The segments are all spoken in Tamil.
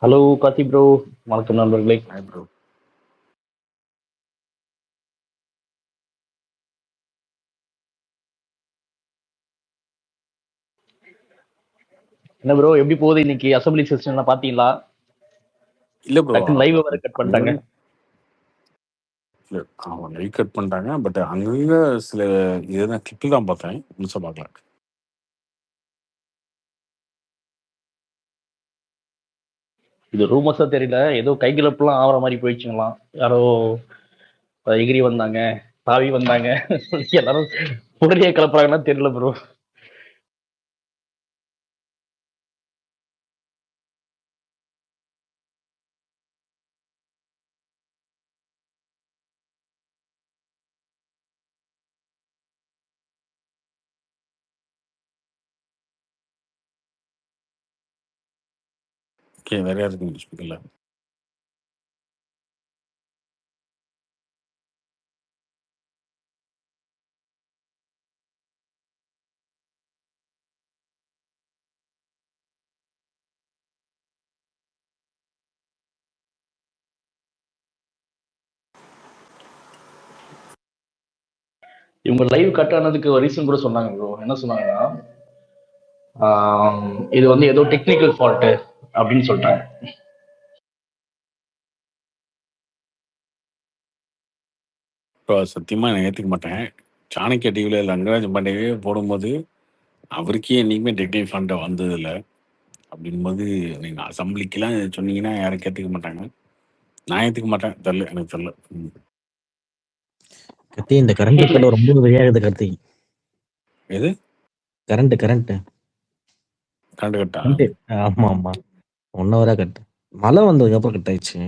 ஹலோ கார்த்தி ப்ரோ, வணக்கம் நண்பர்களே. Hi bro. என்ன ப்ரோ எப்படி போகுது இன்னைக்கு அசம்பிளி செஷன்லாம் பாத்தீங்களா? இல்ல ப்ரோ, டக்குன்னு லைவ் வேற கட் பண்ணிட்டாங்க. இல்ல அவங்க லைவ் கட் பண்ணிட்டாங்க. பட் அங்கங்க சில இதுதான் கிளிப் தான் பார்த்தேன். முழுசா பார்க்கல. இது ரூமர்ஸா தெரியல, ஏதோ கைகலப்புலாம் ஆகிற மாதிரி போயிடுச்சுங்களாம். யாரோ எகிரி வந்தாங்க, தாவி வந்தாங்க, எல்லாரும் புகழியை கிளப்புறாங்கன்னா தெரியல ப்ரோ. ஓகே, வேற யாருக்கு ஸ்பீக்கர்ல? இவங்க லைவ் கட் ஆனதுக்கு ரீசன் கூட சொன்னாங்க ப்ரோ. என்ன சொன்னாங்கன்னா, இது வந்து ஏதோ டெக்னிக்கல் ஃபால்ட்டு அப்படின்னு சொல்லிட்டாங்க. இப்போ சத்தியமா நான் ஏற்றுக்க மாட்டேன். சாணக்கிய டிவியில் ரங்கராஜ் பாண்டேவே போடும்போது அவருக்கே என்றைக்குமே டெக்னிக் ஃபண்டை வந்ததில்லை. அப்படின்போது நீங்கள் அசம்பிளிக்கெல்லாம் சொன்னீங்கன்னா யாரும் ஏற்றுக்க மாட்டாங்க. நான் ஏற்றுக்க மாட்டேன். தெரில, எனக்கு தெரில. கத்தி இந்த கரண்ட் பில் ரொம்ப வெளியாகுது கத்தி. எது கரண்ட் கரண்ட் கட்டா? ஆமா ஆமா 1 ஹவரா கட். மழை வந்ததுக்கு அப்புறம் கட் ஆயிடுச்சு.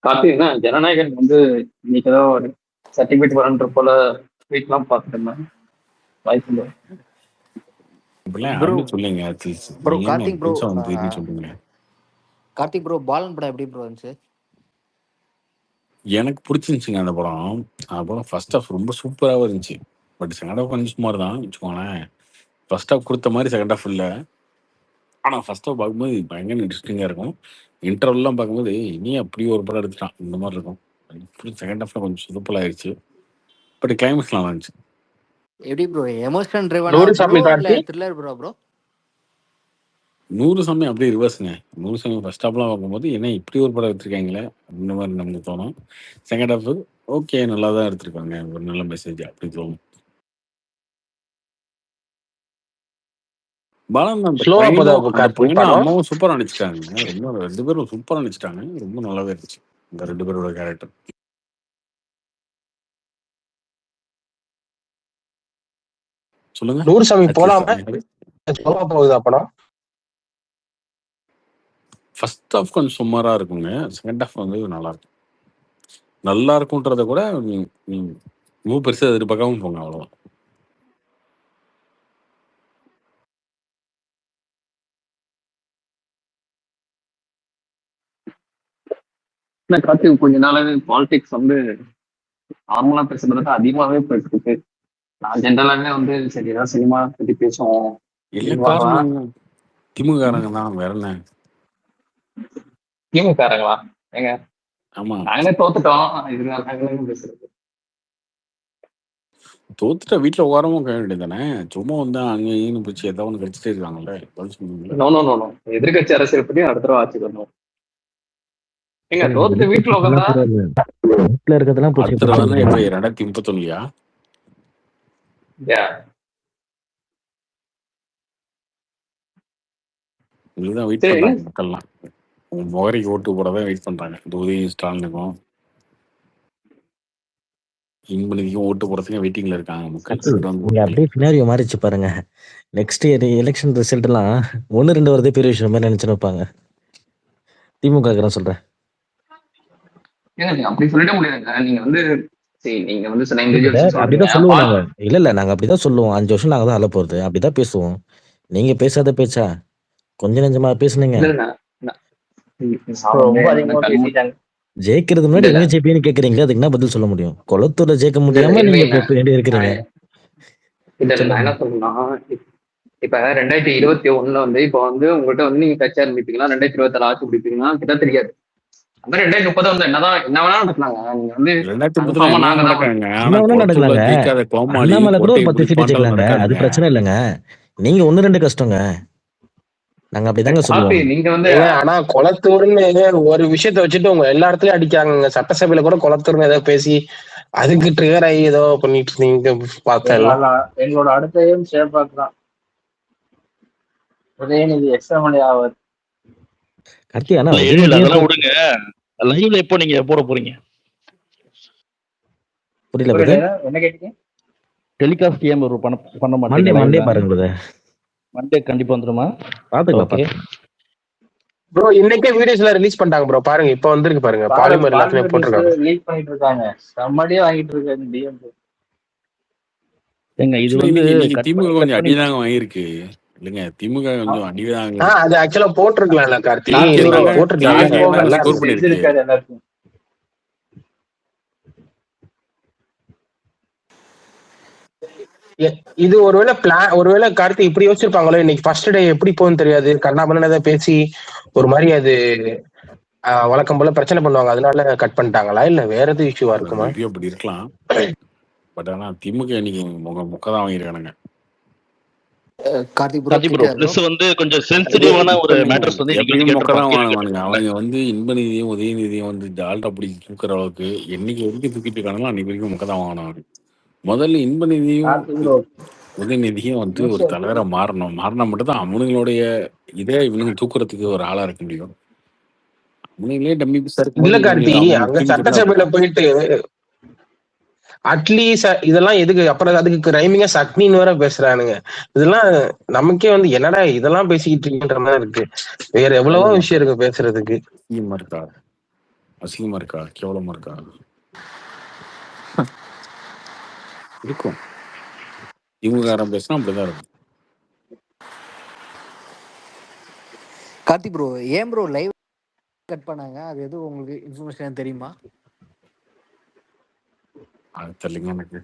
கார்த்திகா ஜனநாயகன் வந்து இன்னைக்கு ஏதோ ஒரு சர்டிபிகேட் வரன்ற போல ட்வீட்லாம் பார்த்துட்டு இருந்தேன். வாய்ப்பு இல்லை. இப்படிலாம் ப்ரோ யாருமே சொல்லிங்க. ப்ரோ நீங்கள் கார்த்திக் ப்ரோ புதுசாக வந்து திடீர்னு சொல்றீங்க. கார்த்திக் ப்ரோ பாலன் படம் எப்படி ப்ரோ இருந்துச்சு? எனக்கு பிடிச்சிருந்துச்சிங்க அந்த படம். அந்த படம் ஃபர்ஸ்ட் ஹாஃப் ரொம்ப சூப்பராகவே இருந்துச்சு. பட் செகண்ட் ஹாஃப் கொஞ்சம் சுமார் தான் வச்சுக்கோங்களேன். ஃபர்ஸ்ட் ஹாஃப் கொடுத்த மாதிரி செகண்ட் ஹாஃப் இல்லை. ஆனால் ஃபர்ஸ்ட் ஹாஃப் பார்க்கும்போது பயங்கர இன்ட்ரெஸ்டிங்காக இருக்கும். இன்டர்வல்லாம் பார்க்கும்போது இனி அப்படி ஒரு படம் எடுத்துட்டான் இந்த மாதிரி இருக்கும். செகண்ட் ஹாஃப்ல கொஞ்சம் சொதப்பலாயிருச்சு. பட் கிளைமேக்ஸ் நல்லா இருந்துச்சு. எப்படி ப்ரோ எமோஷன் ட்ரிவனா நூறு ப்ரோ சாமி இல்ல கார்த்தி த்ரில்லர் ப்ரோ? 100 சமயம் அப்படியே ரிவர்ஸுங்க. 100 சமயம் ஃபர்ஸ்ட் ஹாஃப்லாம் பார்க்கும்போது என்ன இப்படி ஒரு படம் எடுத்திருக்காங்களே அப்படின்ற மாதிரி நமக்கு தோணும். செகண்ட் ஹாஃப் ஓகே நல்லா தான் எடுத்திருக்காங்க, ஒரு நல்ல மெசேஜ் அப்படி தோணும். பாலன் அந்த ஸ்லோவா போதா பையனும் அந்த கார்த்தி பையனும் படம்? அம்மாவும் சூப்பராக நடிச்சிட்டாங்க. ரொம்ப 2 பேரும் சூப்பராக நடிச்சிட்டாங்க. ரொம்ப நல்லாவே இருந்துச்சு இந்த 2 பேரோட கேரக்டர். சொல்லுங்க. 100 சாமி அட்லீஸ்ட் போலாம ஸ்லோவா போகுதா படம்? ஃபர்ஸ்ட் ஹாஃப் கொஞ்சம் சுமாராக இருக்குங்க. செகண்ட் ஹாஃப் வந்து நல்லா இருக்கும். நல்லா இருக்குன்றத கூட ரொம்ப பெருசாக எதிர்பார்க்காம போங்க, அவ்வளோதான். கார்த்திக் கொஞ்ச நாளாவே பாலிடிக்ஸ் வந்து நார்மலா பேசுறத அதிகமாவே போயிட்டு இருக்கு. நான் ஜென்ரலாவே வந்து சரி ஏதாவது சினிமா பத்தி பேசுவோம் இல்லை அப்படின்னு வரலாம். காரணம் திமுககாரங்க தான், வேற என்ன? திமுககாரங்களா? ஏங்க ஆமா, நாங்களே தோத்துட்டோம், இதனால நாங்களே பேசுறது. தோத்துட்டா வீட்டில் உட்காரவும் கேட்க வேண்டியது தானே. சும்மா வந்து அங்கேயும் பிடிச்சி ஏதாவது ஒன்று கடிச்சிட்டே இருக்காங்கல்ல, பதில் சொல்லுங்களேன். நோ நோ நோ நோ எதிர்கட்சி அரசியல் பத்தி அடுத்த தடவை ஆட்சி வரணும். ஏங்க தோத்துட்டு வீட்டுல உட்காந்தா வீட்டுல இருக்கிறதெல்லாம் பிடிச்சி அடுத்த தடவை எப்போ 2031 இதுதான் வெயிட் சரி. பண்றாங்க மக்கள்லாம். உங்க முகரைக்கு ஓட்டு போட தான் வெயிட் பண்றாங்க. இந்த உதவி ஸ்டாலினுக்கும் இன்பநிதிக்கும் ஓட்டு போடுறதுக்கு வெயிட்டிங்ல இருக்காங்க மக்கள். நீங்க அப்படியே பின்னாடியோ மாறிச்சு பாருங்க. நெக்ஸ்ட் இயர் எலெக்ஷன் ரிசல்ட் எல்லாம் 1-2 வரதே பெரிய விஷயம் மாதிரி நினைச்சுன்னு வைப்பாங்க. திமுக சொல்றேன். ஏங்க நீங்க அப்படி சொல்லிட முடியாதுங்க. நீங்க வந்து சரி நீங்க வந்து சில இண்டிவிஜுவல்ஸ் அப்படிதான் சொல்லுவோம் நாங்க. இல்ல நாங்க அப்படிதான் சொல்லுவோம். 5 வருஷம் நாங்க தான் அள்ள போறது. அப்படிதான் பேசுவோம். நீங்க பேசாத பேச்சா? கொஞ்சம் நெஞ்சமா பேசுனீங்க. ரொம்ப அதிகமா பேசிட்டாங்க. ஜெயிக்கிறது முன்னாடி எங்க ஜெயிப்பீன்னு கேக்குறீங்க. அதுக்கு என்ன பதில் சொல்ல முடியும்? குளத்தூர்ல ஜெயிக்க முடியாம நீங்க இப்ப இருக்கிறீங்க. இல்ல நான் சொல்லுங்க. என்ன சொல்றேன்னா, இப்ப 2021 வந்து இப்ப வந்து உங்கள்கிட்ட வந்து நீங்க கட்சி ஆரம்பிப்பீங்களா, 2026 ஆட்சி பிடிப்பீங்கன்னா கிட்ட தெரியாது. அந்த 2030 வந்து என்ன வேணாலும் நடக்கலாங்க. நீங்க வந்து 2030 கன்ஃபார்மா என்ன நாங்க தான் நடக்காங்க? ஆனா என்ன வேணா குளத்தூர்ல நடக்கலாங்க. ஜெயிக்காத கோமாளி அண்ணாமலை கூட ஒரு கோட்டையை 10 சீட் பிடிப்பான்றது வச்சுக்கலாங்க. அது நடக்காதுங்க. பிரச்சனை இல்லைங்க. நீங்க 1 2 கஷ்டங்க. நாங்க அப்படிதாங்க காப்பி சொல்லுவோம். நீங்க வந்து ஏங்க ஆனா குளத்தூர்னு ஒரு விஷயத்த வச்சுட்டு உங்க எல்லா இடத்துலயும் அடிக்கிறாங்க. சட்டசபையில கூட குளத்தூர்னு ஏதோ பேசி அதுக்கு ட்ரிகர் ஆகி ஏதோ பண்ணிட்டு இருந்தீங்க பார்த்தேன் எல்லாம். எங்களோட அடுத்த எய்ம் சேப்பாக் தான். உதயநிதி எக்ஸ்எம்எல்ஏ ஆவார். கார்த்தி ஆனா இல்ல உதயநிதியும் அதெல்லாம் விடுங்க. லைவ்ல எப்போ நீங்க போட போறீங்க? புரியல புரியல, பிரதர். என்ன கேட்டீங்க? டெலிகாஸ்ட் ஏன் ஒரு பண்ண மண்டே மாட்டீங்க மண்டே லைவ்ல? பாருங்க பிரதர். மண்டே கண்டிப்பா வந்துருமா? பாத்துக்கலாம் ஓகே. ப்ரோ இன்னைக்கே வீடியோஸ்ல ரிலீஸ் பண்ணிட்டாங்க ப்ரோ. பாருங்க இப்ப வந்திருக்கு பாருங்க. பாலிமர் எல்லாத்துலயும் போட்டிருக்காங்க. லீக் பண்ணிட்டு இருக்காங்க. செம்மடியே வாங்கிட்டு இருக்காங்க டிஎம்கே. ஏங்க இது ஆக்சுவலி வந்து இன்னைக்கு கட் திமுக பண்ணி கட் கொஞ்சம் பண்ணி அடிதாங்க வாங்கியிருக்கு இல்லைங்க? திமுக கொஞ்சம் அடிதாங்க. அது ஆக்சுவலா போட்டிருக்கலாம்ல கார்த்தி, டிஎம்கே நீங்க தாங்க போட்டிருக்கலாம்ல. டிஎம்கே நல்லா நல்லா ஸ்கோர் இருந்துச்சு. பண்ணிருக்கு. செஞ்சிருக்காரு எல்லாத்தையும். இது ஒருவேளை கார்த்தி இப்படி யோசிச்சிருப்பாங்களோ, இன்னைக்கு ஃபர்ஸ்ட் டே எப்படி போகுன்னு தெரியாது, கர்ணாபலன் ஏதாவது பேசி ஒரு மாதிரி அது வழக்கம் போல பிரச்சனை பண்ணுவாங்க, அதனால கட் பண்ணிட்டாங்களா இல்ல வேற எதுவும் இஷ்யூவா இருக்குமா? மேபி அப்படி இருக்கலாம். பட் ஆனா திமுக இன்னைக்கு முக்க தான் வாங்கியிருக்கானுங்க. கார்த்திக் ப்ரோ கார்த்தி ப்ரோ, கேட்டியா ப்ரோ? பிரஸ் வந்து கொஞ்சம் சென்சிட்டிவான ஒரு இல்லைங்க, மேட்டர்ஸ் வந்து இன்னைக்கு வந்து எப்பயுமே மொக்க தான் கேள்வி வாங்குவானுங்க. கேட்டிருக்காங்கல்ல. அவங்க வந்து இன்ப நிதியும் உதயநிதியும் வந்து ஜால்ரா பிடிச்சி தூக்குற அளவுக்கு என்னைக்கு வரைக்கும் தூக்கிட்டு இருக்காங்களோ அன்னைக்கு வரைக்கும் மொக்க தான் வாங்கினாங்க. முதல்ல இன்ப நிதியும் கார்த்திக் ப்ரோ உதயநிதியும் வந்து நியூஸ் ஒரு தலைவரா மாறினா மட்டும் தான் அவனுங்களுடைய இதே இவனுங்க தூக்குறதுக்கு ஒரு ஆளா இருக்க முடியும். அவனுங்களே டம்மி பீஸா இல்ல இருக்கும்போது கார்த்தி, அவங்க அங்க டீம் எப்படி சட்டசபையில இருக்கும்? போயிட்டு அட்லீஸ்ட் இதெல்லாம் எதுக்கு, அப்புறம் அதுக்கு ரைமிங்கா சட்னின்னு வேற பேசுறானுங்க. இதெல்லாம் நமக்கே வந்து என்னடா இதெல்லாம் பேசிக்கிட்டு இருக்கீங்கன்ற மாதிரி இருக்கு. வேற எவ்வளவோ விஷயம் இருக்கு பேசுறதுக்கு. அசிங்கமா இருக்கா? அசிங்கமா இருக்கா? கேவலமா இருக்கா? இருக்கும். திமுக பேசினா அப்படிதான் இருக்கும். கார்த்திக் ப்ரோ ஏன் ப்ரோ லைவ் கட் பண்ணாங்க? அது எதுவும் உங்களுக்கு இன்ஃபர்மேஷன் தெரியுமா? அது தெரியலங்க எனக்கு.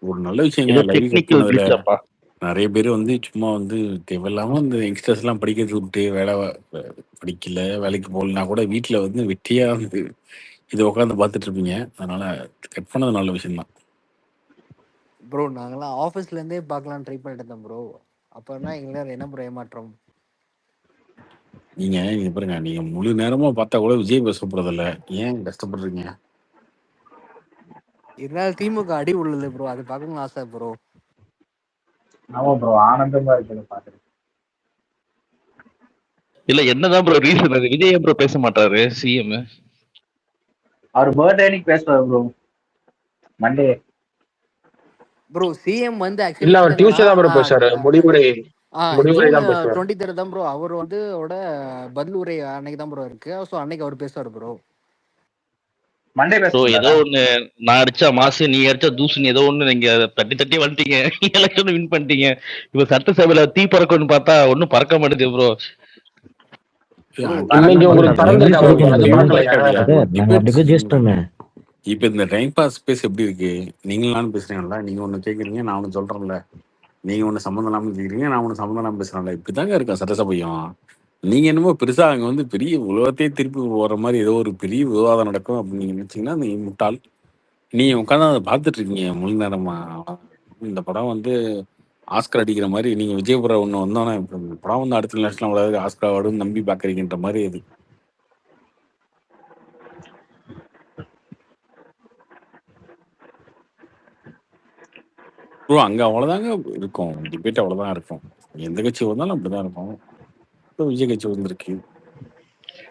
ஒரு நல்ல விஷயங்க ஏதோ லைவ் கட் டெக்னிக்கல் பண்ணதுல. கிளிச்சாப்பா. நிறைய பேர் வந்து சும்மா வந்து தேவையில்லாம இந்த யங்ஸ்டர்ஸ் எல்லாம் படிக்கிறது விட்டு படிக்கல, வேலைக்கு போகலன்னா கூட வீட்டில் வந்து வெட்டியா வந்து இதை உட்காந்து பார்த்துட்டு இருப்பீங்க. அதனால கட் பண்ணது நல்ல விஷயம் தான். ப்ரோ நாங்களாம் ஆஃபீஸ்ல இருந்தே பார்க்கலாம் ட்ரை பண்ணிட்டு இருந்தோம் ப்ரோ. அப்போனா எங்களுக்கு என்ன ப்ரோ ஏமாற்றம்? நீங்க பாருங்க, நீங்க முழு நேரமா பார்த்தா கூட விஜய் பேச போறதில்ல. ஏன் கஷ்டப்படுறீங்க? இருந்தாலும் திமுக அடி உள்ளது ப்ரோ, அது பார்க்கணும்னு ஆசை ப்ரோ. ஆமா ப்ரோ, ஆனந்தமா இருக்குது பாக்குறது. இல்ல என்னதான் ப்ரோ ரீசன்? அது விஜய் ப்ரோ பேச மாட்டாரு சிஎம். அவர் பர்த்டே அன்னைக்கு பேசுவார் ப்ரோ, மண்டே. ப்ரோ சிஎம் வந்து இல்ல ஆக்சுவலி அவர் வந்து டியூஸ்டே என்னன்னா தான் ப்ரோ பேசுறாரு. முடிவுரை ஜூன் தான் பேசுவார். 23 தான் ப்ரோ அவர் வந்து பதில் உரை அன்னைக்கு தான் ப்ரோ இருக்கு. ஸோ அன்னைக்கு அவர் பேசுவார் ப்ரோ. மண்டே பேச ஸோ ஏதோ மாட்டாரா? ஒண்ணு, நான் அடிச்சா மாசு, நீ அடிச்சா தூசுன்னு ஏதோ ஒண்ணு நீங்க தட்டி தட்டி வந்துட்டீங்க. எலெக்ஷன் வின் பண்ணிட்டீங்க. இப்ப சட்டசபையில தீ பறக்கும்னு பார்த்தா ஒன்னும் பறக்க மாட்டேது ப்ரோ. ப்ரோ இன்னைக்கு உங்களுக்கு பறந்துருக்கா ப்ரோ? அது பாக்கலையா? நாங்க அப்படி போய் ஜெயிச்சிட்டோமே. இப்ப இந்த டைம் பாஸ் ஸ்பேஸ் எப்படி இருக்கு? நீங்களும் நானும் பேசுறீங்கல்ல, நீங்க ஒண்ணு கேக்குறீங்க, நான் ஒண்ணு சொல்றேன்ல. நீங்க ஒண்ணு சம்மந்தம் இல்லாம கேக்குறீங்க, நான் ஒண்ணு சம்மந்தம் இல்லாம பேசுறேன்ல. இப்படிதாங்க இருக்கும் சட்டசபையும். நீங்க என்னமோ பெருசா அங்க வந்து பெரிய உலகத்தையே திருப்பி போற மாதிரி ஏதோ ஒரு பெரிய விவாதம் நடக்கும் அப்படின்னு நீங்க நினைச்சீங்கன்னா நீ முட்டாள். நீ உட்காந்து அதை பார்த்துட்டு இருக்கீங்க முழு நேரமா. இந்த படம் வந்து ஆஸ்கர் அடிக்கிற மாதிரி நீங்க விஜயபுரம் ஒண்ணு வந்தோன்னே இந்த படம் வந்து அடுத்த நேஷனல் அவார்டு ஆஸ்கர் அவார்டுன்னு நம்பி பாக்குறீங்கன்ற மாதிரி இது. ப்ரோ அங்க அவ்வளவுதாங்க இருக்கும், டிபேட் அவ்வளவுதான் இருக்கும். எந்த கட்சி வந்தாலும் அப்படிதான் இருக்கும். இப்போ விஜய் கட்சி வந்திருக்கு.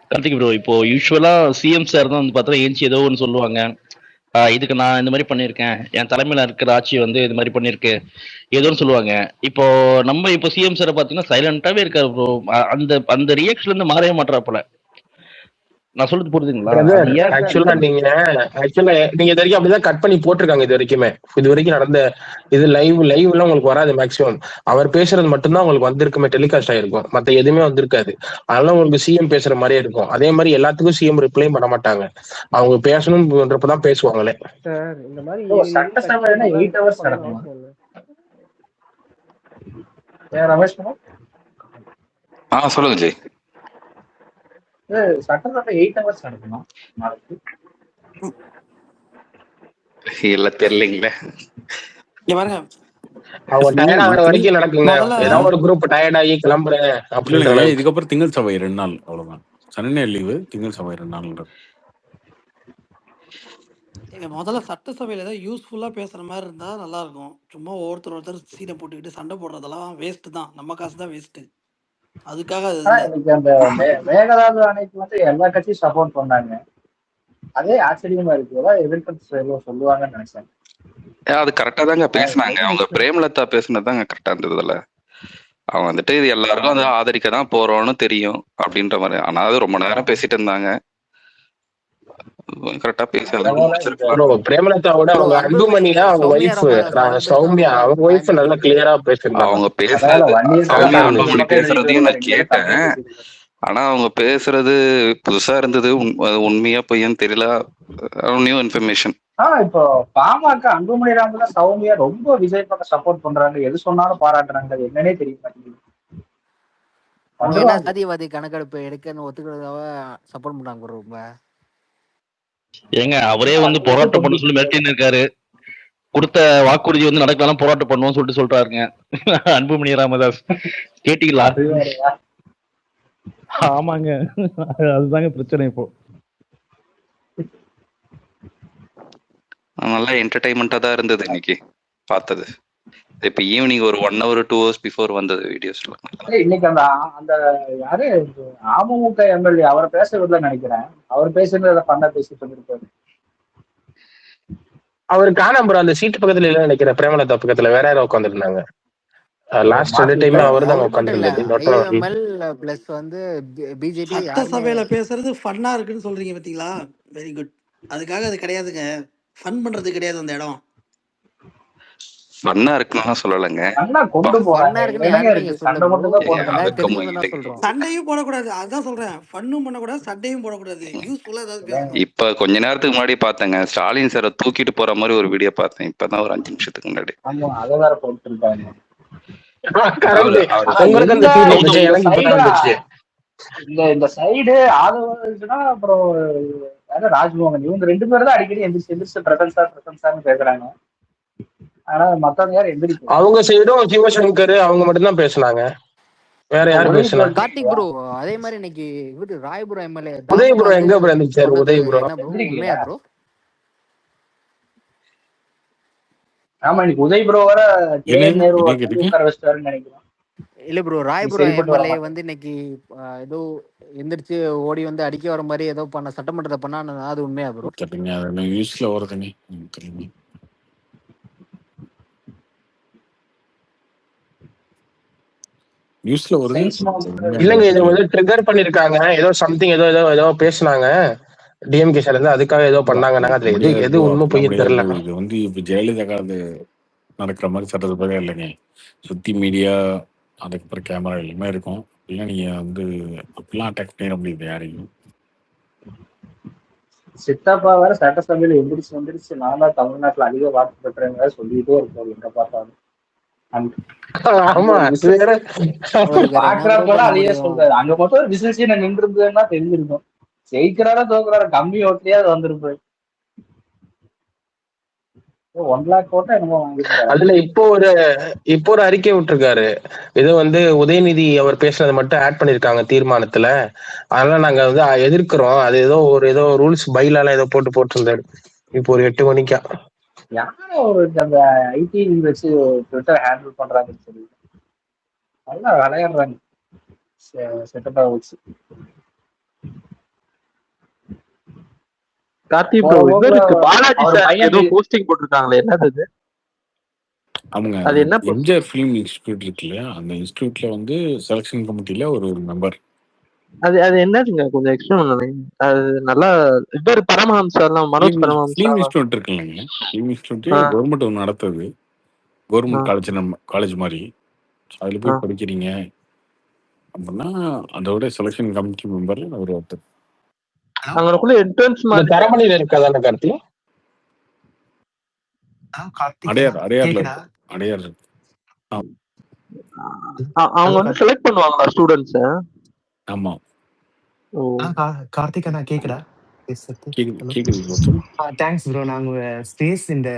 கார்த்திக் ப்ரோ, இப்போ யூஸ்வலா சிஎம் சார் தான் வந்து பார்த்தா ஏஞ்சி ஏதோ ஒன்று சொல்லுவாங்க. இதுக்கு நான் இந்த மாதிரி பண்ணியிருக்கேன், என் தலைமையில இருக்கிற ஆட்சி வந்து இது மாதிரி பண்ணிருக்கு, ஏதோன்னு சொல்லுவாங்க. இப்போ நம்ம இப்போ சிஎம் சாரை பார்த்தீங்கன்னா சைலண்டாவே இருக்காரு ப்ரோ. அந்த அந்த ரியாக்ஷன்ல இருந்து மாறவே மாட்டாப்புல. நான் சொல்றது புரியுதுங்களா? பிரதர் அது ஏன் சார் ஆக்சுவலா நீங்க நீங்க இது வரைக்கும் அப்படிதான் கட் பண்ணி போட்டிருக்காங்க. இது வரைக்கும் நடந்த இது லைவ்ல உங்களுக்கு வராது. மேக்சிமம் அவர் பேசுறது மட்டும்தான் உங்களுக்கு வந்திருக்குமே, டெலிகாஸ்ட் ஆயிருக்கும். மத்த எதுவுமே வந்திருக்காது. அதனால உங்களுக்கு சிஎம் பேசுற மாதிரியே இருக்கும். அதே மாதிரி எல்லாத்துக்கும் சிஎம் ரிப்ளை பண்ண மாட்டாங்க. அவங்க பேசணும்ன்றப்பதான் பேசுவாங்களே. சார் இந்த மாதிரி ப்ரோ சட்டசபைனா 8 ஹவர்ஸ் பண்ணணும்னு நடக்குமா? அவசியம் இல்லை. ஏன் ரமேஷ் குமார்? சொல்லுங்க ஜெய். சட்டசபை 8 ஹவர்ஸ் நடக்குமா நாளைக்கு? இல்ல தெரியலீங்களே. இங்க பாருங்க, அவங்க டயர்ட் ஆகிற வரைக்கும் நடக்குங்க. முதல்ல ஏதாவது ஒரு குரூப் டயர்ட் ஆகி கிளம்புறேன் அப்படின்ற இல்லைங்க, அளவுக்கு. இதுக்கப்புறம் திங்கள் சபை 2 நாள் அவ்வளவுதான். சனி லீவு, திங்கள் சபை 2 நாள். எங்க முதல்ல சட்டசபையில ஏதாவது யூஸ்ஃபுல்லா பேசுற மாதிரி இருந்தா நல்லா இருக்கும். சும்மா ஒருத்தர் சீனை போட்டுக்கிட்டு சண்டை போடுறதெல்லாம் வேஸ்ட் தான். நம்ம காசு தான் வேஸ்ட். அதுக்காக அது இல்ல. இன்னைக்கு அந்த மேகதாது அணைக்கு வந்து எல்லா கட்சியும் சப்போர்ட் பண்ணாங்க. அதே ஆச்சரியமா இருக்கு. ஏதாவது எதிர்கட்சி சொல்லுவாங்கன்னு நினைச்சேன். அது கரெக்டா தாங்க பேசினாங்க. அவங்க பிரேமலதா பேசுனதுதாங்க கரெக்டா இருந்ததுல. அவங்க வந்துட்டு இது எல்லாருக்கும் வந்து ஆதரிக்க தான் போறோம்னு தெரியும் அப்படின்ற மாதிரி. ஆனா அது ரொம்ப நேரம் பேசிட்டு இருந்தாங்க. கரெக்டா பேசலாம். பிரேமலதாவோட அவங்க அன்புமணியா அவங்க ஒய்ஃப் சௌமியா, அவங்க ஒய்ஃப் நல்லா கிளியரா பேசிருந்தாங்க. அவங்க பேசுறது சௌமியா அன்புமணி பேசுறதையும் நான் கேட்டேன். ஆனா அவங்க பேசுறது புதுசா இருந்தது. உண்மையா பொய்யான்னு தெரியல. New information. இப்போ பாமக அன்புமணி ராமதாஸ் சௌமியா ரொம்ப விஜய் பக்கம் சப்போர்ட் பண்றாங்க. எது சொன்னாலும் பாராட்டுறாங்க. அது என்னன்னே தெரிய மாட்டேங்குது. சாதியவாதி கணக்கெடுப்பு எடுக்கன்னு ஒத்துக்கிறதாவ சப்போர்ட் பண்ணாங்க ரொம்ப. ஏங்க அவரே வந்து போராட்டம் பண்ண சொல்லி மிரட்டின்னு இருக்காரு. கொடுத்த வாக்குறுதி வந்து நடக்கலாம், போராட்டம் பண்ணுவோம் சொல்றாருங்க அன்புமணி ராமதாஸ். கேட்டீங்களா? ஆமாங்க, அதுதாங்க பிரச்சனை இப்போ. நல்லா என்டர்டைன்மெண்டா தான் இருந்தது இன்னைக்கு பார்த்தது. இப்ப ஈவினிங் ஒரு 1 hour 2 hours பிஃபோர் வந்தது வீடியோஸ்ல. இன்னைக்கு அந்த யாரு அமமுக எம்எல்ஏ அவர் பேசுறதுல நினைக்கிறேன். அவர் பேசுறத பண்ண பேசிட்டு இருந்திருப்பாரு. அவரு காணாம அந்த சீட்டு பக்கத்துல இல்ல நினைக்கிறேன். பிரேமலதா பக்கத்துல வேற யாரும் உட்காந்துருந்தாங்க. லாஸ்ட் 2 டைம் அவர் தான் உட்காந்துருந்தாரு. பிளஸ் வந்து பிஜேபி சட்டசபையில பேசுறது ஃபன்னா இருக்குன்னு சொல்றீங்க பாத்தீங்களா? Very good. அதுக்காக அது கிடையாதுங்க. ஃபன் பண்றது கிடையாது அந்த இடம். ஃபன்னா இருக்குன்னு சொல்லலங்க. சண்டையும் போடக்கூடாது. அதான் சொல்றேன். ஃபன்னும் பண்ணக்கூடாது, சண்டையும் போடக்கூடாது. யூஸ்ஃபுல்லா ஏதாவது பேசணும். இப்ப கொஞ்ச நேரத்துக்கு முன்னாடி பார்த்தேங்க, ஸ்டாலின் சாரை தூக்கிட்டு போற மாதிரி ஒரு வீடியோ பார்த்தேன். இப்பதான் ஒரு 5 நிமிஷத்துக்கு முன்னாடி. இந்த சைடு ஆதரவுனா அப்புறம் ராஜ்மோகன் இவங்க 2 பேரும் தான் அடிக்கடி எந்திரிச்சு பிரசன்சார்னு பேசுறாங்க. ஆனா மத்தவங்க யாரும் எந்திரிக்கும். அவங்க சைடும் சிவசங்கர் அவங்க மட்டும் தான் பேசினாங்க. வேற யாரும் பேசினாங்க? கார்த்திக் ப்ரோ அதே மாதிரி இன்னைக்கு இவரு ராயபுரம் எம்எல்ஏ உதய் ப்ரோ எங்க ப்ரோ இருந்துச்சு? உதய் ப்ரோ உண்மையா ப்ரோ? ஆமா, இன்னைக்கு உதய் ப்ரோ வர நினைக்கிறேன். இல்ல ப்ரோ, ராயபுரம் எம்எல்ஏ வந்து இன்னைக்கு ஏதோ எந்திரிச்சு ஓடி வந்து அடிக்க வர மாதிரி ஏதோ பண்ண சட்டமன்றத்தை பண்ணா அது உண்மையா ப்ரோ? நியூஸ்ல வருதுங்க. நியூஸ்ல வருது இல்லங்க. இது வந்து ட்ரிகர் பண்ணிருக்காங்க. ஏதோ சம்திங் ஏதோ பேசுனாங்க டிஎம்கே சார் இருந்து. அதுக்காக ஏதோ பண்ணாங்க. அதுல எது உண்மை போய் தெரியல. இது வந்து இப்ப ஜெயலலிதா காலத்து நடக்கிற மாதிரி சட்டசபை இல்லைங்க. சுத்தி மீடியா, அதுக்கப்புறம் கேமரா எல்லாமே இருக்கும். இல்லை நீங்க வந்து அப்படிலாம் அட்டாக் பண்ணிட முடியுது யாரையும். சித்தப்பா வேற சட்டசபையில எந்திரிச்சு நான் தான் தமிழ்நாட்டுல அதிக வாக்கு பெற்றேங்க சொல்லிட்டே இருப்பாரு எங்க பார்த்தாலும். பாக்குறப்ப அதையே சொல்றாரு. அங்க மட்டும் ஒரு பிசினஸ் நின்று இருந்ததுன்னா தெரிஞ்சிருக்கும். ஜெயிக்கிறாரா தோக்குறாரா கம்மி ஓட்லயே அது வந்திருப்பாரு. 1 lakh ஓட்ட என்னமோ வாங்கிருக்காரு. அதுல இப்போ ஒரு அறிக்கை விட்டுருக்காரு. ஏதோ வந்து உதயநிதி அவர் பேசுனதை மட்டும் ஆட் பண்ணிருக்காங்க தீர்மானத்துல. அதனால நாங்க வந்து எதிர்க்கிறோம். அது ஏதோ ரூல்ஸ் பைலால ஏதோ போட்டிருந்தாரு. இப்போ ஒரு 8 மணிக்கா யாரும் ஒரு அந்த ஐடி வச்சு ட்விட்டர் ஹேண்டில் பண்றாங்கன்னு சொல்லி நல்லா விளையாடுறாங்க செட்டப்பா வச்சு. கார்த்தி ப்ரோ இவருக்கு பாலாஜி சார் ஏதோ போஸ்டிங் போட்டிருக்காங்களே, என்னது அது? அவங்க அது என்ன எம்ஜிஆர் ஃபிலிம் இன்ஸ்டிடியூட் இருக்கு இல்லையா, அந்த இன்ஸ்டிடியூட்ல வந்து செலக்ஷன் கமிட்டில ஒரு மெம்பர். அது அது என்னதுங்க கொஞ்சம் எக்ஸ்பிளைன் பண்ணுங்க. அது நல்லா பேர் பரமஹம்சா எல்லாம் மனோஜ் ஃபிலிம் பரமஹம்சா இன்ஸ்டியூட் இருக்கு இல்லைங்க, ஃபிலிம் இன்ஸ்டியூட் ஆ கவர்மெண்ட் ஒன்று நடத்துது, ஆ கவர்மெண்ட் காலேஜ் நம்ம காலேஜ் மாதிரி. அதில் ஆ போய் படிக்கிறீங்க அப்படின்னா அதோட செலெக்ஷன் கமிட்டி மெம்பர் அவர் ஒருத்தர். ஹலோ அங்கனக்குள்ள என்ட்ரன்ஸ் இந்த மாதிரி தரமணியில இருக்காதானே கார்த்தி? ஹலோ கார்த்திகேயனா அடையார்ல கேக்குதா? இருக்கு, அடையார் இருக்கு. ஆ, அவங்க ஹலோ வந்து செலக்ட் பண்ணுவாங்களா ஸ்டூடெண்ட்ஸ்? ஆமா, ஓ கார்த்திகேயனா கேக்குதா பேசுறது? கேக்குது ஹலோ கேக்குது கோச்சம். Thanks bro. நான் உங்க ஸ்பேஸ் இந்த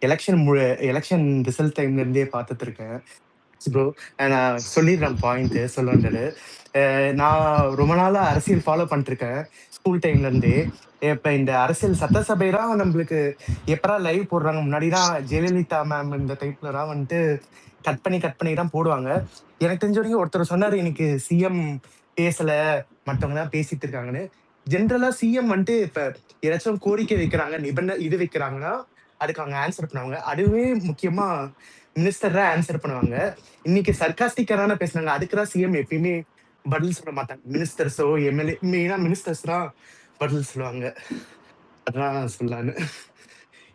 எலெக்ஷன் ரிசல்ட் டைம்ல இருந்தே பார்த்துட்டு இருக்கேன் ப்ரோ. நான் சொல்லிடுறேன் பாயிண்ட் சொல்ல வந்தது. நான் ரொம்ப நாளா அரசியல் ஃபாலோ பண்ணிட்டு இருக்கேன் ஸ்கூல் டைம்ல இருந்தே. இப்ப இந்த அரசியல் சட்டசபை தான் நம்மளுக்கு எப்பரா லைவ் போடுறாங்க. முன்னாடிதான் ஜெயலலிதா மேம் இந்த டைப்ல தான் வந்துட்டு கட் பண்ணி தான் போடுவாங்க. எனக்கு தெரிஞ்ச வரைக்கும் ஒருத்தர் சொன்னாரு எனக்கு சிஎம் பேசல, மற்றவங்க தான் பேசிட்டு இருக்காங்கன்னு. ஜென்ரலா சிஎம் வந்துட்டு இப்ப ஏதாச்சும் கோரிக்கை வைக்கிறாங்க, இது வைக்கிறாங்கன்னா அதுக்கு அவங்க ஆன்சர் பண்ணுவாங்க. அதுவே முக்கியமா மினிஸ்டர் தான் ஆன்சர் பண்ணுவாங்க. இன்னைக்கு சர்க்காஸ்டிக்கரான பேசுனாங்க, அதுக்குதான் சிஎம் எப்பயுமே பதில் சொல்ல மாட்டாங்க. மினிஸ்டர்ஸோ எம்எல்ஏ மெயினா மினிஸ்டர்ஸ் தான் பதில் சொல்லுவாங்க. அதான் சொல்லான்னு.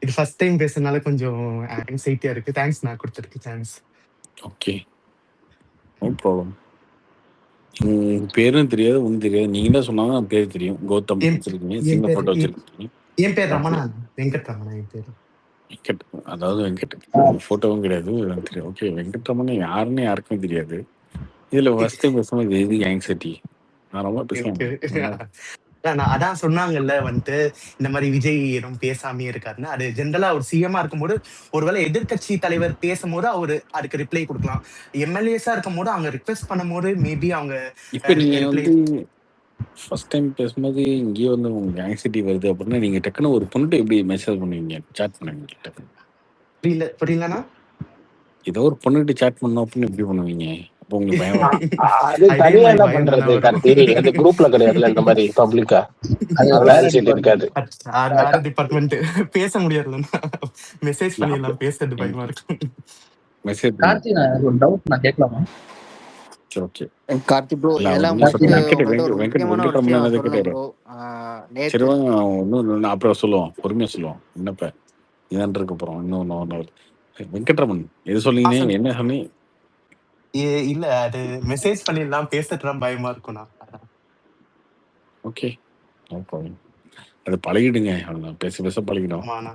இது ஃபர்ஸ்ட் டைம் பேசுறதுனால கொஞ்சம் ஆங்ஸைட்டியா இருக்கு. தேங்க்ஸ் நான் கொடுத்ததுக்கு சான்ஸ். Okay, no problem. உங்க பேரும் தெரியாது, ஒன்றும் தெரியாது. நீங்க தான் சொன்னாதான் பேர் தெரியும். கௌதம் என் வச்சிருக்கீங்க, என் சிங்க பேர் போட்டோ வச்சிருக்கீங்க. என் பேர் ஓகே, ரமணா, வெங்கட் ரமணா என் பேர். வெங்கட், அதாவது வெங்கட் போட்டோவும் கிடையாது, எனக்கு தெரியும். ஓகே, வெங்கட்ரமணன் யாருன்னு யாருக்குமே தெரியாது. இதுல ஃபர்ஸ்ட் டைம் பேசும்போது இது ஆங்ஸைட்டி. நான் ரொம்ப பேசலாம். அதான் சொன்னாங்கல்ல வந்துட்டு இந்த மாதிரி விஜய் எதுவும் பேசாமே இருக்காருன்னு. அது ஜென்ரலா ஒரு சிஎம்மா இருக்கும்போது ஒருவேளை எதிர்கட்சி தலைவர் பேசும்போது அவரு அதுக்கு ரிப்ளை கொடுக்கலாம். எம்எல்ஏஸா இருக்கும் போது அவங்க ரிக்வெஸ்ட் பண்ணும் போது மேபி அவங்க இப்ப நீங்க ரிப்ளை. வந்து ஃபர்ஸ்ட் டைம் பேசும்போது இங்கேயே வந்து உங்களுக்கு ஆங்ஸைட்டி வருது அப்படின்னா நீங்க டக்குன்னு ஒரு பொண்ணுட்டு எப்படி மெசேஜ் பண்ணுவீங்க, சாட் பண்ணுவீங்க? டக்குன்னு புரியலனா ஏதோ ஒரு பொண்ணுகிட்ட சாட் பண்ணோம் அப்படின்னு எப்படி பண்ணுவீங்க? அப்போ உங்களுக்கு பயம் வரும். அது இதே தனியா மாதிரி என்ன பயம் தானே பண்றது வரும். கார்த்தி? அது குரூப்ல கிடையாதுல்ல இந்த மாதிரி பப்ளிக்கா, அது அதெல்லாம் வேற ஆன்சைட்டி இருக்காது. அது வேற டிபார்ட்மெண்ட். பேச முடியாதுல்லன்னா மெசேஜ் இல்ல அப்ப பண்ணிடலாம், பேசுறது பயமா இருக்கும். மெசேஜ் கார்த்தி, நான் எனக்கு ஒரு டவுட், நான் கேட்கலாமா? ஓகே. கார்த்தி ப்ரோ இல்ல அவர் எல்லாம் என்ன முடிச்சுட்டு சொல்றீங்க, உங்கள்கிட்ட ஒரு முக்கியமான ஒரு வெங்கட்ரமணன் விஷயம் அதை சொல்லணும் கேட்டாரு. ப்ரோ. சரி நேத்து இன்னும் அப்புறம் சொல்லுவோம், பொறுமையா சொல்லுவோம். என்னப்ப இதான் இருக்க போறோம் இன்னும் 1 hour. வெங்கட்ரமன் எது சொன்னீங்க, சொல்லு. என்ன சொன்னீங்க? இல்ல அது மெசேஜ் பண்ணிடலாம், பேசுறதுலாம் பயமா இருக்கும்ண்ணா. Okay, no problem. அது பழகிடுங்க, அவ்வளவுதான். பேச பேச பழகிடும். ஆமாண்ணா.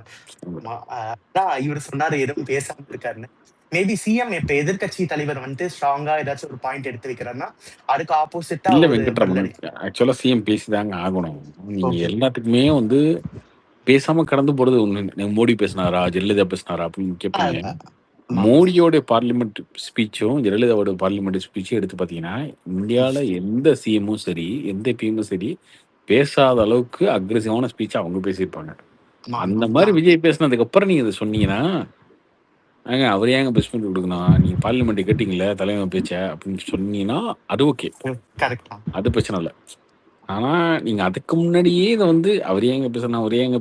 அதான் இவர் சொன்னாரு எதுவும் பேசாம இருக்காருன்னு. மேபி சிஎம் இப்ப எதிர்கட்சி தலைவர் வந்துட்டு ஸ்ட்ராங்கா ஏதாச்சும் ஒரு பாயிண்ட் எடுத்து வைக்கிறாருன்னா அதுக்கு ஆப்போசிட்டா இல்ல ஒரு வெங்கட்ரமன், பதிலடி. ஆக்சுவலா சிஎம் பேசிதாங்க ஆகணும். நீங்க ஓகே. எல்லாத்துக்குமே வந்து பேசாம கடந்து போறது ஒண்ணு. மோடி பேசினாரா, ஜெயலலிதா பேசினாரா அப்படின்னு கேட்பீங்க. மோடியோட பார்லிமெண்ட் ஸ்பீச்சும் ஜெயலலிதாவோட பார்லிமெண்ட் ஸ்பீச்சும் எடுத்து பார்த்தீங்கன்னா, இந்தியாவில் எந்த சிஎம்மும் சரி, எந்த பிஎம்மும் சரி, பேசாத அளவுக்கு அக்ரெசிவான ஸ்பீச் அவங்க பேசியிருப்பாங்க. அந்த மாதிரி விஜய் பேசினதுக்கு அப்புறம் நீங்க இதை சொன்னீங்கன்னா, அவர் ஏங்க பிரஸ் மீட் கொடுக்கணும், நீங்க பார்லிமெண்ட் கேட்டீங்களே தலைவர் பேச்ச அப்படின்னு சொன்னீங்கன்னா அது ஓகே, அது பிரச்சனை இல்லை. ஆனா நீங்க அதுக்கு முன்னாடியே இதை வந்து அவர் ஏங்க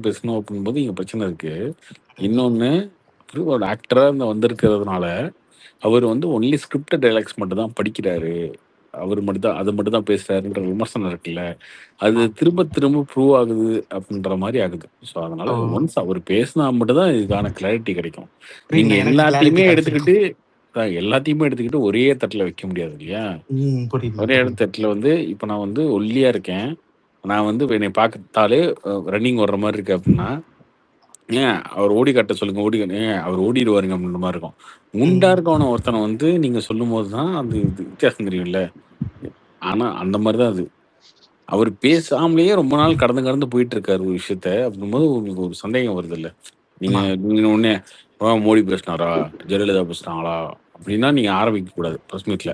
பேசணும் அப்படின் போது இங்க பிரச்சனை இருக்கு. இன்னொன்னு, ஒரு ஆக்டரா வந்திருக்கிறதுனால அவர் வந்து ஒன்லி ஸ்கிரிப்டட் டைலாக்ஸ் மட்டும் தான் படிக்கிறாரு, அவர் மட்டும் தான் அது மட்டும் தான் பேசுறாருன்ற விமர்சனம் இருக்குல்ல, அது திரும்ப திரும்ப ப்ரூவ் ஆகுது அப்படின்ற மாதிரி ஆகுது. ஸோ அதனால ஒன்ஸ் அவர் பேசினா மட்டும் தான் இதுக்கான கிளாரிட்டி கிடைக்கும். நீங்க எல்லாத்தையுமே எடுத்துக்கிட்டு ஒரே தட்டில் வைக்க முடியாது இல்லையா? ஒரே தட்டில் வந்து இப்போ நான் வந்து ஒல்லியா இருக்கேன், நான் வந்து என்னை பார்த்தாலே ரன்னிங் ஓடுற மாதிரி இருக்கு அப்படின்னா, ஏன் அவர் ஓடி காட்ட சொல்லுங்க, அவர் ஓடிடுவாருங்க அப்படின்ற மாதிரி இருக்கும். உண்டா இருக்கவன ஒருத்தனை வந்து நீங்க சொல்லும் போது தான் அது வித்தியாசம் தெரியும்ல. ஆனா அந்த மாதிரிதான் அது. அவர் பேசாமலேயே ரொம்ப நாள் கடந்து போயிட்டு இருக்காரு ஒரு விஷயத்த. அப்படிங்கும்போது உங்களுக்கு ஒரு சந்தேகம் வருது இல்ல. நீங்க உடனே மோடி பேசினாரா, ஜெயலலிதா பேசினாங்களா அப்படின்னா நீங்க ஆரம்பிக்க கூடாது பிரஸ் மீட்ல.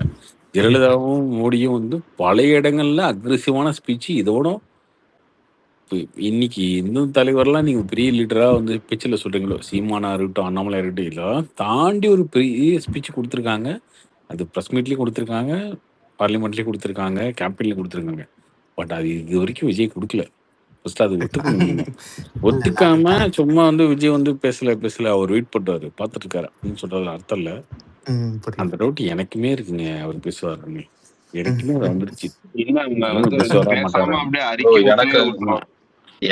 ஜெயலலிதாவும் மோடியும் வந்து பல இடங்கள்ல அக்ரெசிவான ஸ்பீச். இதோட இன்னைக்கு இந்து தலைவர்லாம் நீங்க பெரிய லீடரா வந்து பேச்சில் சொல்றீங்களோ, சீமானா இருக்கட்டும், அண்ணாமலை இருக்கட்டும், இதெல்லாம் தாண்டி ஒரு பெரிய ஸ்பீச் கொடுத்துருக்காங்க. அது ப்ரெஸ் மீட்லேயும் கொடுத்துருக்காங்க, பார்லிமெண்ட்லேயும் கொடுத்துருக்காங்க, கேம்பெயின்லேயும் கொடுத்துருக்காங்க. பட் அது இது வரைக்கும் விஜய் கொடுக்கல. ஃபர்ஸ்ட் அது ஒத்துக்கணும். ஒத்துக்காம சும்மா வந்து விஜய் வந்து பேசல அவர் வெயிட் பண்ணுறாரு, பார்த்துட்டு இருக்காரு அப்படின்னு சொல்றதுல அர்த்தம் இல்லை. அந்த டவுட் எனக்குமே இருக்குங்க அவர் பேசுவாருன்னு. எனக்குமே அது வந்துருச்சு. இல்ல அவங்க இன்னும் வந்து இப்படி சொல்ல பேசாம மாட்டாரான்னு. அப்படியே ப்ரோ அறிக்கை எனக்கு மட்டுமே விட்டுரும்.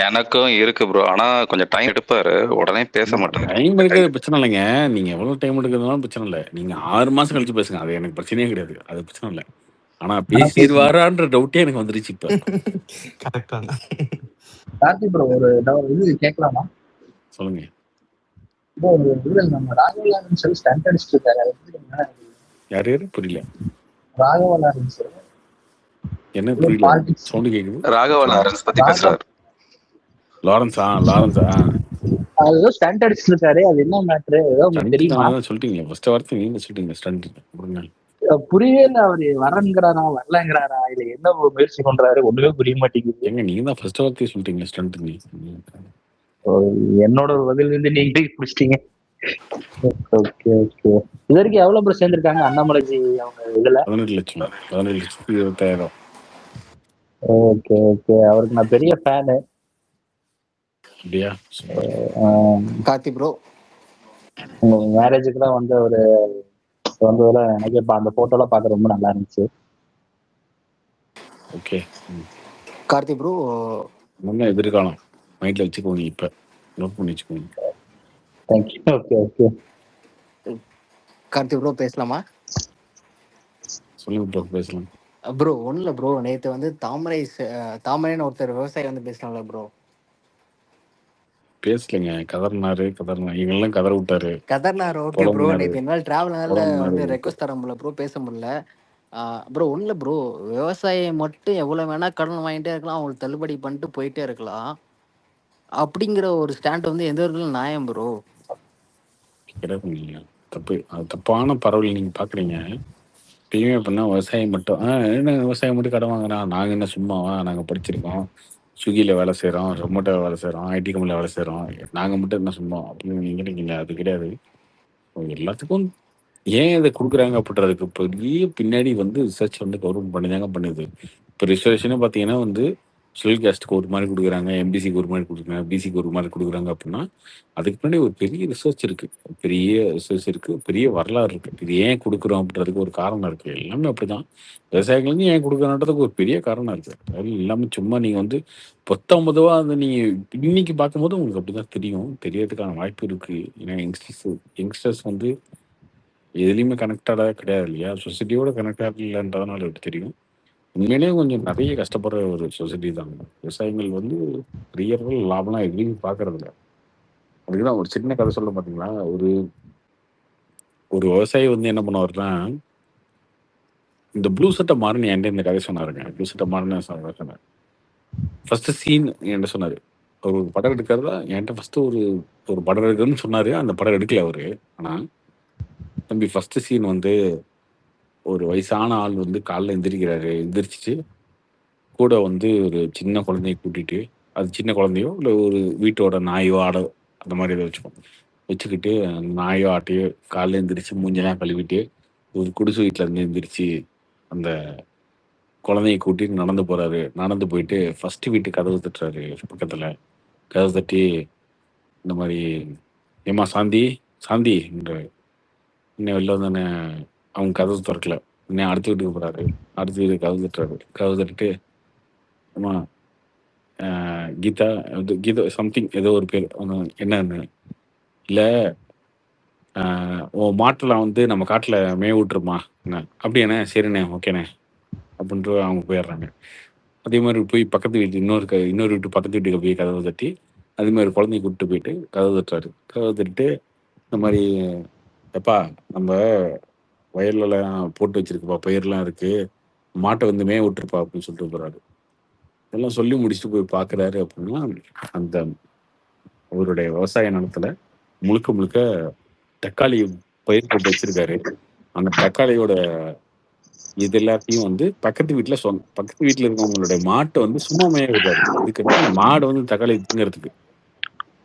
எனக்கும் இருக்கு ப்ரோ. ஆனா கொஞ்சம் டைம் எடுப்பாரு. உடனே பேச மாட்டாரு. டைம் எடுக்கிறது பிரச்சனை இல்லைங்க. நீங்க எவ்வளவு டைம் எடுக்கிறதுனாலும் பிரச்சனை இல்லை. நீங்க 6 மாசம் கழிச்சு பேசுங்க. அது எனக்கு பிரச்சனையே கிடையாது. அது பிரச்சனை இல்லை. ஆனா ஆனா பேசுங்க. பேசிடுவாரான்ற டவுட்டே எனக்கு வந்துருச்சு இப்ப. கரெக்டா தான். கார்த்தி ப்ரோ ஒரு இது கேட்கலாமா? சொல்லுங்க. ப்ரோ இது நம்ம ராகவலாரன் சொல்லி ஸ்டண்ட் அடிச்சுட்டு இருக்காரு. அது எப்படிங்க? யார் யாரு புரியல. ராகவலாரன் சார் என்ன ஏதோ புரியல? பாலிடிக்ஸ் சவுண்டு கேக்குது. ராகவ சொல்லுங்க. லாரன்ஸ் பத்தி ராகவ் பேசுறாரு. லாரன்ஸா? லாரன்ஸா? அது ஏதோ ஸ்டண்ட் அடிச்சுட்டு இருக்காரு. அது என்ன மேட்ரு ஏதோ உங்களுக்கு ஸ்டண்ட் தெரியுமா? தான் சொல்லிட்டீங்க. ஃபர்ஸ்ட் வார்த்தை நீங்க சொல்லிட்டீங்க ஸ்டண்ட். புரியவே இல்லை. அவரு வரங்கிறாரா வரலங்கிறாரா இல்ல என்ன முயற்சி பண்றாரு ஒண்ணுமே புரிய மாட்டேங்குது. ஏங்க நீங்க தான் ஃபர்ஸ்ட் வார்த்தையே சொல்லிட்டீங்க ஸ்டண்ட். என்னோட ஒரு பதில் வந்து நீங்களே பிடிச்சிட்டீங்க. Okay okay. இது வரைக்கும் எவ்வளவு பேர் சேர்ந்திருக்காங்க அண்ணாமலைஜி அவங்க இதுல? 18 லட்சம். 17,20,000. Okay okay. அவருக்கு நான் பெரிய ஃபேனு. அப்படியா? கார்த்தி ப்ரோ உங்க மேரேஜுக்குலாம் வந்து ஒரு வந்ததுல எனக்கு இப்ப அந்த போட்டோலாம் பார்க்க ரொம்ப நல்லா இருந்துச்சு. ஓகே. கார்த்தி ப்ரோ நல்லா எதிர்காலம் மைண்ட்ல வச்சுக்கோங்க. இப்ப நோட் பண்ணி வச்சுக்கோங்க. Thank you. Okay okay. Karthi bro பேசலாமா? சொல்லுங்க ப்ரோ, பேசலாம். ப்ரோ ஒன்றும் இல்லை ப்ரோ, நேற்று வந்து தாமரைன்னு ஒருத்தர் விவசாயி வந்து பேசினாங்களே ப்ரோ. பேசலைங்க. கதறினாரு. எங்கெல்லாம் கதற விட்டாரு. கதர்னார் ஓகே ப்ரோ. புலம்புனாரு. நேற்று என்னால் டிராவல்னால புலம்புனாரு. வந்து ரெக்வஸ்ட் தர முடியல ப்ரோ, பேச முடியல ப்ரோ. ஒன்றும் இல்லை ப்ரோ, விவசாயம் மட்டும் எவ்வளோ வேணால் கடன் வாங்கிட்டே இருக்கலாம், அவங்களுக்கு தள்ளுபடி பண்ணிட்டு போயிட்டே இருக்கலாம் அப்படிங்கிற ஒரு ஸ்டாண்ட் வந்து எந்த ஒரு நியாயம் ப்ரோ? கிடையாது. தப்பு. அது தப்பான பரவல் நீங்க பாக்குறீங்க. எப்பயுமே அப்படின்னா விவசாயம் மட்டும் என்ன விவசாயம் மட்டும் கடன் வாங்குறான், நாங்க என்ன சும்மாவா? நாங்க படிச்சிருக்கோம், ஸ்விக்கியில வேலை செய்றோம், ஜொமேட்டோ வேலை செய்றோம், ஐடி கம்பெனில வேலை செய்றோம், நாங்க மட்டும் என்ன சும்மா அப்படின்னு நீங்க நினைக்கிறீங்க. அது கிடையாது. எல்லாத்துக்கும் ஏன் இதை கொடுக்குறாங்க அப்படின்றதுக்கு பெரிய பின்னாடி வந்து ரிசர்ச் வந்து கவர்மெண்ட் பண்ணி தாங்க பண்ணுது. இப்போ ரிசர்வேஷனே பார்த்தீங்கன்னா வந்து ஷெல் கேஸ்ட்டுக்கு ஒரு மாதிரி கொடுக்குறாங்க, எம்பிசிக்கு ஒரு மாதிரி கொடுக்குறாங்க, பிசிக்கு ஒரு மாதிரி கொடுக்குறாங்க அப்படின்னா அதுக்கு பின்னாடி ஒரு பெரிய ரிசர்ச் இருக்கு. பெரிய வரலாறு இருக்கு. இது ஏன் கொடுக்குறோம் அப்படின்றதுக்கு ஒரு காரணம் இருக்கு. எல்லாமே அப்படிதான். விவசாயிகளுக்கு ஏன் கொடுக்குறோன்றதுக்கு ஒரு பெரிய காரணம் இருக்கு. அது எல்லாமே சும்மா நீங்க வந்து 19 வந்து நீங்க இன்னைக்கு பார்க்கும்போது உங்களுக்கு அப்படிதான் தெரியும். தெரியறதுக்கான வாய்ப்பு இருக்கு. ஏன்னா யங்ஸ்டர்ஸ் வந்து எதுலையுமே கனெக்டடா கிடையாது இல்லையா? சொசைட்டியோட கனெக்டட் இல்லைன்றதுனால எப்படி தெரியும். உண்மையிலேயே கொஞ்சம் நிறைய கஷ்டப்படுற ஒரு சொசைட்டி தான். விவசாயிகள் வந்து பெரிய அளவில் லாபம்லாம் எதுலையும் பார்க்கறது இல்லை. அதுக்குதான் ஒரு சின்ன கதை சொல்ல பார்த்தீங்களா? ஒரு விவசாயி வந்து என்ன பண்ணுவாருன்னா, இந்த ப்ளூ சட்டை மாறுன்னு என்கிட்ட இந்த கதை சொன்னாருங்க. ப்ளூ சட்டை மாறுன்னு சொன்னார். ஃபர்ஸ்ட் சீன் என்கிட்ட சொன்னாரு. ஒரு படம் எடுக்கிறதா என்கிட்ட ஃபர்ஸ்ட் ஒரு படம் எடுக்கணும்னு சொன்னாரு. அந்த படம் எடுக்கல அவரு. ஆனா தம்பி ஃபர்ஸ்ட் சீன் வந்து ஒரு வயசான ஆள் வந்து காலைல எந்திரிக்கிறாரு. எந்திரிச்சிட்டு கூட வந்து ஒரு சின்ன குழந்தைய கூட்டிட்டு, அது சின்ன குழந்தையோ இல்லை ஒரு வீட்டோட நாயோ ஆடோ அந்த மாதிரி ஏதோ வச்சுக்கிட்டு அந்த நாயோ ஆட்டையோ காலைல எந்திரிச்சு மூஞ்செல்லாம் கழுவிட்டு ஒரு குடிசை வீட்டில் இருந்து எந்திரிச்சு அந்த குழந்தைய கூட்டிட்டு நடந்து போறாரு. நடந்து போயிட்டு ஃபர்ஸ்ட் வீட்டு கதவு தட்டுறாரு. பக்கத்துல கதவு தட்டி இந்த மாதிரி ஏமா சாந்தி சாந்தின்றாரு. இன்னும் வெளில வந்தானே அவங்க கதவு திறக்கல. இன்னும் அடுத்த வீட்டுக்கு போறாரு. அடுத்த வீட்டுக்கு கதவு தட்டுறாரு. கதவு தட்டிட்டு அம்மா கீதா சம்திங் ஏதோ ஒரு பேர் என்னன்னு இல்லை உன் மாட்டெல்லாம் வந்து நம்ம காட்டில் மேய விட்டுருமா என்ன அப்படியாண்ணே சரிண்ணே ஓகேண்ணே அப்படின்ட்டு அவங்க போயிடுறாங்க. அதே மாதிரி போய் பக்கத்து வீட்டு இன்னொரு வீட்டு பக்கத்து வீட்டுக்கு போய் கதவு தட்டி அதே மாதிரி குழந்தைய கூப்பிட்டு போயிட்டு கதவு தட்டுறாரு. கதவு தட்டிட்டு இந்த மாதிரி எப்பா நம்ம வயல்லாம் போட்டு வச்சிருக்குப்பா, பயிரெல்லாம் இருக்கு, மாட்டை வந்து மேய விட்டுருப்பா அப்படின்னு சொல்லிட்டு போறாரு. இதெல்லாம் சொல்லி முடிச்சுட்டு போய் பார்க்குறாரு அப்படின்னா அந்த அவருடைய விவசாய நிலத்துல முழுக்க தக்காளி பயிர் போட்டு வச்சிருக்காரு. அந்த தக்காளியோட இது எல்லாத்தையும் வந்து பக்கத்து வீட்டுல இருக்கவங்களுடைய மாட்டை வந்து சும்மா மேய விடுறாரு. இதுக்கு அந்த மாடு வந்து தக்காளி திங்கிறதுக்கு.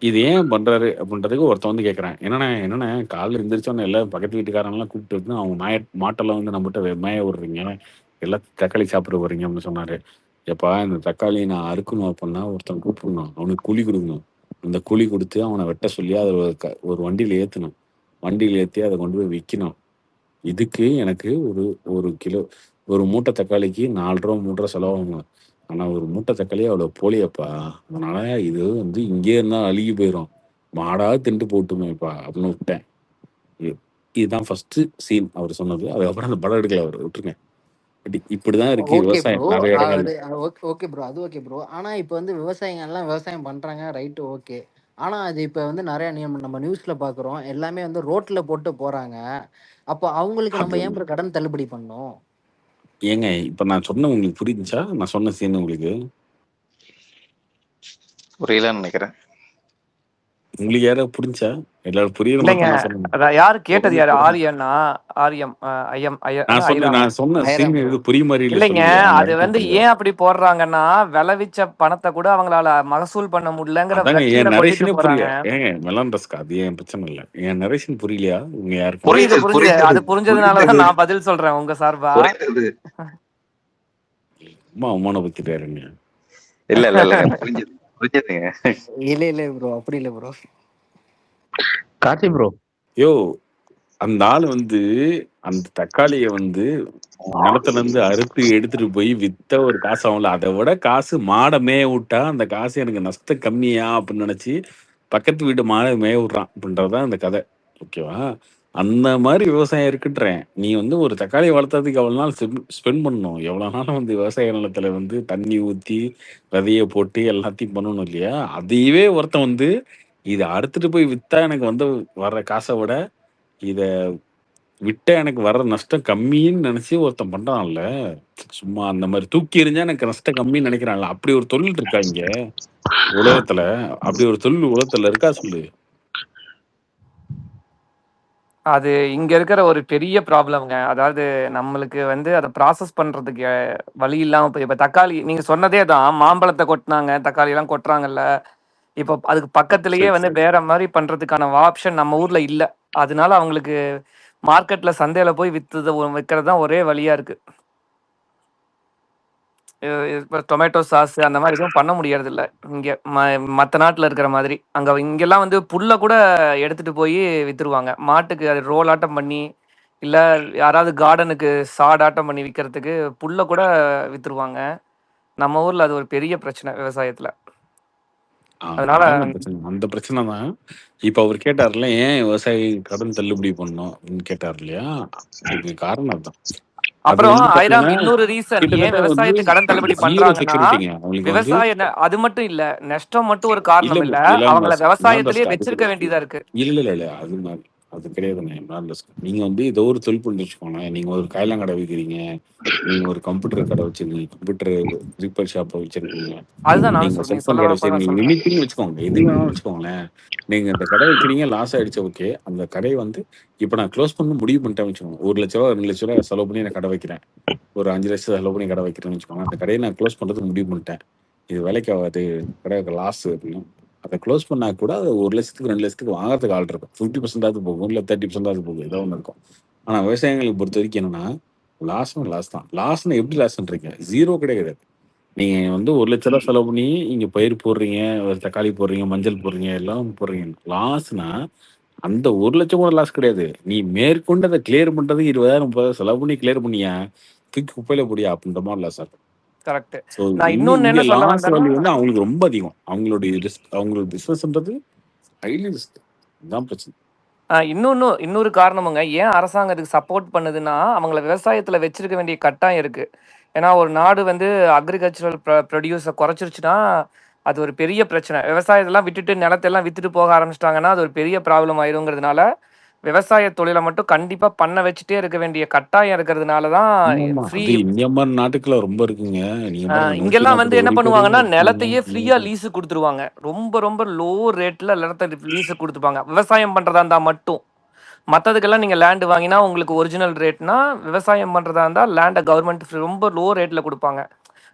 இது ஏன் பண்றாரு அப்படின்றதுக்கு ஒருத்தன் வந்து கேட்கறான். என்னன்னா காலைல எந்திரிச்சோன்னு எல்லாம் பக்கத்து வீட்டுக்காரங்களாம் கூப்பிட்டு வந்து அவங்க மாட்டெல்லாம் வந்து நம்மகிட்ட மேய விடுறீங்க, எல்லாத்தையும் தக்காளி சாப்பிட போறீங்க அப்படின்னு சொன்னாரு. எப்பா இந்த தக்காளி நான் அறுக்கணும் அப்படின்னா ஒருத்தன் கூப்பிடணும், அவனுக்கு கூலி கொடுக்கணும். அந்த கூலி கொடுத்து அவனை வெட்ட சொல்லி அதை ஒரு வண்டியில ஏற்றணும். வண்டியில ஏற்றி அதை கொண்டு போய் விற்கணும். இதுக்கு எனக்கு ஒரு கிலோ ஒரு மூட்டை தக்காளிக்கு 4 ரூபா 3 ரூபா செலவாகும். ஆனா ஒரு மூட்டை தக்காளி அவ்வளவு போலியப்பா. அதனால இது வந்து இங்கே இருந்தா அழுகி போயிடும், மாடா தின்ட்டு போட்டுமேப்பா அப்படின்னு விட்டேன். இதுதான் ஃபர்ஸ்ட் சீன் அவர் சொன்னது. அதுக்கப்புறம் அந்த படம் எடுக்கல அவர், விட்டுருங்க. பட் இப்படிதான் இருக்கு ஓகே ப்ரோ. விவசாயம் நிறைய இடங்கள்ல. ஓகே ப்ரோ, அது ஓகே ப்ரோ. ஆனா இப்போ வந்து விவசாயிங்கெல்லாம் விவசாயம் பண்றாங்க, ரைட்டு, ஓகே. ஆனா அது இப்போ வந்து நிறைய நம்ம நியூஸ்ல பாக்குறோம், எல்லாமே வந்து ரோட்ல போட்டு போறாங்க. அப்போ அவங்களுக்கு நம்ம அது ஏன் ப்ரோ கடன் தள்ளுபடி பண்ணோம்? ஏங்க இப்ப நான் சொன்ன உங்களுக்கு புரிஞ்சுச்சா? நான் சொன்ன சீன் உங்களுக்கு புரியலன்னு நினைக்கிறேன். உங்களுக்கு யாராவது புரிஞ்சா? எல்லாரும் புரியுற இல்லைங்க, மட்டும் நான் சொன்னேன். அதான் யாரு கேட்டது? யாரு? புரிஞ்சு ஆரியனா? ஆரியம் ஐயம் ஐராமா? நான் சொன்ன ஐராம் சீன் ப்ரோ. இது புரிய மாதிரி இல்ல இல்லைங்க, சொல்லி அந்த அது வந்து இடத்துல. ஏன் அப்படி போடுறாங்கன்னா, விளைவிச்ச பணத்தை கூட அவங்களால மகசூல் பண்ண முடியலங்கிற அதாங்க பிரச்சனையில என் கொட்டிட்டு நரேஷனே போறாங்க. புரியல. ஏங்க மெலான்டஸ்கா அது என் பிரச்சனை இல்லை. என் நரேஷன் புரியலையா உங்க யாருக்கும்? புரியுது புரியுது புரியுது. புரியுது அது புரிஞ்சதுனாலதான் புரியுது நான் பதில் சொல்றேன் உங்க சார்பா. புரியுது. ரொம்ப அவமானப்படுத்திட்டாருங்க. இல்ல இல்ல இல்ல புரிஞ்சது புரிஞ்சதுங்க. இல்ல ப்ரோ, அப்படி இல்ல ப்ரோ. கார்த்தி ப்ரோ, யோ அந்த ஆள் வந்து அந்த தக்காளிய வந்து நிலத்துல இருந்து அறுத்து எடுத்துட்டு போய் வித்த ஒரு காசு ஆகும்ல, அதை விட காசு மாடை மேய விட்டா அந்த காசு எனக்கு நஷ்டம் கம்மியா அப்படின்னு நினைச்சு பக்கத்து வீட்டு மாடை மேய விடுறான் அப்படின்றதுதான் இந்த கதை. ஓகேவா? அந்த மாதிரி விவசாயம் இருக்குன்றேன். நீ வந்து ஒரு தக்காளி வளர்த்ததுக்கு எவ்வளவு நாள் ஸ்பெண்ட் பண்ணணும், எவ்வளவு நாள் வந்து விவசாய நிலத்துல வந்து தண்ணி ஊத்தி விதைய போட்டு எல்லாத்தையும் பண்ணணும் இல்லையா? அதையவே ஒருத்தன் வந்து இதை அறுத்துட்டு போய் வித்தா எனக்கு வந்து வர்ற காசை விட இத விட்டா எனக்கு வர்ற நஷ்டம் கம்மின்னு நினைச்சு ஒருத்தன் பண்றான்ல. சும்மா அந்த மாதிரி தூக்கி எறிஞ்சா எனக்கு நஷ்டம் கம்மின்னு நினைக்கிறான்ல, அப்படி ஒரு தொழில் இருக்கா இங்க உலகத்துல? அப்படி ஒரு தொழில் உலகத்துல இருக்கா சொல்லு? அது இங்க இருக்கிற ஒரு பெரிய ப்ராப்ளம்ங்க. அதாவது நம்மளுக்கு வந்து அதை ப்ராசஸ் பண்றதுக்கு வழி இல்லாம போய், இப்ப தக்காளி நீங்க சொன்னதே தான், மாம்பழத்தை கொட்டினாங்க, தக்காளி எல்லாம் கொட்டுறாங்கல்ல. இப்போ அதுக்கு பக்கத்திலேயே சரி வந்து சரி. வேற மாதிரி பண்றதுக்கான ஆப்ஷன் நம்ம ஊர்ல இல்ல. அதனால அவங்களுக்கு மார்க்கெட்ல சந்தையில போய் விற்கிறது தான் ஒரே வழியா இருக்கு. இப்போ டொமேட்டோ சாஸ் அந்த மாதிரி எதுவும் பண்ண முடியறது இல்ல இங்க. மற்ற நாட்டுல இருக்கிற மாதிரி இங்கெல்லாம் வந்து புல்ல கூட எடுத்துட்டு போய் வித்துருவாங்க. மாட்டுக்கு அது ரோல் ஆட்டம் பண்ணி, இல்ல யாராவது கார்டனுக்கு சாடாட்டம் பண்ணி விற்கிறதுக்கு புல்ல கூட வித்துருவாங்க. நம்ம ஊர்ல அது ஒரு பெரிய பிரச்சனை விவசாயத்துல. அதனால அதாங்க பிரச்சனை. அந்த பிரச்சனை தான் இப்ப அவர் கேட்டார்ல, ஏன் விவசாயி கடன் தள்ளுபடி பண்ணோம் அப்படின்னு கேட்டார் இல்லையா? அதுக்கு காரணம் அதுதான். அது அப்புறம் வந்து ஐராம், பாத்தீங்கன்னா இன்னொரு ரீசன் ஏன் கிட்டத்தட்ட வந்து விவசாயத்துக்கு கடன் தள்ளுபடி ஜீரோ பண்றாங்கன்னா, செக்யூரிட்டிங்க அவங்களுக்கு வந்து. அது மட்டும் இல்ல, நஷ்டம் மட்டும் ஒரு இல்ல காரணம் இல்ல, அவங்கள மிலான் விவசாயத்திலேயே அது வச்சிருக்க கிடையாது. வேண்டியதா இருக்கு. இல்ல அது கிடையாதுங்க மிலான். நீங்க வந்து ஏதோ ஒரு தொழில் பண்ணி வச்சுக்கோங்களேன். நீங்க ஒரு காயலாங்கடை விற்கிறீங்க, நீங்க ஒரு கம்ப்யூட்டர் கடை வச்சிருக்கீங்க, கம்ப்யூட்டர் ரிப்பேர் ஷாப் வச்சிருக்கீங்க, அதுதான் நானும் நீங்க நீங்க செல்போன் சொல்ல கடை வரப்ப நான் வச்சிருக்கீங்க, சொல்றேன். எனிதிங் வச்சுக்கோங்க, எது வேணாலும் வச்சுக்கோங்களேன். நீங்க இந்த கடை வைக்கிறீங்க, லாஸ் ஆயிடுச்சு, ஓகே. அந்த கடையை வந்து இப்ப நான் க்ளோஸ் பண்ண முடிவு பண்ணிட்டேன் வச்சுக்கோங்க. 1,00,000 ரூபா 2,00,000 ரூபா செலவு பண்ணி நான் கடை வைக்கிறேன், ஒரு 5 லட்சம் செலவு பண்ணி கடை வைக்கிறேன்னு வச்சுக்கோங்க. அந்த கடையை நான் க்ளோஸ் பண்றது முடிவு பண்ணிட்டேன். இது வேலைக்கு ஆகாது, கடைக்கு லாஸ் அப்படின்னு. அதை க்ளோஸ் பண்ணா கூட அது 1,00,000 2,00,000 வாங்குறதுக்கு ஆள் இருக்கும். 50% போகும், இல்லை 30% போகும், ஏதோ ஒன்று இருக்கும். ஆனா விவசாயிகளுக்கு பொறுத்த வரைக்கும் என்னன்னா, லாஸ் தான். லாஸ்ன்னு எப்படி லாஸ்ன்றீங்க? ஜீரோ கிடையாது. நீங்க வந்து 1,00,000 ரூபா செலவு பண்ணி இங்க பயிர் போடுறீங்க, ஒரு தக்காளி போடுறீங்க, மஞ்சள் போடுறீங்க, எல்லாம் போடுறீங்க. லாஸ்னா அந்த 1,00,000 கூட லாஸ் கிடையாது. நீ மேற்கொண்டு அதை கிளியர் பண்றதுக்கு 20,000 30,000 செலவு பண்ணி கிளியர் பண்ணியா, தூக்கி குப்பையில போடியா அப்படின்ற மாதிரி லாஸ் ஆகும். கரெக்ட். ஸோ நான் இன்னொன்னு இங்க என்ன சொல்ல லாஸ் வந்தேன்னா, வேல்யூ வந்து அவங்களுக்கு ரொம்ப அதிகம். அவங்களுடைய ரிஸ்க், அவங்களோட பிசினஸ்ன்றது ஹைலி ரிஸ்க். இதுதான் பிரச்சனை. இன்னொரு காரணமுங்க, ஏன் அரசாங்கம் இதுக்கு சப்போர்ட் பண்ணுதுன்னா, அவங்கள விவசாயத்துல வச்சிருக்க வேண்டிய கட்டாயம் இருக்கு. ஏன்னா ஒரு நாடு வந்து அக்ரிகல்ச்சரல் ப்ரொடியூஸை குறைச்சிருச்சுன்னா அது ஒரு பெரிய பிரச்சனை. விவசாயத்தெல்லாம் விட்டுட்டு நிலத்தெல்லாம் வித்துட்டு போக ஆரம்பிச்சிட்டாங்கன்னா அது ஒரு பெரிய ப்ராப்ளம் ஆயிருங்கிறதுனால, விவசாய தொழிலை மட்டும் கண்டிப்பா பண்ண வச்சுட்டே இருக்க வேண்டிய கட்டாயம் இருக்கிறதுனால தான் ஆமா, ஃப்ரீ. அது இந்தியா மாதிரி நாட்டுக்குள்ள ரொம்ப இருக்குங்க. நீங்க பாருங்க, இங்கெல்லாம் வந்து 140 என்ன வரி பண்ணுவாங்கன்னா, போடுங்க. நிலத்தையே ஃப்ரீயா லீஸு கொடுத்துருவாங்க. ரொம்ப ரொம்ப லோ ரேட்ல நிலத்தை லீஸு கொடுத்துப்பாங்க, விவசாயம் பண்றதா இருந்தா மட்டும். மற்றதுக்கெல்லாம் நீங்கள் லேண்டு வாங்கினா உங்களுக்கு ஒரிஜினல் ரேட்னா, விவசாயம் பண்ணுறதா இருந்தால் லேண்டை கவர்மெண்ட் ரொம்ப லோ ரேட்டில் கொடுப்பாங்க.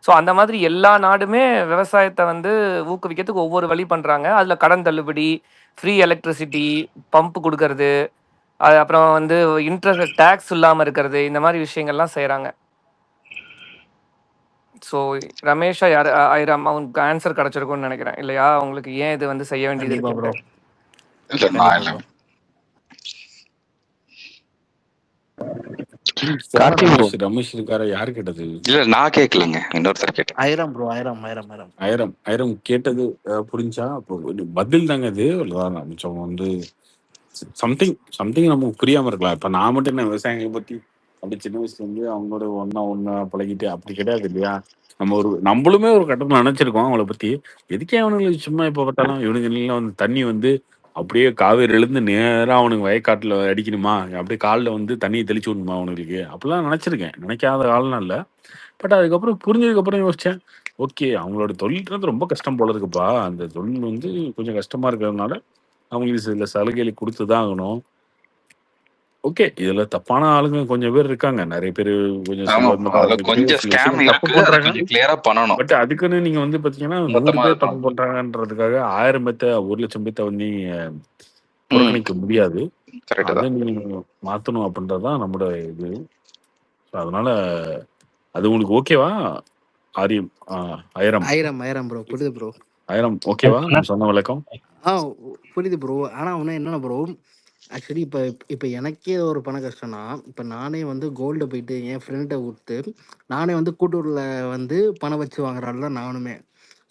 ஸோ அந்த மாதிரி எல்லா நாடுமே விவசாயத்தை வந்து ஊக்குவிக்கிறதுக்கு ஒவ்வொரு வழி பண்ணுறாங்க. அதில் கடன் தள்ளுபடி, ஃப்ரீ எலக்ட்ரிசிட்டி, பம்ப் கொடுக்கறது, அது அப்புறம் வந்து இன்ட்ரெஸ்ட் டேக்ஸ் இல்லாமல் இருக்கிறது, இந்த மாதிரி விஷயங்கள்லாம் செய்கிறாங்க. ஸோ ரமேஷா யார் ஐராம் அவங்களுக்கு ஆன்சர் கிடச்சிருக்கும்னு நினைக்கிறேன் இல்லையா? உங்களுக்கு ஏன் இது வந்து செய்ய வேண்டியது கண்டிப்பா ப்ரோ, இருக்குன்ட்டு. இல்ல நான் கண்டிப்பா இல்ல ப்ரோ. கார்த்தி ப்ரோ ரமேஷ் இருக்காரா? யாரு கேட்டது? இல்ல நான் கேட்கலங்க, இன்னொருத்தர் கேட்டேன். Iron bro, iron iron iron iron iron கேட்டது புரிஞ்சா? அப்போ பதில் தாங்க இது. மிச்சம் வந்து சம்திங் நமக்கு புரியாம இருக்கலாம். இப்ப நான் மட்டும் என்ன விவசாயிகளை பத்தி அப்படி சின்ன வயசுல இருந்து அவங்களோட ஒன்னா பழகிட்டு அப்படி கிடையாது இல்லையா? நம்மளுமே ஒரு கட்டத்துல நினைச்சிருக்கோம் அவங்கள பத்தி. எதுக்கே அவனுங்களுக்கு சும்மா இப்ப பார்த்தாலும் இவனுங்க எல்லாம் வந்து தண்ணி வந்து அப்படியே காவேரி எழுந்து நேரா அவனுக்கு வயக்காட்டுல அடிக்கணுமா, அப்படியே காலில் வந்து தண்ணியை தெளிச்சு விடணுமா அவனுங்களுக்கு, அப்படிலாம் நினைச்சிருக்கேன். நினைக்காத ஆள்லாம் இல்லை. பட் அதுக்கப்புறம் புரிஞ்சதுக்கு அப்புறம் யோசிச்சேன், ஓகே அவங்களோட தொழில்ன்றது ரொம்ப கஷ்டம் போல இருக்குப்பா. அந்த தொழில் வந்து கொஞ்சம் கஷ்டமா இருக்கிறதுனால அவங்களுக்கு சில சலுகைகளை கொடுத்துதான் ஆகணும். ஓகே, இதுல தப்பான ஆளுங்க கொஞ்சம் பேர் இருக்காங்க. நிறைய பேர் கொஞ்சம் ஆமா, செல்வந்தரா அதுல இருந்துட்டு கொஞ்சம் சில ஸ்கேம் விஷயங்கள் தப்பு இருக்கு, அதை பண்றாங்க. கொஞ்சம் கிளியரா பண்ணணும். பட் அதுக்குன்னு நீங்க வந்து பாத்தீங்கன்னா 100 மொத்தமா பேர் இது தப்பு பண்ணணும். பண்றாங்கன்றதுக்காக 1000 பேத்த 1 லட்சம் பேத்த வந்து புறக்கணிக்க முடியாது. கரெக்ட் அதை தான். நீங்க மாத்தணும் அப்படின்றதுதான் நம்மளோட இது. So, அதனால அது உங்களுக்கு ஓகேவா? ஆரியம் ஐரம் ஐரம் ஐரம் ப்ரோ, புரியுது ப்ரோ. ஐரம் ஓகேவா நான் சொன்ன விளக்கம்? ஆ புரியுது ப்ரோ. ஆனா ஒன்று என்னன்னா ப்ரோ, ஆக்சுவலி இப்போ இப்போ எனக்கே ஒரு பண கஷ்டம்னா, இப்போ நானே வந்து கோல்டு போயிட்டு என் ஃப்ரெண்ட்டை கொடுத்து நானே வந்து கூட்டூரில் வந்து பணம் வச்சு வாங்குறாள் தான் நானுமே.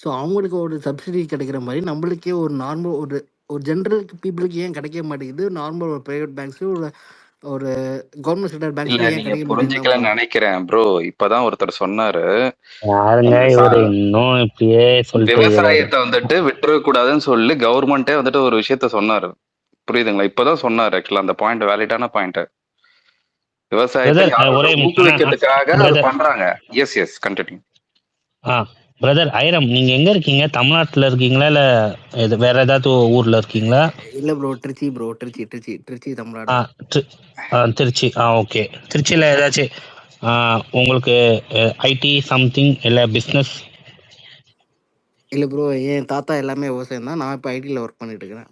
ஸோ அவங்களுக்கு ஒரு சப்சிடி கிடைக்கிற மாதிரி நம்மளுக்கே ஒரு நார்மல் ஒரு ஒரு ஜென்ரல் பீப்புளுக்கு ஏன் கிடைக்க மாட்டேங்குது? நார்மல் ஒரு ப்ரைவேட் பேங்க்ஸு ஒரு ஒரு கவர்மெண்ட் செக்டர் இல்ல, பேங்க்ஸ்ல ஏன் நீங்க கிடைக்க மாட்டேங்குது தான் புரிஞ்சுக்கலன்னு ப்ரோ. நினைக்கிறேன் ப்ரோ. இப்பதான் ஒருத்தர் சொன்னாரு, யாருங்க இவரு இன்னும் இப்படியே சொல்லிட்டு இருக்கிறாரு? விவசாயத்தை வந்துட்டு விட்டுற கூடாதுன்னு சொல்லி கவர்மெண்டே வந்துட்டு ஒரு விஷயத்த சொன்னாரு. புரியுதுங்களா? இப்பதான் சொன்னாரு. ஆக்சுவலா அந்த பாயிண்ட் வேலிடான பாயிண்ட். விவசாயத்தை பிரதர் யாரும் ஒரே ஊக்குவிக்கிறதுக்காக அது பிரதர் பண்றாங்க. S continue. பிரதர் ஐரம், நீங்க எங்க இருக்கீங்க? தமிழ்நாட்டுல இருக்கீங்களா இல்ல வேற ஏதாவது ஊர்ல இருக்கீங்களா? இல்லை bro, Trichy bro, Trichy Trichy Trichy Tamil Nadu. Trichy. Okay. திருச்சியில ஏதாச்சும் உங்களுக்கு ஐடி சம்திங் இல்லை பிஸ்னஸ்? இல்லை ப்ரோ, என் தாத்தா எல்லாமே விவசாயம் தான். நான் இப்போ ஐடியில் ஒர்க் பண்ணிட்டு இருக்கிறேன்.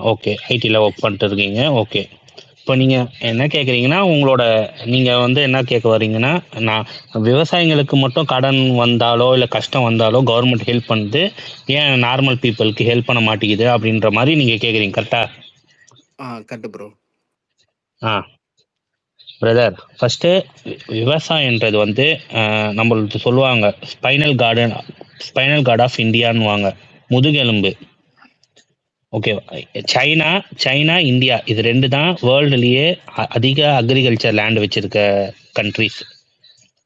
ஓகே. ஐடியில் ஒர்க் பண்ணிட்டு இருக்கீங்க. ஓகே. இப்போ நீங்கள் என்ன கேட்குறீங்கன்னா, நீங்கள் வந்து என்ன கேட்க வரீங்கன்னா, நான் விவசாயிங்களுக்கு மட்டும் கடன் வந்தாலோ இல்லை கஷ்டம் வந்தாலோ கவர்மெண்ட் ஹெல்ப் பண்ணுது, ஏன் நார்மல் பீப்புளுக்கு ஹெல்ப் பண்ண மாட்டேங்குது அப்படின்ற மாதிரி நீங்கள் கேட்குறீங்க, கரெக்டா? Correct bro. பிரதர், ஃபஸ்ட்டு விவசாயன்றது வந்து நம்மளுக்கு சொல்லுவாங்க ஸ்பைனல் கார்டு ஆஃப் இந்தியான்னுவாங்க, முதுகெலும்பு. ஓகே. சைனா இந்தியா இது 2 தான் வேர்ல்டுலேயே அதிக அக்ரிகல்ச்சர் லேண்ட் வச்சிருக்க கண்ட்ரிஸ்.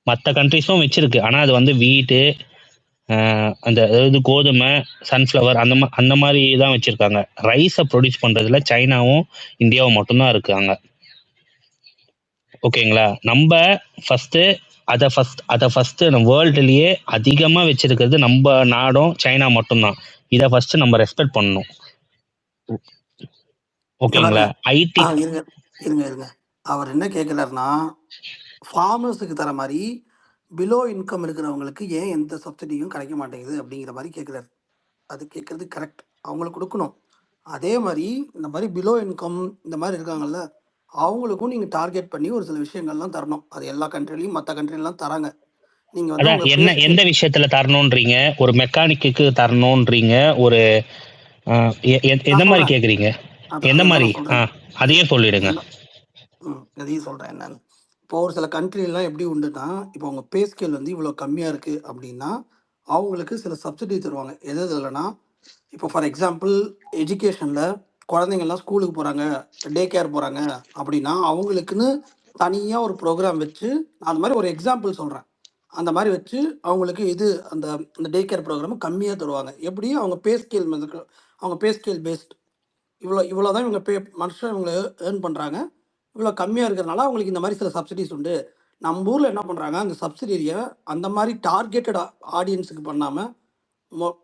மற்ற கண்ட்ரிஸும் வச்சிருக்கு, ஆனால் அது வந்து வீட்டு அதாவது கோதுமை, சன்ஃப்ளவர் அந்த மாதிரி தான் வச்சிருக்காங்க. ரைஸை ப்ரொடியூஸ் பண்ணுறதுல சைனாவும் இந்தியாவும் மட்டும்தான் இருக்காங்க. ஓகேங்களா? நம்ம அதை ஃபஸ்ட்டு நம்ம வேர்ல்டுலேயே அதிகமாக வச்சிருக்கிறது நம்ம நாடும் சைனா மட்டும்தான். இதை ஃபஸ்ட்டு நம்ம ரெஸ்பெக்ட் பண்ணணும். ஓகேங்களா? ஐடி இருங்க இருங்க இருங்க அவர் என்ன கேட்குறாருன்னா, ஃபார்மர்ஸுக்கு தர மாதிரி பிலோ இன்கம் இருக்கிறவங்களுக்கு ஏன் எந்த சப்சிடியும் கிடைக்க மாட்டேங்குது அப்படிங்கிற மாதிரி கேட்குறாரு. அது கேட்குறது கரெக்ட், அவங்களுக்கு கொடுக்கணும். அதே மாதிரி இந்த மாதிரி பிலோ இன்கம் இந்த மாதிரி இருக்காங்கல்ல, அவங்களுக்கும் நீங்கள் டார்கெட் பண்ணி ஒரு சில விஷயங்கள்லாம் தரணும். அது எல்லா கண்ட்ரிலையும் மற்ற கண்ட்ரிலாம் தராங்க. நீங்கள் வந்து அதான் என்ன எந்த விஷயத்துல தரணுன்றீங்க? ஒரு மெக்கானிக்கு தரணுன்றீங்க, ஒரு எந்த மாதிரி கேட்குறீங்க? எந்த மாதிரி? அதையும் சொல்லிடுங்க. அதையும் சொல்கிறேன் என்னன்னு. இப்போ ஒரு சில கண்ட்ரிலாம் எப்படி உண்டுன்னா, இப்போ அவங்க பே ஸ்கேல் வந்து இவ்வளோ கம்மியாக இருக்குது அப்படின்னா அவங்களுக்கு சில சப்சிடி தருவாங்க. எது இல்லைன்னா, இப்போ ஃபார் எக்ஸாம்பிள் எஜுகேஷனில் குழந்தைங்கள்லாம் ஸ்கூலுக்கு போகிறாங்க, டே கேர் போகிறாங்க அப்படின்னா அவங்களுக்குன்னு தனியாக ஒரு ப்ரோக்ராம் வச்சு, அந்த மாதிரி ஒரு எக்ஸாம்பிள் சொல்கிறேன், அந்த மாதிரி வச்சு அவங்களுக்கு அந்த டே கேர் ப்ரோக்ராம் கம்மியாக தருவாங்க. எப்படி? அவங்க பே ஸ்கேல் பேஸ்ட் இவ்வளோ தான் இவங்க மனுஷன் இவங்க ஏர்ன் பண்ணுறாங்க, இவ்வளோ கம்மியாக இருக்கிறதுனால அவங்களுக்கு இந்த மாதிரி சில சப்சிடிஸ் உண்டு. நம்ம ஊரில் என்ன பண்ணுறாங்க, அந்த சப்சிடியை அந்த மாதிரி டார்கெட்டட் ஆடியன்ஸுக்கு பண்ணாமல்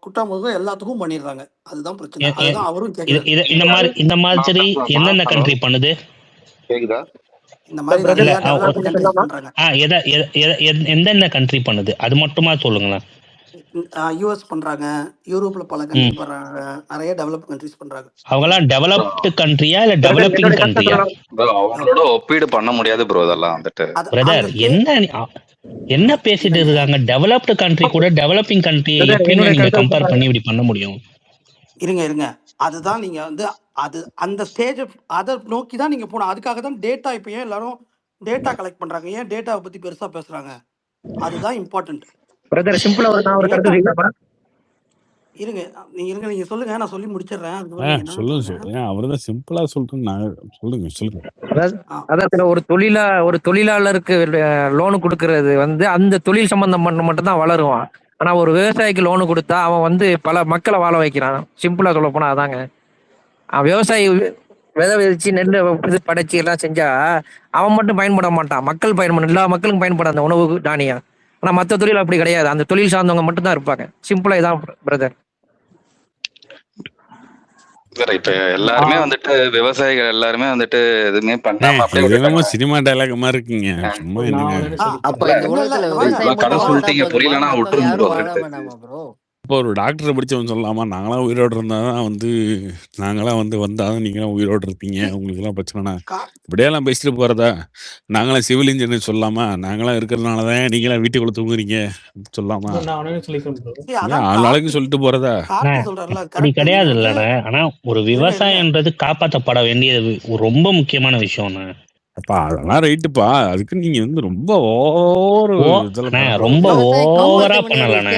குட்டாமுழுக்க எல்லாத்துக்கும் பண்ணிடுறாங்க. அதுதான் பிரச்சனை. அதுதான் அவரும் கேட்குறாரு. இந்த மாதிரி எந்தெந்த கண்ட்ரி பண்ணுது? கேக்குதா? இந்த மாதிரி நிறைய டெவலப்பிங் கண்ட்ரிஸ் பண்றாங்க. எந்தெந்த கண்ட்ரி பண்ணுது அது மட்டுமா சொல்லுங்களேன். யூஎஸ் பண்றாங்க, யூரோப்ல பல கண்ட்ரி பண்றாங்க, நிறைய டெவலப் கண்ட்ரிஸ் பண்றாங்க. அவங்கலாம் டெவலப்டு கண்ட்ரியா இல்ல டெவலப்பிங் கண்ட்ரியா? அவங்களோட ஒப்பீடு பண்ண முடியாது ப்ரோ. அதெல்லாம் வந்துட்டு பிரதர் என்ன பேசிட்டு இருக்காங்க? டெவலப்டு கண்ட்ரி கூட டெவலப்பிங் கண்ட்ரி எப்படி நீங்க கம்பேர் பண்ணி இப்படி பண்ண முடியும்? இருங்க அதுதான் நீங்க வந்து அந்த ஸ்டேஜ் அதை நோக்கி தான் நீங்க போகணும். அதுக்காக தான் டேட்டா இப்போ ஏன் எல்லாரும் டேட்டா கலெக்ட் பண்றாங்க. ஏன் டேட்டாவை பத்தி பெருசா பேசுறாங்க? அதுதான் இம்பார்ட்டன்ட். பிரதர் சிம்பிளா நான் ஒரு டேட்டா கருத்து சொல்லிக்கலாமா? இருங்க, நீங்க சொல்லுங்க, நான் சொல்லி முடிச்சிடுறேன். அதுக்கப்புறம் நீங்க என்ன சொல்லுங்க சொல்லுங்க. சார். அவர்தான் சிம்பிளா சொல்றேன். சொல்லுங்க. அதாவது ஒரு தொழிலாளருக்கு லோனு கொடுக்கறது வந்து அந்த தொழில் சம்பந்தம் மட்டும் தான் வளரும். ஆனா ஒரு விவசாயிக்கு லோனு கொடுத்தா அவன் வந்து பல மக்களை வாழ வைக்கிறான். சிம்பிளா சொல்ல போனா அதாங்க. விவசாயி விதை விதைச்சு நெல் இது படைச்சு எல்லாம் செஞ்சா அவன் மட்டும் பயன்பட மாட்டான், மக்கள் பயன்படும், எல்லா மக்களுக்கும் பயன்படும் அந்த உணவு தானியம். ஆனா மற்ற தொழில் அப்படி கிடையாது, அந்த தொழில் சார்ந்தவங்க மட்டும் தான் இருப்பாங்க. சிம்பிளா இதான் பிரதர். சார் இப்ப எல்லாருமே வந்துட்டு விவசாயிகள் எல்லாருமே வந்துட்டு எதுவுமே பண்ணாம அப்படியே விட்டுட்டாங்க. சினிமா டைலாக் மாதிரி இருக்குங்க. சும்மா என்னங்க அப்ப இந்த உலகத்துல விவசாயம் கதை மட்டும் சொல்லிட்டீங்க வாழ்ந்தா புரியலன்னா போதுமா? மத்தவங்க யாரும் வாழ விட்டுருந்துருவாங்க. வேணாமா ப்ரோ? இப்போ ஒரு டாக்டரை படிச்சவன் சொல்லலாமா, நாங்களாம் உயிரோடு இருந்தா தான் நாங்களாம் வந்தாதான் நீங்களாம் உயிரோடு இருப்பீங்க, உங்களுக்குலாம் பிரச்சனைனா இப்படியெல்லாம் பேசிட்டு போறதா? நாங்களாம் சிவில் இன்ஜினியர் சொல்லலாமா? நாங்களாம் இருக்கிறதுனால தான் நீங்களாம் வீட்டுக்குள்ள தூங்குறீங்க சொல்லலாமா? நாளைக்கு சொல்லிட்டு போறதா? அப்படி கிடையாது இல்லண்ணே. ஆனா ஒரு விவசாயம்ன்றது காப்பாற்றப்பட வேண்டியது ரொம்ப முக்கியமான விஷயம்ண்ணே. அப்பா அதெல்லாம் ரைட்டுப்பா. அதுக்கு நீங்க ரொம்ப ரொம்ப ஓவரா பண்ணலண்ணே.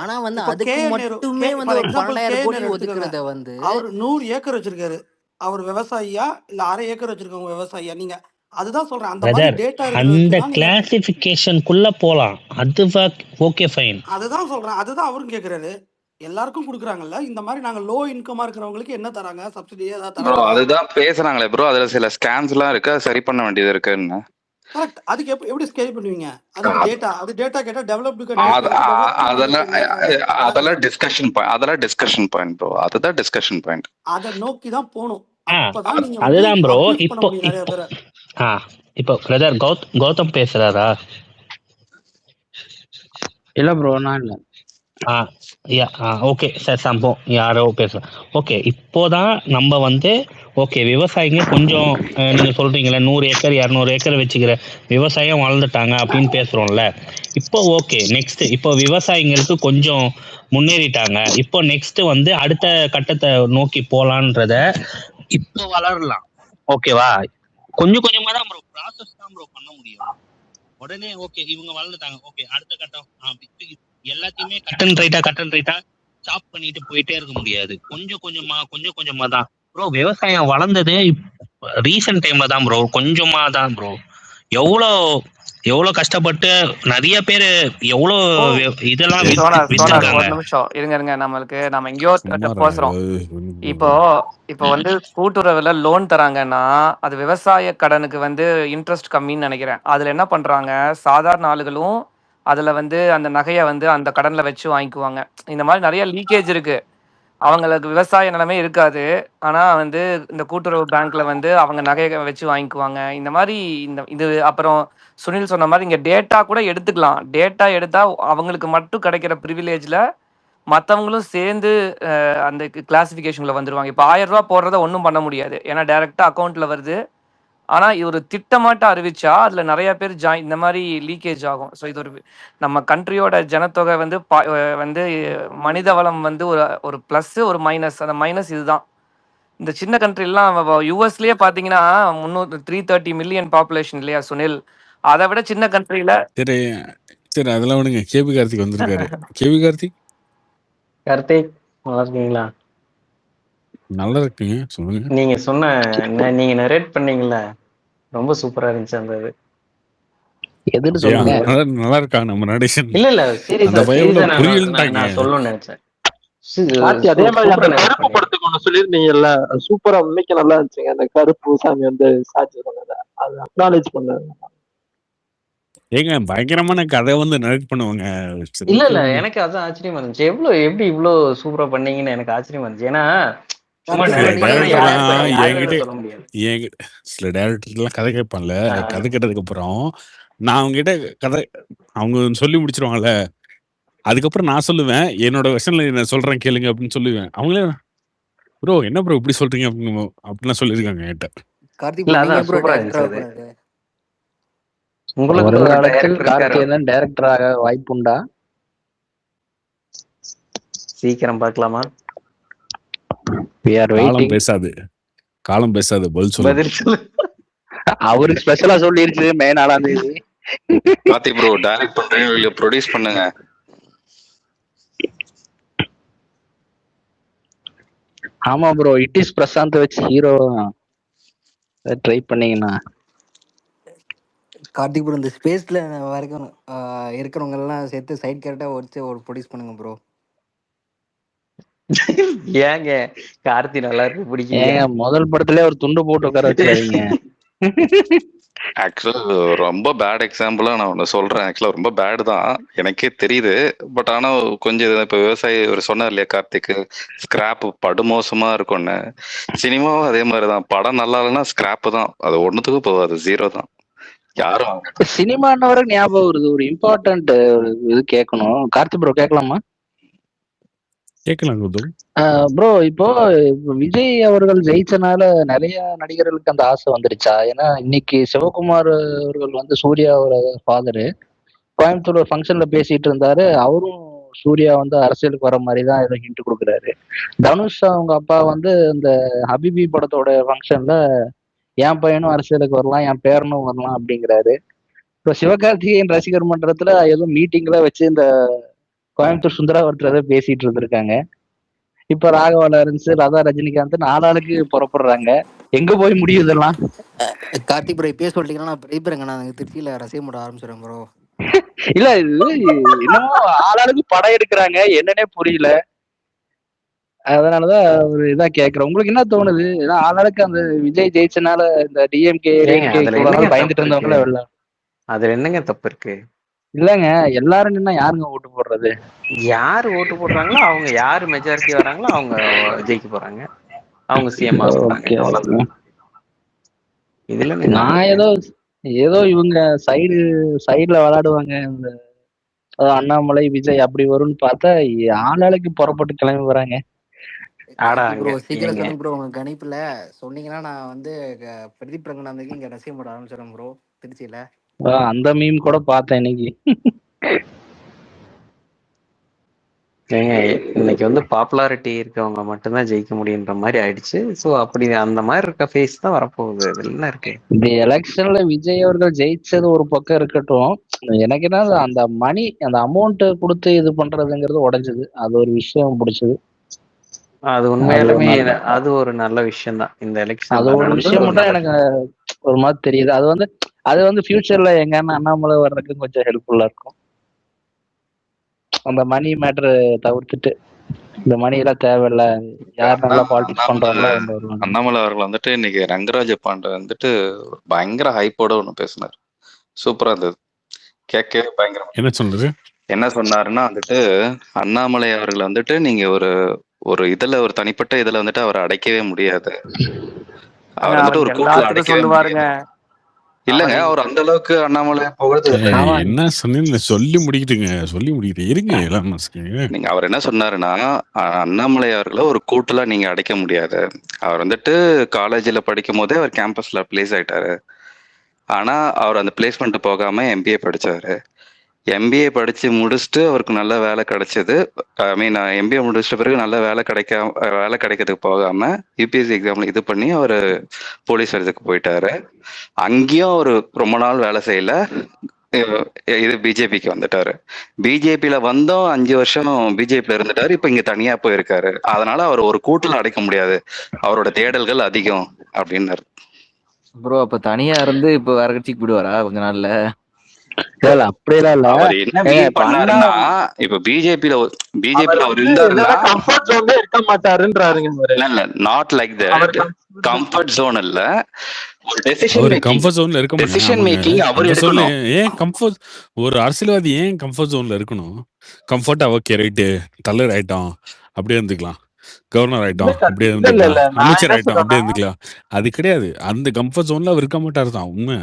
ஆனா வந்து அதுக்கு மட்டுமே வந்து ஒரு 12,000 கோடி ஒதுக்குறத வந்து அவர் 100 ஏக்கர் வச்சிருக்காரு. அவர் விவசாயியா இல்ல 1/2 ஏக்கர் வச்சிருக்கவங்க விவசாயியா? நீங்க அதுதான் சொல்றேன். அந்த மாதிரி டேட்டா அந்த கிளாசிபிகேஷனுக்குள்ள போலாம், அது ஓகே ஃபைன். அதுதான் சொல்றேன். அதுதான் அவரும் கேக்குறாரு. எல்லாருக்கும் கொடுக்குறாங்கல்ல, இந்த மாதிரி நாங்க லோ இன்கமா இருக்கிறவங்களுக்கு என்ன தராங்க? சப்சிடி ஏதாவது தராங்க? அதுதான் பேசுறாங்களே ப்ரோ. அதுல சில ஸ்கேம்ஸ் எல்லாம் இருக்கு, சரி பண்ண வேண்டியது இருக்குன்னு. கரெக்ட். அதுக்கு எப்படி ஸ்கேல் பண்ணுவீங்க? அதுக்கு டேட்டா கேட்டா டெவலப்டு அதெல்லாம் டிஸ்கஷன் பாயிண்ட் ப்ரோ. அதுதான் டிஸ்கஷன் பாயிண்ட். அத நோக்கி தான் போணும். அப்பதான் நீங்க அதுதான் ப்ரோ. இப்போ இப்போ பிரதர் கௌதம் பேசுறாரா? இல்ல ப்ரோ, நான் இல்ல. ஓகே சார், சம்பவம் யாரோ பேசலாம். ஓகே, இப்போதான் நம்ம ஓகே விவசாயிங்க கொஞ்சம் நீங்க சொல்றீங்களே 100 ஏக்கர் 200 ஏக்கர் வச்சுக்கிற விவசாயம் வளர்ந்துட்டாங்க அப்படின்னு பேசுறோம்ல. இப்போ ஓகே, நெக்ஸ்ட் இப்போ விவசாயிங்களுக்கு கொஞ்சம் முன்னேறிட்டாங்க. இப்போ நெக்ஸ்ட் அடுத்த கட்டத்தை நோக்கி போலான்றத இப்போ வளரலாம். ஓகேவா? கொஞ்சம் கொஞ்சமா தான் ப்ரோ, ப்ராசஸ் தான் ப்ரோ பண்ண முடியும். உடனே ஓகே இவங்க வளர்ந்துட்டாங்க, ஓகே அடுத்த கட்டம் எல்லாத்தையுமே கட் அண்ட் ரைட்டா ஸ்டாப் பண்ணிட்டு போயிட்டே இருக்க முடியாது. கொஞ்சம் கொஞ்சமா தான் ப்ரோ விவசாயம் வளர்ந்தது. ரீசன்ட் டைம்ல தான் ப்ரோ, கொஞ்சமா தான் ப்ரோ. எவ்வளவு கஷ்டப்பட்டு நிறைய பேரு இதெல்லாம் ஒரு நிமிஷம் இருங்க. நம்ம எங்கேயோ பேசுறோம். இப்போ கூட்டுறவுல லோன் தராங்கன்னா அது விவசாய கடனுக்கு இன்ட்ரெஸ்ட் கம்மின்னு நினைக்கிறேன். அதுல என்ன பண்றாங்க, சாதாரண ஆளுகளும் அதுல அந்த நகையை அந்த கடன்ல வச்சு வாங்கிக்குவாங்க. இந்த மாதிரி நிறைய லீக்கேஜ் இருக்கு. அவங்களுக்கு விவசாய நிலைமை இருக்காது, ஆனா இந்த கூட்டுறவு பேங்க்ல அவங்க நகையை வச்சு வாங்கிக்குவாங்க. இந்த மாதிரி இது அப்புறம் சுனில் சொன்ன மாதிரி இங்க டேட்டா கூட எடுத்துக்கலாம். டேட்டா எடுத்தா அவங்களுக்கு மட்டும் கிடைக்கிற ப்ரிவிலேஜ்ல மற்றவங்களும் சேர்ந்து அந்த கிளாசிஃபிகேஷன்ல வந்துருவாங்க. இப்போ 1000 ரூபா போடுறத ஒன்றும் பண்ண முடியாது, ஏன்னா டைரக்டா அக்கௌண்ட்ல வருது. ஆனா இது ஒரு திட்டமாட்ட அறிவிச்சா அதுல நிறைய பேர் இந்த மாதிரி லீக்கேஜ் ஆகும். ஸோ இது ஒரு நம்ம கண்ட்ரியோட ஜனத்தொகை மனித வளம் ஒரு பிளஸ் ஒரு மைனஸ். அந்த மைனஸ் இதுதான். இந்த சின்ன கண்ட்ரிலாம் யூஎஸ்லயே பாத்தீங்கன்னா 330 மில்லியன் பாப்புலேஷன் இல்லையா சுனில்? அதை விட சின்ன கண்ட்ரில சரி அதெல்லாம் விடுங்க. கேபி கார்த்திக் வந்திருக்காரு. கேபி கார்த்திக் நல்லா இருக்கீங்களா? நல்லா இருக்குங்க, சொல்லுங்க. நீங்க நரேட் பண்ணீங்கல்ல, ரொம்ப சூப்பரா இருந்துச்சு அந்த இது. எதுன்னு சொல்லுங்க. நல்லா இருக்கா நம்ம நரேஷன்? இல்ல சீரியஸா நான் சொல்லணும்னு நினைச்சேன். அதே மாதிரி அந்த கருப்பு படத்துக்கு ஒண்ணு சொல்லிருந்தீங்கல்ல, சூப்பரா இன்னைக்கு நல்லா இருந்துச்சுங்க. அந்த கருப்பு சாமி சாட்சி சொன்னதை அது அக்னாலேஜ் பண்ண. ஏங்க பயங்கரமான கதை நரேட் பண்ணுவாங்க. இல்ல எனக்கு அதான் ஆச்சரியமா இருந்துச்சு. எப்படி இவ்வளவு சூப்பரா பண்ணீங்கன்னு எனக்கு ஆச்சரியமா இருந்துச்சு. ஏன்னா சில டைரக்டர்லாம் கதை கேட்பான்ல, கதை கேட்டதுக்கு அப்புறம் நான் அவங்க கிட்ட கதை அவங்க சொல்லி முடிச்சிருவாங்கல்ல, அதுக்கப்புறம் நான் சொல்லுவேன் என்னோட வெர்ஷன்ல நான் சொல்றேன் கேளுங்க அப்படின்னு சொல்லுவேன். அவங்களே ப்ரோ என்ன ப்ரோ இப்படி சொல்றீங்க அப்படின்லாம் சொல்லியிருக்காங்க என்கிட்ட. டைரக்டராக வாய்ப்புண்டா? சீக்கிரம் பார்க்கலாமா? காலம் பேசாது பதில் சொல்லு. அவருக்கு ஸ்பெஷலா சொல்லிருச்சு மே 4ஆம் தேதி. கார்த்தி ப்ரோ டைரக்ட் பண்றீங்க, ப்ரொடியூஸ் பண்ணுங்க. ஆமா ப்ரோ, இட் இஸ் பிரசாந்த் வச்சு ஹீரோ ட்ரை பண்ணீங்கன்னா. கார்த்திக் ப்ரோ இந்த ஸ்பேஸ்ல வரைக்கும் இருக்கிறவங்க எல்லாம் சேர்த்து சைட் கேரக்டா வச்சு ஒரு ப்ரொடியூஸ் பண்ணுங்க ப்ரோ. ஏங்க கார்த்தி நல்லா இருக்கு பிடிக்கலையா? ஏங்க முதல் படத்துல ஒரு துண்டு போட்டு உட்கார வச்சிடாதீங்க. ஆக்சுவலா ரொம்ப பேட் எக்ஸாம்பிளா நான் ஒன்று சொல்றேன். ஆக்சுவலா ரொம்ப பேட் தான் எனக்கே தெரியுது. பட் ஆனா கொஞ்சம் இப்போ விவசாயி ஒரு சொன்னார் இல்லையா கார்த்திக், ஸ்கிராப் படுமோசமா இருக்கும்னு. சினிமாவும் அதே மாதிரிதான், படம் நல்லா இல்லைன்னா ஸ்கிராப் தான், அது ஒன்னுத்துக்கும் போகாது, 0 தான். யாரும் சினிமான்னு ஞாபகம் வருது, ஒரு இம்பார்ட்டன்ட் இது கேட்கணும். கார்த்தி ப்ரோ கேட்கலாமா? கேட்கலாம் கௌதம். ப்ரோ இப்போ விஜய் அவர்கள் ஜெயிச்சனால நிறைய நடிகர்களுக்கு அந்த ஆசை வந்துருச்சா? ஏன்னா இன்னைக்கு சிவகுமார் அவர்கள் வந்து சூர்யாவோட ஃபாதரு கோயம்புத்தூர் ஒரு ஃபங்க்ஷன்ல பேசிட்டு இருந்தாரு. அவரும் சூர்யா வந்து அரசியலுக்கு வர மாதிரி தான் ஏதோ ஹிண்ட் கொடுக்குறாரு. தனுஷ் அவங்க அப்பா வந்து இந்த ஹபிபி படத்தோட ஃபங்க்ஷன்ல என் பையனும் அரசியலுக்கு வரலாம், என் பேரனும் வரலாம் அப்படிங்கிறாரு. இப்போ சிவகார்த்திகேயன் ரசிகர் மன்றத்துல ஏதோ மீட்டிங்ல வச்சு இந்த கோயம்புத்தூர் சுந்தராவரத்துல பேசிட்டு இருந்திருக்காங்க. இப்ப ராகவா லாரன்ஸ், ராதா ரஜினிகாந்த் 4 ஆளுக்கு புறப்படுறாங்க. எங்க போய் முடியும் இதெல்லாம்? கார்த்திக் ப்ரோ இப்பயே சொல்லிட்டீங்கன்னா நான் பிரேப்பரங்க நான் திருச்சியில ரசிகம் போட ஆரம்பிச்சிடுறேன் ப்ரோ. இல்ல இது இன்னமும் 4 ஆளுக்கு படம் எடுக்கிறாங்க, என்னன்னே புரியல. அதனாலதான் ஒரு இதா கேக்குறேன். உங்களுக்கு என்ன தோணுது? ஏன்னா 4 ஆளுக்கு அந்த விஜய் ஜெயிச்சனால இந்த டிஎம்கே பயந்துட்டு இருந்தவங்கள வெளில. அதுல என்னங்க தப்பு இருக்கு? இல்லங்க எல்லாரும் நின்னா யாருங்க ஓட்டு போடுறது? யாரு ஓட்டு போடுறாங்களோ அவங்க, யாரு மெஜாரிட்டி வராங்களோ அவங்க ஜெயிக்க போறாங்க, அவங்க சிஎம் ஆகுறாங்க. இதுல நான் ஏதோ இவங்க சைடுல விளையாடுவாங்க, இந்த அண்ணாமலை விஜய் அப்படி வரும்னு பார்த்தா 4 ஆளுக்கு புறப்பட்டு கிளம்பி வராங்க. ப்ரோ சீக்கிரம் சொல்லுங்க ப்ரோ, உங்க கணிப்புல சொன்னீங்கன்னா நான் வந்து பிரதீப் ரங்கநாதனுக்கு இங்க ரசிகம் போட ஆரம்பிச்சிடுறேன் ப்ரோ திருச்சியில. அந்த மீம் கூட பார்த்தேன் இன்னைக்கு. ஏங்க இன்னைக்கு வந்து பாப்புலாரிட்டி இருக்கவங்க மட்டும்தான் ஜெயிக்க முடியுன்ற மாதிரி ஆயிடுச்சு. சோ அப்படி அந்த மாதிரி இருக்க ஃபேஸ் தான் வரப்போகுது. இதுல என்ன இருக்கு? இந்த எலெக்ஷன்ல விஜய் அவர்கள் ஜெயிச்சது ஒரு பக்கம் இருக்கட்டும், எனக்கு என்ன அந்த மணி அந்த அமௌண்ட் கொடுத்து இது பண்றதுங்கிறது உடைஞ்சது. அது ஒரு விஷயம் பிடிச்சது. அது உண்மையாலுமே அது ஒரு நல்ல விஷயம் தான். இந்த எலெக்ஷன் அது ஒரு விஷயம் மட்டும் எனக்கு ஒரு மாதிரி தெரியுது. அது வந்து ஃபியூச்சர்ல எங்க அண்ணாமலை வர்றதுக்கு கொஞ்சம் ஹெல்ப்ஃபுல்லா இருக்கும். அந்த மணி மேட்டர் தவிர்த்துட்டு, இந்த மணி எல்லாம் தேவையில்ல, யார் நல்லா பாலிடிக்ஸ் பண்றாங்களோ. அண்ணாமலை அவர்கள் வந்துட்டு இன்னைக்கு ரங்கராஜ பாண்டே வந்துட்டு பயங்கர ஹைப்போட ஒண்ணு பேசினார். சூப்பரா இருந்தது, கேட்கவே பயங்கரம். என்ன சொன்னாரு? என்ன சொன்னாருன்னா வந்துட்டு, அண்ணாமலை அவர்கள் வந்துட்டு நீங்க ஒரு இதுல ஒரு தனிப்பட்ட இதுல வந்துட்டு அவரை அடைக்கவே முடியாது. அவர் வந்துட்டு ஒரு கூட்டல அடைக்கவே முடியாது. இல்லங்க, அவர் அந்த அளவுக்கு அண்ணாமலை புகழ்ந்து என்ன சொன்னீங்க? சொல்லி முடிக்கிட்டு இருங்க. நீங்க அவர் என்ன சொன்னாருன்னா, அண்ணாமலை அவர்களை ஒரு கூட்டுல நீங்க அடைக்க முடியாது. அவர் வந்துட்டு காலேஜ்ல படிக்கும் போதே அவர் கேம்பஸ்ல பிளேஸ் ஆயிட்டாரு. ஆனா அவர் அந்த பிளேஸ்மெண்ட் போகாம எம்பிஏ படிச்சாரு. எம்பிஏ படிச்சு முடிச்சுட்டு அவருக்கு நல்ல வேலை கிடைச்சது. ஐ மீன் எம்பிஏ முடிச்சிட்ட பிறகு நல்ல வேலை கிடைக்கிறதுக்கு போகாம யூபிஎஸ்சி எக்ஸாம்ல இது பண்ணி அவர் போலீஸ் இதுக்கு போயிட்டாரு. அங்கேயும் அவர் ரொம்ப நாள் வேலை செய்யல. இது பிஜேபிக்கு வந்துட்டாரு. பிஜேபியில வந்தோம் 5 வருஷம் பிஜேபியில இருந்துட்டாரு. இப்ப இங்க தனியா போயிருக்காரு. அதனால அவர் ஒரு கூட்டுல அடைக்க முடியாது, அவரோட தேடல்கள் அதிகம் அப்படின்னாரு. ப்ரோ அப்ப தனியா இருந்து இப்ப வேற கட்சிக்கு போயிடுவாரா கொஞ்ச நாள்ல? அப்படியெல்லாம் இல்ல. அவர் என்ன மீன் பண்ணாருன்னா, இப்ப பிஜேபியில ஒரு இருந்தாருன்னா கம்ஃபர்ட் ஜோன்ல இருக்க மாட்டாருன்றாருங்க. இல்ல not like that. Comfort zone இல்ல, கம்ஃபர்ட் ஜோன்ல இருக்க மாட்டாங்க. ஏன் கம்ஃபர்ட், ஒரு அரசியல்வாதி ஏன் கம்ஃபர்ட் ஜோன்ல இருக்கணும்? கம்ஃபர்ட்டா ஓகே ரைட்டு, தலைவர் ஆயிட்டோம் அப்படியே இருந்துக்கலாம், கவர்னர் ஆயிட்டோம் அப்படியே இருந்துக்கலாம், அமைச்சர் ஆயிட்டோம் அப்படியே இருந்துக்கலாம். அது கிடையாது. அந்த கம்ஃபர்ட் ஜோன்ல அவர் இருக்க மாட்டாரு தான் உண்மை.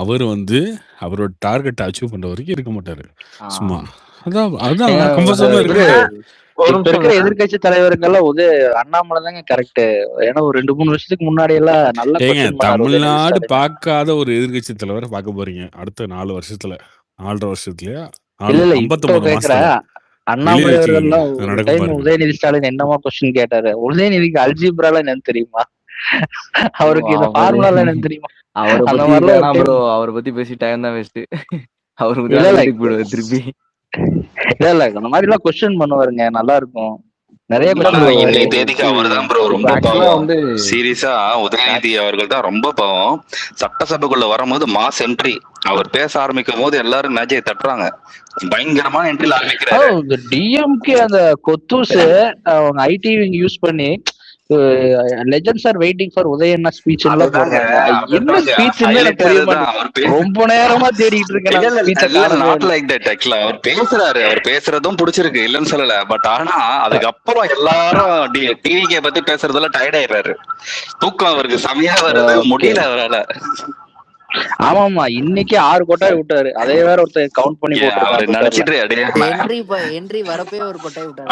அவர் வந்து அவரோட டார்கெட் அச்சீவ் பண்ற வரைக்கும் இருக்க மாட்டாரு. சும்மா அதான் கம்ஃபர்ட் ஜோன்ல இருக்கு. இருக்கிற எதிர்கட்சி தலைவர்கள்லாம் அண்ணாமலை தாங்க கரெக்ட். ஏன்னா ஒரு 2-3 வருஷத்துக்கு முன்னாடி எல்லாம் நல்ல தமிழ்நாடு பார்க்காத ஒரு எதிர்கட்சி தலைவரை பார்க்க போறீங்க அடுத்த 4 வருஷத்துல, 4.5 வருஷத்துலயா, 59 மாசத்துல. அண்ணாமலை அவர்கள் உதயநிதி ஸ்டாலின் என்னமா கொஸ்டின் கேட்டாரு? உதயநிதிக்கு அல்ஜிப்ரால என்னன்னு தெரியுமா? அவருக்கு இந்த அவரு ஃபார்முலாலாம் எனக்கு தெரியுமா? அவரை அந்த பத்தி மாதிரிலாம் ஒரு வேணாம் டைம் ப்ரோ, அவரை பத்தி பேசி டைம் தான் வேஸ்ட். அவரு இல்ல முன்னாடி இல்ல வீட்டுக்கு போயிடுவாரு திருப்பி. இல்ல அந்த மாதிரி எல்லாம் கொஸ்டின் பண்ணுவாருங்க, நல்லா இருக்கும். நிறைய இல்ல கொஸ்டின் இல்ல ப்ரோ பண்ணுவாரு. இன்னைக்கு தேதிக்கு சி அவர் தான் ப்ரோ இப்போ ரொம்ப ஆக்சுவலா பாவம். வந்து சீரியஸா உதயநிதி அவர்கள் தான் ரொம்ப பாவம். சட்டசபைக்குள்ள வரும்போது மாஸ் என்ட்ரி. அவர் பேச ஆரம்பிக்கும் போது எல்லாரும் மேஜையை தட்டுறாங்க. பயங்கரமான என்ட்ரில ஆரம்பிக்கிறாரு. இந்த டிஎம்கே அந்த கொத்தூஸ் அவங்க ஐடி யூஸ் பண்ணி லெஜெண்ட்ஸ் ஆர் வெயிட்டிங் ஃபார் உதயண்ணா ஸ்பீச் எல்லாம் அதுதாங்க போடுறாங்க. என்ன அதுதாங்க ஸ்பீச் எனக்கு ஹைலைட். புரிய அதுதான் மாட்டேங்குது. அவர் பேச ரொம்ப நேரமா தேடிட்டு இருக்கேன் இல்ல நான் இல்ல ஸ்பீச்சை இல்ல காணவே நாட் இல்லை. லைக் தட் ஆக்சுவலா அவர் பேசுறாரு. அவர் பேசுறதும் பிடிச்சிருக்கு, இல்லன்னு சொல்லல. பட் ஆனா அதுக்கப்புறம் எல்லாரும் டிவிகே பத்தி பேசுறதுல டயர்ட் ஆயிடுறாரு. தூக்கம் அவருக்கு செமையா வருது, ஓகே, முடியல அவரால. ஆமா இன்னைக்கு 6 கொட்டாய் விட்டாரு. அதே வேற ஒருத்தர் கவுண்ட் பண்ணி போட்டிருக்கான் அவரு ட்விட்டர்ல. நினைச்சிட்டு அடையே என்ட்ரி வரப்பே ஒரு கொட்டை விட்டாரு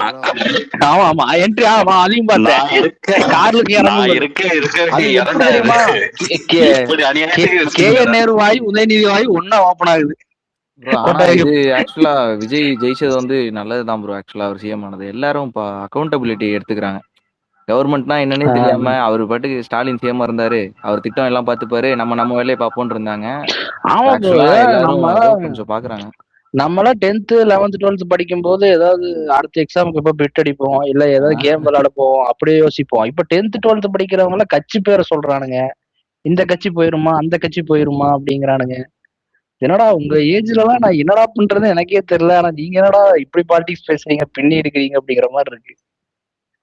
ஆமா ஆமா என்ட்ரி அதையும் பார்த்தேன். நான் இருக்க கார்லுக்கு நான் இறங்கும் இருக்க இருக்க அது எப்படி இறந்தாரு. தெரியுமா? இப்படி அநியாயத்துக்கு கே என் நேரு வாய் உதயநிதி வாய் ஒன்னா ஓப்பன் ஆகுது. ப்ரோ. ஆனா இது ஆக்சுவலா விஜய் ஜெயிச்சது வந்து நல்லதுதான் ப்ரோ. ஆக்சுவலா அவர் சிஎம் ஆனது எல்லாரும் இப்போ அக்கௌண்டபிலிட்டி எடுத்துக்கிறாங்க. கவர்மெண்ட்னா என்னன்னே தெரியாம அவர் பாட்டுக்கு ஸ்டாலின் சிஎம் இருந்தாரு, அவர் திட்டம் எல்லாம் பார்த்துப்பாரு, நம்ம வேலையை பார்ப்போம்னு இருந்தாங்க. ஆமா bro, ஆக்சுவலா எல்லாரும் நம்ம அதை கொஞ்சம் பாக்குறாங்க. நம்மளாம் 10th 11th 12th படிக்கும் போது ஏதாவது அடுத்த எக்ஸாமுக்கு எப்ப பிட் அடிப்போம், இல்ல ஏதாவது கேம் விளையாட போவோம், அப்படியே யோசிப்போம். இப்ப 10th 12th படிக்கிறவங்க எல்லாம் கட்சி பேரை சொல்றானுங்க. இந்த கட்சி போயிருமா அந்த கட்சி போயிருமா அப்படிங்கிறானுங்க. என்னடா உங்க ஏஜ்ல எல்லாம் நான் என்னடா பண்றது எனக்கே தெரியல. ஆனா நீங்க என்னடா இப்படி பாலிடிக்ஸ் பேசுறீங்க, பின்னி இருக்கிறீங்க அப்படிங்கிற மாதிரி இருக்கு.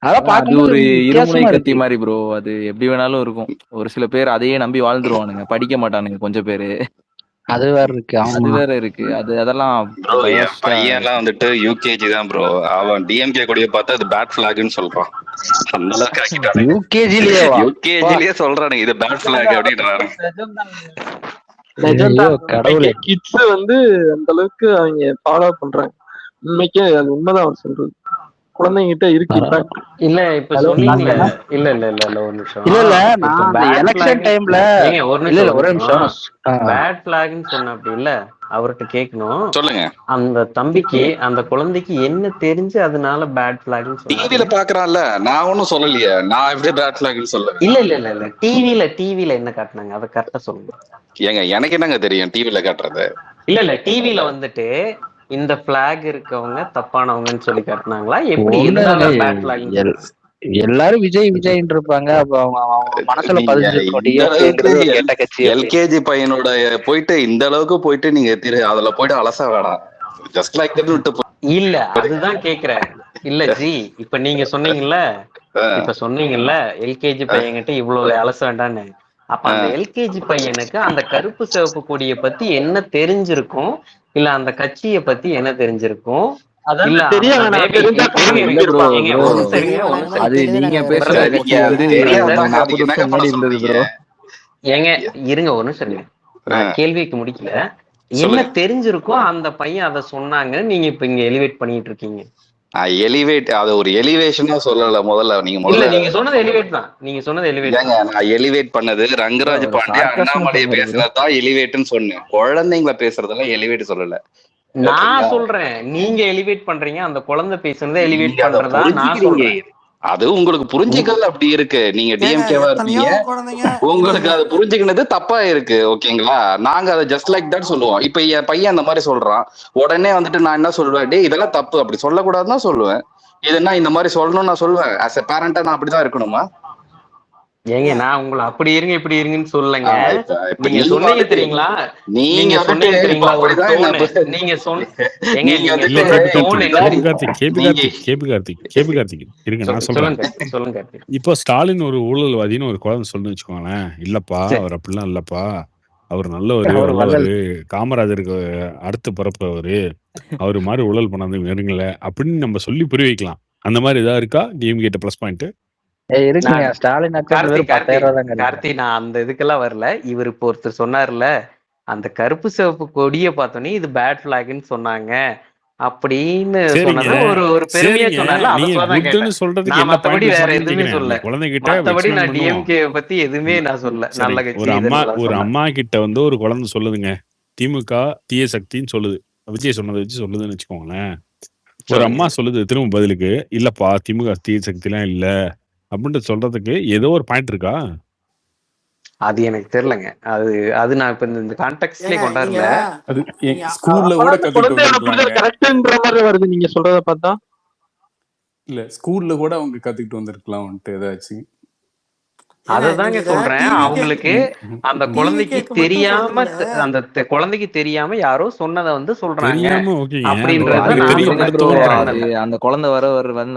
அதெல்லாம் அது பார்க்கும்போது ஒரு இருமுனை வித்தியாசமா கத்தி இருக்கு. மாதிரி ப்ரோ. அது எப்படி வேணாலும் இருக்கும். ஒரு சில பேர் அதையே நம்பி வாழ்ந்துருவானுங்க, படிக்க மாட்டானுங்க கொஞ்சம் பேரு. அது வேற இருக்கு. அது ஆமா வேற இருக்கு. அதெல்லாம் ப்ரோ என் biased-ஆ பையன் எல்லாம் வந்துட்டு யூகேஜி தான் ப்ரோ. அவன் டிஎம்கே கொடியை பார்த்தா அது பேட் பிளாக்னு சொல்றான். அந்த அளவுக்கு ஆக்கிட்டானுங்க. யூகேஜிலேயேவா? யூகேஜிலேயே சொல்றானுங்க இது பேட் பிளாக் அப்படின்றாரு. லெஜெண்டா ஐயோ கடவுளே. கிட்ஸ் வந்து அந்த அளவுக்கு அவங்க ஃபாலோ பண்றாங்க. உண்மைக்கே அது உண்மைதான் அவர் சொல்றது. குழந்தைங்கிட்ட இருக்கு இம்பாக்ட். இல்ல இப்ப சொன்னீங்களே, இல்ல இல்ல இல்ல இல்ல ஒரு நிமிஷம். இல்ல இல்ல இப்ப நான் அந்த பேட் எலெக்ஷன் பிளாக் டைம்ல ஒரு இல்ல இல்ல நிமிஷம் ஒரே நிமிஷம். பேட் பிளாக்னு சொன்ன அப்படி இல்ல அவர்கிட்ட கேட்கணும். சொல்லுங்க. அந்த தம்பிக்கு அந்த குழந்தைக்கு என்ன தெரிஞ்சு அதனால பேட் பிளாக்னு டிவில சொன்னாரு. பாக்குறான்ல, நான் ஒன்னும் சொல்லலையே. நான் எப்படி பேட் பிளாக்னு சொல்லுவேன்? இல்ல இல்ல இல்ல இல்ல டிவில என்ன காட்டினாங்க அதை கரெக்டா சொல்லுங்க. ஏங்க எனக்கு என்னங்க தெரியும் டிவில காட்டுறது? இல்ல இல்ல டிவில வந்துட்டு இந்த பிளாக் இருக்கவங்க தப்பானவங்கன்னு சொல்லி காட்டினாங்களா, எப்படி ஒண்ணு எதனால பேட் பிளாக்? எல்லாரும் விஜய் விஜய்ன்னு இருப்பாங்க. அப்ப அவங்க மனசுல நீங்க பதிஞ்சிருக்கும் இந்த அளவுக்கு டிஎம்கேங்கிறது ஒரு கெட்ட கட்சி அப்படின்னு. எல்கேஜி பையனோட போயிட்டு இந்த அளவுக்கு போயிட்டு நீங்க அதுல போயிட்டு அலச வேணாம். ஜஸ்ட் லைக் தட் விட்டு இல்ல அதுதான் கேக்குறேன். இல்ல ஜி இப்ப நீங்க சொன்னீங்கல்ல, எல்கேஜி பையன்கிட்ட இவ்வளவு அலச வேண்டான்னு. அப்ப அந்த எல்கேஜி பையனுக்கு அந்த கருப்பு சிவப்பு கொடிய பத்தி என்ன தெரிஞ்சிருக்கும், இல்ல அந்த கட்சிய பத்தி என்ன தெரிஞ்சிருக்கும், இல்ல தெரிய வேணாம். இல்ல ப்ரோ. அது நீங்க பேசுற கட்சி வந்து 40 வருஷம் முன்னாடி இருந்தது ப்ரோ. ஏங்க இருங்க ஒரு நிமிஷம் இருங்க, நான் கேள்விக்கு முடிக்கல. என்ன தெரிஞ்சிருக்கும் அந்த பையன் அதை சொன்னாங்கன்னு நீங்க இப்ப இங்க எலிவேட் பண்ணிட்டு இருக்கீங்க. எலிவேட் அது ஒரு எலிவேஷனா சொல்லல. முதல்ல நீங்க சொன்னது எலிவேட் தான். நான் எலிவேட் பண்ணது ரங்கராஜ் பாண்டே அண்ணாமலையை பேசுறதுதான் எலிவேட்னு சொன்னேன். குழந்தைங்களை பேசுறதெல்லாம் எலிவேட் சொல்லல. நான் சொல்றேன் நீங்க எலிவேட் பண்றீங்க, அந்த குழந்தை பேசுறத எலிவேட் பண்றதா நான் சொல்றேன். அது உங்களுக்கு புரிஞ்சுக்கிறது அப்படி இருக்கு. நீங்க டிஎம்கேவா இருக்கீங்க, உங்களுக்கு அது புரிஞ்சுக்கினது தப்பா இருக்கு. ஓகேங்களா? நாங்க அதை ஜஸ்ட் லைக் தட் சொல்லுவோம். இப்ப என் பையன் அந்த மாதிரி சொல்றான், உடனே வந்துட்டு நான் என்ன சொல்லுவேன், டே இதெல்லாம் தப்பு, அப்படி சொல்லக்கூடாதுன்னு சொல்லுவேன். இதுன்னா இந்த மாதிரி சொல்லணும்னு நான் சொல்லுவேன். ஆஸ் எ பேரண்டா நான் அப்படிதான் இருக்கணுமா? ஏங்க நான் உங்களை அப்படி இருங்க இப்படி இருங்கன்னு சொல்லலைங்க. நீங்க சொன்னீங்க தெரியுங்களா, நீங்க சொன்னீங்க தெரியுங்களா ஒரு டோன். நீங்க சொல்லுங்க. இப்போ ஸ்டாலின் ஒரு ஊழல்வாதின்னு ஒரு குழந்தை சொல்லணும்னு வச்சுக்கோங்களேன். இல்லப்பா அவர் அப்படிலாம் இல்லப்பா, அவர் நல்லவரு, காமராஜருக்கு அடுத்து பிறப்பவரு, அவரு மாதிரி ஊழல் பண்ணாது நெருங்கல அப்படின்னு நம்ம சொல்லி புரிய வைக்கலாம். அந்த மாதிரி ஏதாவது இருக்கா டிஎம்கே ப்ளஸ் பாயிண்ட்? கார்த்தி நான் அந்த இதுக்கெல்லாம் வரல. இவர் இப்போ ஒருத்தர் சொன்னார்ல, அந்த கருப்பு சிவப்பு கொடிய பார்த்தோன்னே இது பேட் பிளாக்னு சொன்னாங்க அப்படின்னு சொன்னது ஒரு பெருமையா சொன்னார்ல. நான் மத்தபடி வேற எதுவுமே சொல்ல. மத்தபடி நான் டிஎம்கே பத்தி எதுவுமே நான் சொல்ல. நல்ல கட்சி. ஒரு அம்மா கிட்ட வந்து ஒரு குழந்தை சொல்லுதுங்க, திமுக தீய சக்தின்னு சொல்லுது, விஜய் சொன்னதை வச்சு சொல்லுதுன்னு வச்சுக்கோங்களேன். ஒரு அம்மா சொல்லுது திரும்ப பதிலுக்கு, இல்லப்பா திமுக தீய சக்தி எல்லாம் இல்ல, அப்படின்ட்டு சொல்றதுக்கு ஏதோ ஒரு பாயிண்ட் இருக்கா? அது எனக்கு தெரியலங்க. அது அது நான் இப்ப இந்த கான்டெக்ட்லயே நீங்க கொண்டாடல. அது நீங்க ஸ்கூல்ல கூட அப்பதான் அந்த கத்துக்கிட்டு குழந்தையோட புரிதல் வந்திருக்கலாங்க. கரெக்ட்ன்ற மாதிரி வருது நீங்க சொல்றத பார்த்தா. இல்ல ஸ்கூல்ல கூட அவங்க கத்துக்கிட்டு வந்திருக்கலாம் ஏதாச்சும். அததாங்க சொல்றேன். அவங்களுக்கு அந்த குழந்தைக்கு தெரியாம அந்த குழந்தைக்கு தெரியாம யாரோ சொன்னதை வந்து சொல்றாங்க தெரியாம ஓகேங்க. அந்த அப்படின்றத குழந்தைக்கு நான் தெரியப்படுத்தவும் அது அந்த குழந்தை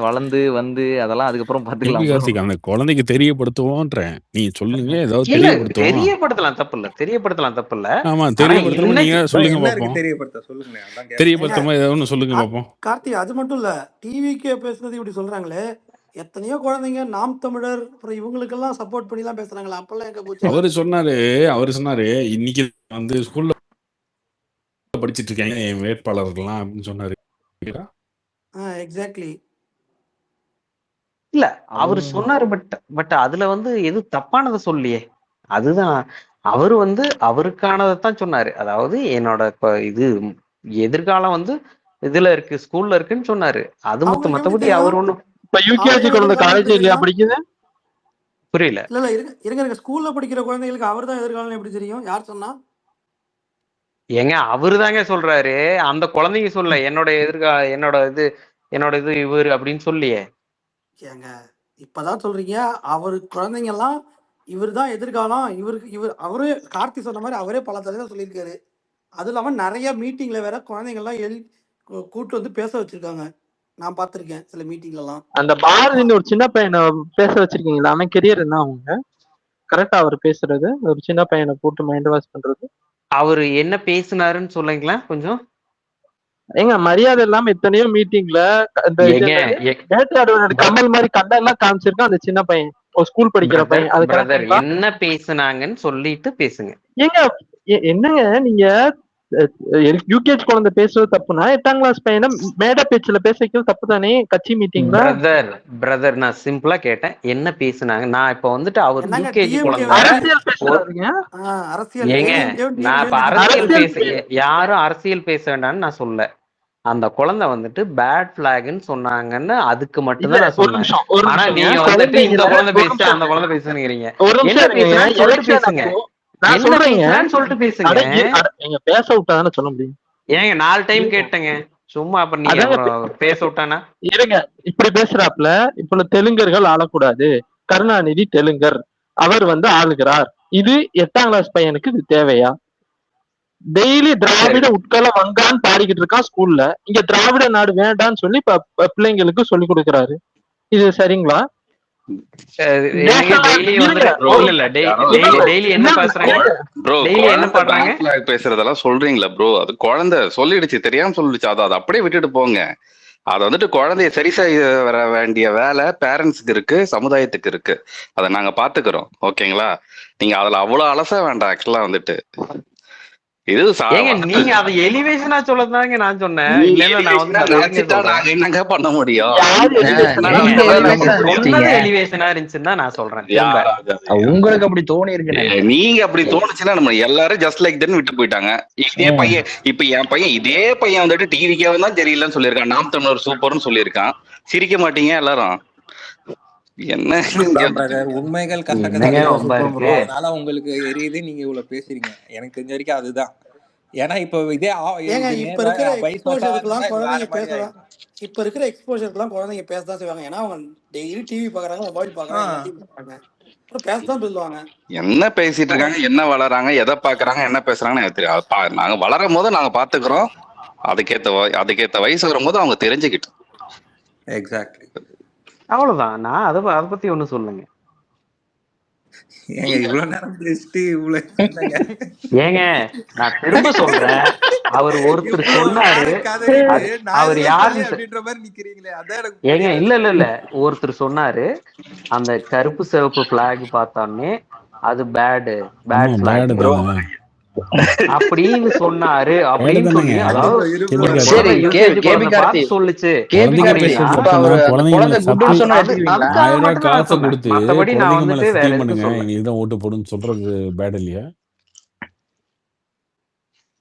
வளர்ந்து வந்து அதெல்லாம் அதுக்கப்புறம் எப்படி பாத்துக்கலாம். கார்த்திக் அந்த குழந்தைக்கு தெரியப்படுத்துவோன்றேன். நீ சொல்லுங்க ஏதாவது இல்ல தெரியப்படுத்துவோம். தெரியப்படுத்தலாம் தப்பு இல்ல, தெரியப்படுத்தலாம் தப்பு இல்ல. ஆமா ஆனா தெரியப்படுத்தணும். நீங்க இன்னைக்கு சொல்லுங்க என்ன பாப்போம். இருக்கு தெரியப்படுத்த சொல்லுங்க. அதான் கேட்கறேன். தெரியப்படுத்துற மாதிரி ஏதாவது ஒண்ணு சொல்லுங்க பாப்போம். கார்த்தி அது மட்டும் இல்ல, டிவிக்கே பேசுனது இப்படி சொல்றாங்களே, எத்தனையோ குழந்தைங்க நாம் தமிழர் அப்புறம் இவங்களுக்கெல்லாம் சப்போர்ட் பண்ணி எல்லாம் பேசுறாங்களா, அப்பெல்லாம் எங்க போச்சு? அவரு சொன்னாரு இன்னைக்கு வந்து ஸ்கூல்ல படிச்சிட்டு இருக்காங்க என் வேட்பாளர்கள்லாம் அப்படின்னு சொன்னாரு. எக்ஸாக்ட்லி. இல்ல அவரு சொன்னாரு. பட் அதுல வந்து எது தப்பானதை சொல்லியே. அதுதான் அவரு வந்து அவருக்கானதைத்தான் சொன்னாரு. அதாவது என்னோட இது எதிர்காலம் வந்து இதுல இருக்கு, ஸ்கூல்ல இருக்குன்னு சொன்னாரு. அது மட்டும். மத்தபடி அவர் ஒண்ணும் இப்ப யூகேஜி குழந்தை காலேஜ் இல்லையா படிக்குது? புரியல. இல்ல இருங்க ஸ்கூல்ல படிக்கிற குழந்தைகளுக்கு அவர் தான் எதிர்காலம் எப்படி தெரியும்? யார் சொன்னா? ஏங்க அவரு தாங்க சொல்றாரு. அந்த குழந்தைங்க சொல்ல என்னோட என்னோட இது இவரு அப்படின்னு சொல்லியே. ஏங்க இப்பதான் சொல்றீங்க அவரு குழந்தைங்க எல்லாம் இவர் தான் எதிர்காலம், அவரு கார்த்தி சொன்ன மாதிரி அவரே பல தடவை சொல்லியிருக்காரு. அது இல்லாம நிறைய மீட்டிங்ல வேற குழந்தைங்க எல்லாம் கூட்டு வந்து பேச வச்சிருக்காங்க. நான் பார்த்திருக்கேன் சில மீட்டிங்ல எல்லாம். அந்த பாரதின்னு ஒரு சின்ன பையனை பேச வச்சிருக்கீங்களா? அவன் கெரியர் என்ன அவங்க கரெக்டா அவர் பேசுறது? ஒரு சின்ன பையனை போட்டு மைண்ட் வாஷ் பண்றது. அவரு என்ன பேசினாருன்னு சொல்லுங்களா கொஞ்சம்? ஏங்க மரியாதை இல்லாம எத்தனையோ மீட்டிங்ல கமல் மாதிரி கண்டெல்லாம் காமிச்சிருக்கான் அந்த சின்ன பையன், ஒரு ஸ்கூல் படிக்கிற பையன். அது என்ன பேசுனாங்கன்னு சொல்லிட்டு பேசுங்க. ஏங்க என்னங்க நீங்க யூகேஜி குழந்தை பேசுறது தப்புனா 8ஆம் கிளாஸ் பையனை மேடை பேச்சுல பேச வைக்கிறது தப்பு தானே கட்சி மீட்டிங்ல? பிரதர் நான் சிம்பிளா கேட்டேன் என்ன பேசுனாங்க. நான் இப்ப வந்துட்டு அவர் யூகேஜி குழந்தை ஏங்க நான் இப்ப அரசியல் பேச யாரும் அரசியல் பேச வேண்டாம்னு நான் சொல்ல. அந்த குழந்தை வந்துட்டு பேட் பிளாக்னு சொன்னாங்கன்னு அதுக்கு மட்டும்தான் நான் சொன்னேன். ஆனா நீங்க வந்துட்டு இந்த குழந்தை பேச அந்த குழந்தை பேசுங்கிறீங்க. என்ன பேசுறான்னு சொல்லிட்டு பேசுங்க. நான் சொல்றேன் சொல்லிட்டு பேசுங்க. பேச விட்டாதானே சொல்ல முடியும். ஏங்க 4 டைம் கேட்டேங்க சும்மா. அப்ப நீங்க பேச விட்டானா? இருங்க இப்படி பேசுறாப்ல. இப்ப தெலுங்கர்கள் ஆளக்கூடாது, கருணாநிதி தெலுங்கர், அவர் வந்து ஆளுகிறார். இது 8ஆம் கிளாஸ் பையனுக்கு இது தேவையா? டெய்லி திராவிட உட்கல வங்கான்னு பாடிக்கிட்டு இருக்கான் ஸ்கூல்ல. இங்க திராவிட நாடு வேண்டான்னு சொல்லி பிள்ளைங்களுக்கு சொல்லி கொடுக்குறாரு. இது சரிங்களா? பேசுறதெல்லாம் சொல்றீங்களா ப்ரோ? அது குழந்தை சொல்லிடுச்சு, தெரியாம சொல்லிடுச்சு. அதை அப்படியே விட்டுட்டு போங்க. அதை வந்துட்டு குழந்தைய சரி செய்ய வர வேண்டிய வேலை பேரண்ட்ஸுக்கு இருக்கு, சமுதாயத்துக்கு இருக்கு. அதை நாங்க பாத்துக்கிறோம். ஓகேங்களா? நீங்க அதுல அவ்வளவு அலச வேண்டாம். ஆக்சுவலா வந்துட்டு இது நீங்க அதை எலிவேஷனா சொல்லதாங்க நான் சொன்னேன். என்னங்க பண்ண முடியும்? எலிவேஷனா இருந்துச்சுன்னா நான் சொல்றேன். உங்களுக்கு அப்படி தோணி இருக்கு. நீங்க அப்படி தோணுச்சுன்னா நம்ம எல்லாரும் ஜஸ்ட் லைக் தட் விட்டு போயிட்டாங்க. இதே பையன் இப்ப என் பையன் இதே பையன் வந்துட்டு டிவிக்கே தான் தெரியலன்னு சொல்லியிருக்கான். நாம் தமிழர் சூப்பர்னு சொல்லியிருக்கான். சிரிக்க மாட்டீங்க எல்லாரும். என்ன உண்மைகள் அதனால உங்களுக்கு எரியுது, நீங்க இவ்வளவு பேசுறீங்க. எனக்கு தெரிஞ்ச வரைக்கும் அதுதான். ஏன்னா இப்ப இதே இப்ப இருக்கிற எக்ஸ்போஷருக்குலாம் குழந்தைங்க பேசலாம். இப்ப இருக்கிற எக்ஸ்போஷருக்குலாம் குழந்தைங்க பேசதான் செய்வாங்க. ஏன்னா அவங்க டெய்லி டிவி பாக்குறாங்க, மொபைல் பாக்குறாங்க, பேசதான் சொல்லுவாங்க. என்ன பேசிட்டு இருக்காங்க, என்ன வளராங்க, எதை பாக்குறாங்க, என்ன பேசுறாங்கன்னு எனக்கு தெரியாது. நாங்க வளரும் போது நாங்க பாத்துக்கிறோம். அதுக்கேத்த வயசு வரும்போது அவங்க தெரிஞ்சுக்கிட்டு. எக்ஸாக்ட்லி அவ்வளவுதான். நான் அதை பத்தி ஒண்ணு சொல்லுங்க. ஏங்க நான் திரும்ப சொல்றேன். அவர் ஒருத்தர் சொன்னாரு. அவர் யாரு? ஏங்க இல்ல ஒருத்தர் சொன்னாரு அந்த கருப்பு சிவப்பு பிளாக் பார்த்தோன்னே அது பேட் பிளாக் அப்படின்னு சொன்னாரு. அப்படின்னு சொல்லி சொல்லுச்சு. மத்தபடி நான் வந்துட்டு வேற எதுவும் ஓட்டு போடுன்னு சொல்றது பேட் இல்லையா?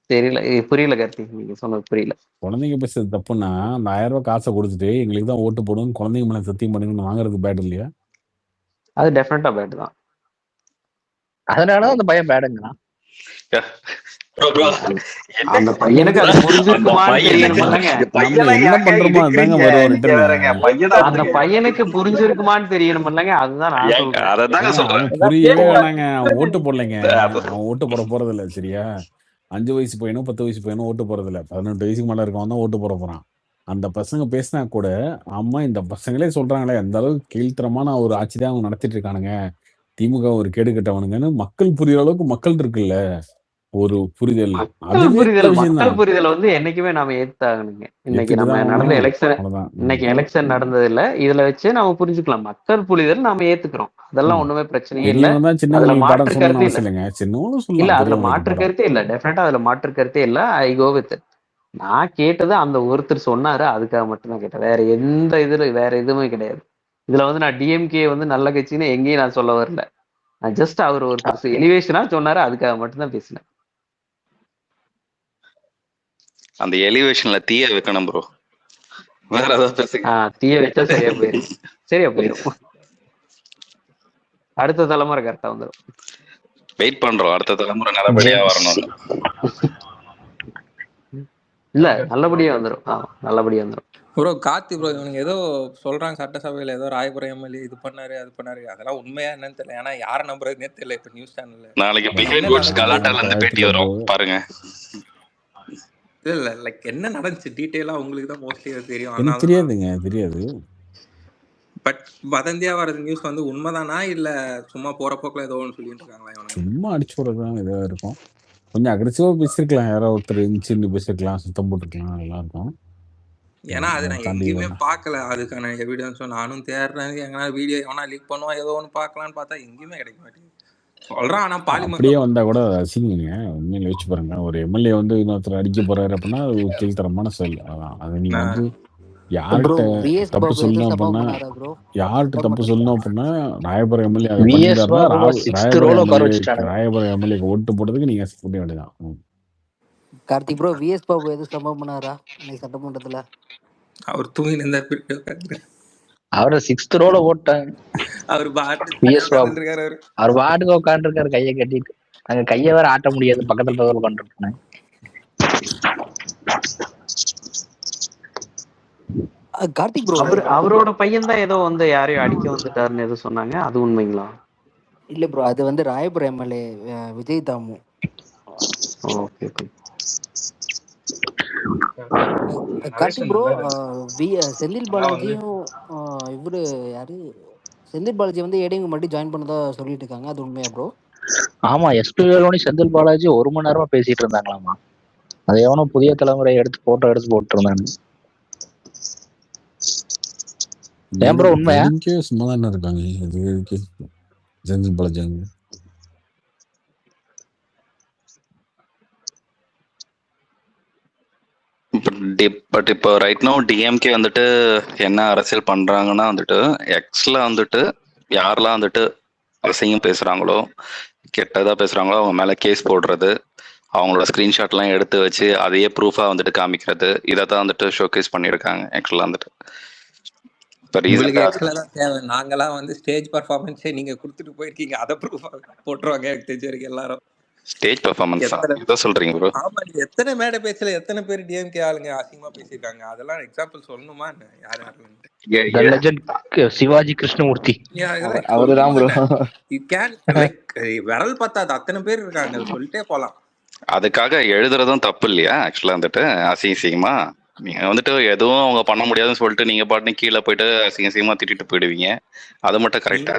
தெரியல, புரியல கார்த்திக், நீங்க சொன்னது புரியல. குழந்தைங்க பேசுறது தப்புன்னா அந்த 1000 ரூபாய் காசை கொடுத்துட்டு எங்களுக்கு தான் ஓட்டு போடுன்னு குழந்தைங்க மேல சத்தியம் பண்ணுங்கன்னு வாங்குறது பேட் இல்லையா? அது டெஃபினட்டா பேட் தான். அதனால அந்த பையன் பேடுங்கிறான். அந்த பையனுக்கு அது புரிஞ்சிருக்குமான்னு தெரியணுமில்லங்க. நம்ம என்ன பண்றோமோ அதுதாங்க வரும் ரிட்டர்ன். அந்த பையனுக்கு புரிஞ்சிருக்குமான்னு தெரியணுமில்லங்க. அதுதான் நான் சொல்றேன். புரியவே வேணாங்க. அவன் ஓட்டு போடலைங்க. அவன் ஓட்டு போட போறது இல்ல. சரியா, 5 வயசு பையனும் 10 வயசு பையனும் ஓட்டு போறது இல்ல. 18 வயசுக்கு மேல இருக்கவன் தான் ஓட்டு போட போறான். அந்த பசங்க பேசினா கூட அம்மா இந்த பசங்களே சொல்றாங்களே எந்த அளவுக்கு கீழ்த்தரமான ஒரு ஆட்சி தான் அவங்க நடத்திட்டு இருக்கானுங்க, திமுக ஒரு கேடு கட்டவனுங்கன்னு மக்கள் புரியுற அளவுக்கு மக்கள் இருக்குல்ல ஒரு புரிதல். மக்கள் புரிதல் வந்து என்னைக்குமே நாம ஏத்தாகணுங்க. இன்னைக்கு நம்ம நடந்த எலெக்ஷன் நடந்தது இல்ல, இதுல வச்சு நாம புரிஞ்சுக்கலாம். மக்கள் புரிதல் நாம ஏத்துக்கிறோம், அதெல்லாம் ஒண்ணுமே பிரச்சனையே இல்ல. அதுல மாற்று கருத்து இல்ல, அதுல மாற்று கருத்தே இல்ல. டெஃபினட்டா அதுல மாற்று கருத்தே இல்ல. ஐ கோ வித் இட். நான் கேட்டது அந்த ஒருத்தர் சொன்னாரு, அதுக்காக மட்டும் தான் கேட்டேன். வேற எந்த வேற எதுவுமே கிடையாது. இதுல வந்து நான் டிஎம்கே வந்து நல்ல கட்சின்னு எங்கேயும் நான் சொல்ல வரல. நான் ஜஸ்ட் அவர் ஒரு எலிவேஷனா சொன்னாரு, அதுக்காக மட்டும் தான் பேசினேன். அந்த எலிவேஷன்ல தீய வைக்கணும் ப்ரோ. வேற ஏதாவது பேசுங்க. தீய வச்சா சரியா போயிடும். அடுத்த தலைமுறை கரெக்டா வந்துடும். வெயிட் பண்றோம், அடுத்த தலைமுறை நல்லபடியா வரணும். இல்ல நல்லபடியா வந்துடும், நல்லபடியா வந்துடும். ப்ரோ கார்த்தி ப்ரோ, இவனுங்க ஏதோ சொல்றாங்க சட்டசபையில ஏதோ ராயபுரம் எம்எல்ஏ இது பண்ணாரு அது பண்ணாரு, அதெல்லாம் உண்மையா என்னன்னு தெரியல. ஏன்னா யாரை நம்புறதுன்னே தெரியல இப்ப நியூஸ் சேனல்ல. நாளைக்கு பிஹைண்ட் வுட்ஸ் கலாட்டால இருந்து பேட்டி வரும் பாருங்க. இல்ல லைக் என்ன நடந்துச்சு டீடைலா உங்களுக்கு தான் மோஸ்ட்லி தெரியும். எனக்கு தெரியாதுங்க, தெரியாது. பட் வதந்தியா வரது நியூஸ் வந்து உண்மைதானா இல்ல சும்மா போற போக்குல ஏதோ ஒன்று சொல்லிட்டு இருக்காங்களா? சும்மா அடிச்சு போடுறதுதான் இதா இருக்கும். கொஞ்சம் அக்ரெசிவா பேசிருக்கலாம், யாரோ ஒருத்தர் இருந்துச்சு பேசிருக்கலாம், சுத்தம் போட்டுருக்கலாம், நல்லா இருக்கும். ஏன்னா அது நான் எங்கேயுமே பார்க்கல அதுக்கான எவிடன்ஸும். நானும் தேடுறேன் எங்கன்னா வீடியோ எவனா லீக் பண்ணுவான் ஏதோ ஒன்று பார்க்கலான்னு பார்த்தா எங்கேயுமே கிடைக்க மாட்டேங்குது சொல்றான். ஆனா அப்படியே வந்தா கூட அசிங்க. உண்மையில யோசிச்சு பாருங்க, ஒரு எம்எல்ஏ வந்து இன்னொருத்தர் அடிக்க போறாரு அப்படின்னா அது ஒரு கீழ்த்தரமான செயல். அதான் அது நீங்க வந்து யார்கிட்ட தப்பு சொல்லணும் அப்படின்னா ராயபுரம் எம்எல்ஏ ராயபுரம் எம்எல்ஏக்கு ஓட்டு போட்டதுக்கு நீங்க பண்ண வேண்டியதான். கார்த்திக் ப்ரோ, விஎஸ் பாபு எதுவும் சம்பவம் பண்ணாரா இன்னைக்கு சட்டமன்றத்துல? அவர் தூங்கி நின்றார், அவரை 6th ரோல போட்டாங்க. அவர் பாட்டுக்கு உட்காந்துருக்காரு கையை கட்டிட்டு. அங்க கையை வேற ஆட்ட முடியாது, பக்கத்துல உட்காந்துருக்காங்க. கார்த்திக் ப்ரோ, அவரோட பையன் தான் ஏதோ வந்து யாரையும் அடிக்க வந்துட்டாருன்னு எதுவும் சொன்னாங்க, அது உண்மைங்களா? இல்ல ப்ரோ, அது வந்து Royapuram MLA Vijay Thamu. Okay. Karthik bro, Senthil பாலாஜியும் இவரு யாரு, செந்தில் பாலாஜி வந்து ஏடிஎம்கே மட்டும் ஜாயின் பண்ணதா சொல்லிட்டு இருக்காங்க, அது உண்மையா ப்ரோ? ஆமா, எஸ்பி வேலுமணி செந்தில் பாலாஜி 1 மணி நேரமா பேசிட்டு இருந்தாங்களாமா. அது எவனோ புதிய தலைமுறை போட்டோ எடுத்து போட்டு இருந்தாங்க. ஏன் ப்ரோ உண்மையா? சும்மா தானே இருக்காங்க செந்தில் பாலாஜி. பட் இப்போ ரைட் நோ டிஎம்கே வந்துட்டு என்ன அரசியல் பண்றாங்கன்னா வந்துட்டு எக்ஸ்ல வந்துட்டு யாரெல்லாம் வந்துட்டு அரசியலும் பேசுறாங்களோ கெட்டதா பேசுறாங்களோ அவங்க மேல கேஸ் போடுறது, அவங்களோட ஸ்கிரீன்ஷாட் எல்லாம் எடுத்து வச்சு அதையே ப்ரூஃபா வந்துட்டு காமிக்கிறது, இதைத்தான் வந்துட்டு ஷோகேஸ் பண்ணியிருக்காங்க. ஆக்சுவலா வந்துட்டு நாங்கெல்லாம் வந்து ஸ்டேஜ் பர்ஃபார்மன்ஸே நீங்க கொடுத்துட்டு போயிருக்கீங்க, அதை ப்ரூஃபா போட்டுருவாங்க எனக்கு தெரிஞ்ச வரைக்கும் எல்லாரும். ஸ்டேஜ் பெர்ஃபார்மன்ஸ் தான் சொல்றீங்க ப்ரோ? ஆமா, எத்தனை மேடை பேசல எத்தனை பேர் டிஎம்கே ஆளுங்க அசிங்கமா பேசிருக்காங்க, அதெல்லாம் எக்ஸாம்பிள் சொல்லணுமா என்ன? யார் சிவாஜி கிருஷ்ணமூர்த்தி அவருதான் ப்ரோ. யூ கேன் லைக் விரல் பத்தாது, அத்தனை பேர் இருக்காங்க, சொல்லிட்டே போலாம். அதுக்காக எழுதுறதும் தப்பு இல்லையா? ஆக்சுவலா வந்துட்டு அசிங்கமா நீங்க வந்துட்டு எதுவும் அவங்க பண்ண முடியாதுன்னு சொல்லிட்டு நீங்க பாட்டு கீழே போயிட்டு அசிங்கமா திட்டிட்டு போயிடுவீங்க, அது மட்டும் கரெக்டா?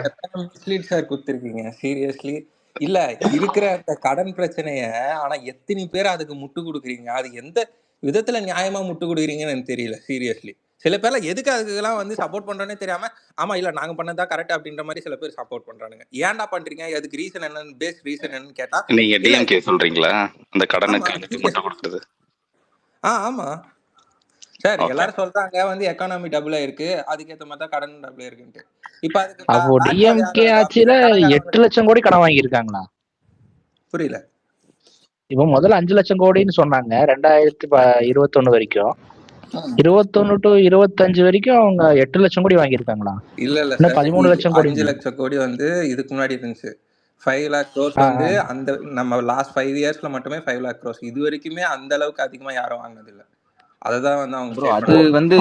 சார் குடுத்துருக்கீங்க சீரியஸ்லி. இல்ல இருக்கிற அந்த கடன் பிரச்சனைய ஆனா எத்தனை பேர் அதுக்கு முட்டு கொடுக்குறீங்க, அது எந்த விதத்துல நியாயமா முட்டு கொடுக்குறீங்கன்னு எனக்கு தெரியல சீரியஸ்லி. சில பேர்ல எதுக்கு அதுக்கெல்லாம் வந்து சப்போர்ட் பண்றோன்னே தெரியாம ஆமா இல்ல நாங்க பண்ணதா கரெக்ட் அப்படின்ற மாதிரி சில பேர் சப்போர்ட் பண்றானுங்க. ஏன்டா பண்றீங்க, அதுக்கு ரீசன் என்னன்னு பேஸ் ரீசன் என்னன்னு கேட்டா நீங்க டிஎம்கே சொல்றீங்களா அந்த கடனுக்கு முட்டு கொடுக்குறது? ஆமா சார், எல்லாரும் சொல்றாங்க வந்து எக்கானமி டபுள் ஆயிருக்கு, அதுக்கேற்ற மாதிரி தான் கடன் டபுள் ஆயிருக்குன்ட்டு. இப்ப அப்போ டிஎம்கே ஆட்சியில 8 லட்சம் கோடி கடன் வாங்கியிருக்காங்களா? புரியல. இப்போ முதல்ல 5 லட்சம் கோடின்னு சொன்னாங்க 2021 வரைக்கும். 21 to 25 வரைக்கும் அவங்க 8 லட்சம் கோடி வாங்கியிருக்காங்களா? இல்ல இன்னும் சார், 13 லட்சம் கோடி 5 லட்சம் கோடி வந்து இதுக்கு முன்னாடி இருந்துச்சு. 5 lakh crores வந்து அந்த நம்ம லாஸ்ட் 5 yearsல மட்டுமே 5 lakh crores. இது வரைக்குமே அந்த அளவுக்கு அதிகமா யாரும் வாங்கினது இல்ல. அததான் வந்து அவங்க ப்ரோ ஸ்டேட் அது பண்ணாங்க. வந்து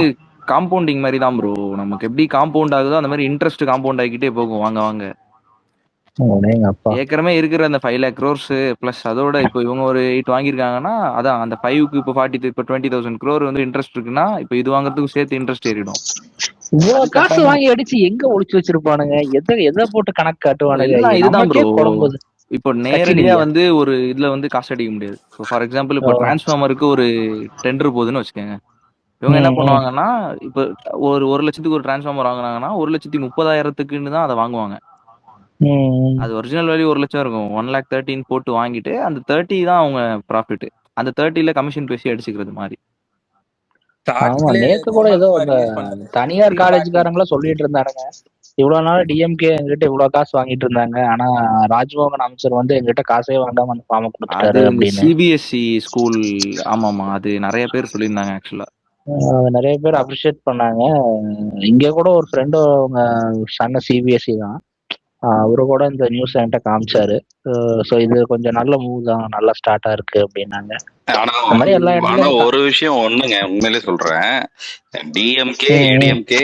காம்பவுண்டிங் மாதிரி தான் ப்ரோ. நமக்கு எப்படி காம்பவுண்ட் ஆகுதோ அந்த மாதிரி இன்ட்ரெஸ்ட் காம்பவுண்ட் ஆகிக்கிட்டே போகும் வாங்க வாங்க. ஏற்கனவே இருக்கிற அந்த 5 lakh crores பிளஸ் அதோட இப்போ இவங்க ஒரு 8 வாங்கியிருக்காங்கன்னா அதான் அந்த 5க்கு இப்போ 40 இப்போ 20,000 crore வந்து இன்ட்ரெஸ்ட் இருக்குன்னா இப்போ இது வாங்குறதுக்கு சேர்த்து இன்ட்ரெஸ்ட் ஏறிடும். இவ்வளவு காசு வாங்கி அடிச்சு எங்க ஒளிச்சு வச்சிருப்பானுங்க? எதை போட்டு கணக்கு காட்டுவானுங்க? எல்லாம் இதுதான் ப்ரோ. நமக்கே குழம்புது. இப்போ நேரடியா வந்து ஒரு இதுல வந்து காசு அடிக்க முடியாது. ஸோ ஃபார் எக்ஸாம்பிள் இப்போ டிரான்ஸ்ஃபார்மருக்கு ஒரு டெண்டர் போகுதுன்னு வச்சுக்கோங்க. இவங்க என்ன பண்ணுவாங்கன்னா இப்போ ஒரு லட்சத்துக்கு ஒரு டிரான்ஸ்ஃபார்மர் வாங்குனாங்கன்னா 1,30,000க்குன்னு தான் அதை வாங்குவாங்க. அது ஒரிஜினல் வேல்யூ 1 லட்சம் இருக்கும். 1,13,000 போட்டு வாங்கிட்டு அந்த 30 தான் அவங்க ப்ராஃபிட். அந்த 30ல கமிஷன் பேசி அடிச்சுக்கிறது மாதிரி. ஆமா, நேத்து கூட ஏதோ அந்த தனியார் காலேஜ்காரங்கள சொல்லிட்டு இருந்தானுங்க, இவ்வளவு நாள் டிஎம்கே எங்கிட்ட இவ்வளவு காசு வாங்கிட்டு இருந்தாங்க, ஆனா ராஜ்மோகன் அமைச்சர் வந்து எங்கிட்ட காசே வாங்காம அந்த ஃபார்மை கொடுத்துட்டாரு அப்படின்னு. CBSE school. ஆமாமா, அது நிறைய பேர் சொல்லியிருந்தாங்க ஆக்சுவலா. நிறைய பேர் அப்ரிஷியேட் பண்ணாங்க. இங்க கூட ஒரு ஃப்ரெண்டு அவங்க சன்ன சிபிஎஸ்இ தான், அவரு கூட இந்த நியூஸ் என்கிட்ட காமிச்சாரு. ஸோ இது கொஞ்சம் நல்ல மூவ் தான், நல்லா ஸ்டார்டா இருக்கு அப்படின்னாங்க. ஆனா ஒரு விஷயம் ஒண்ணுங்க, உண்மையிலே சொல்றேன், டிஎம்கே ஏடிஎம்கே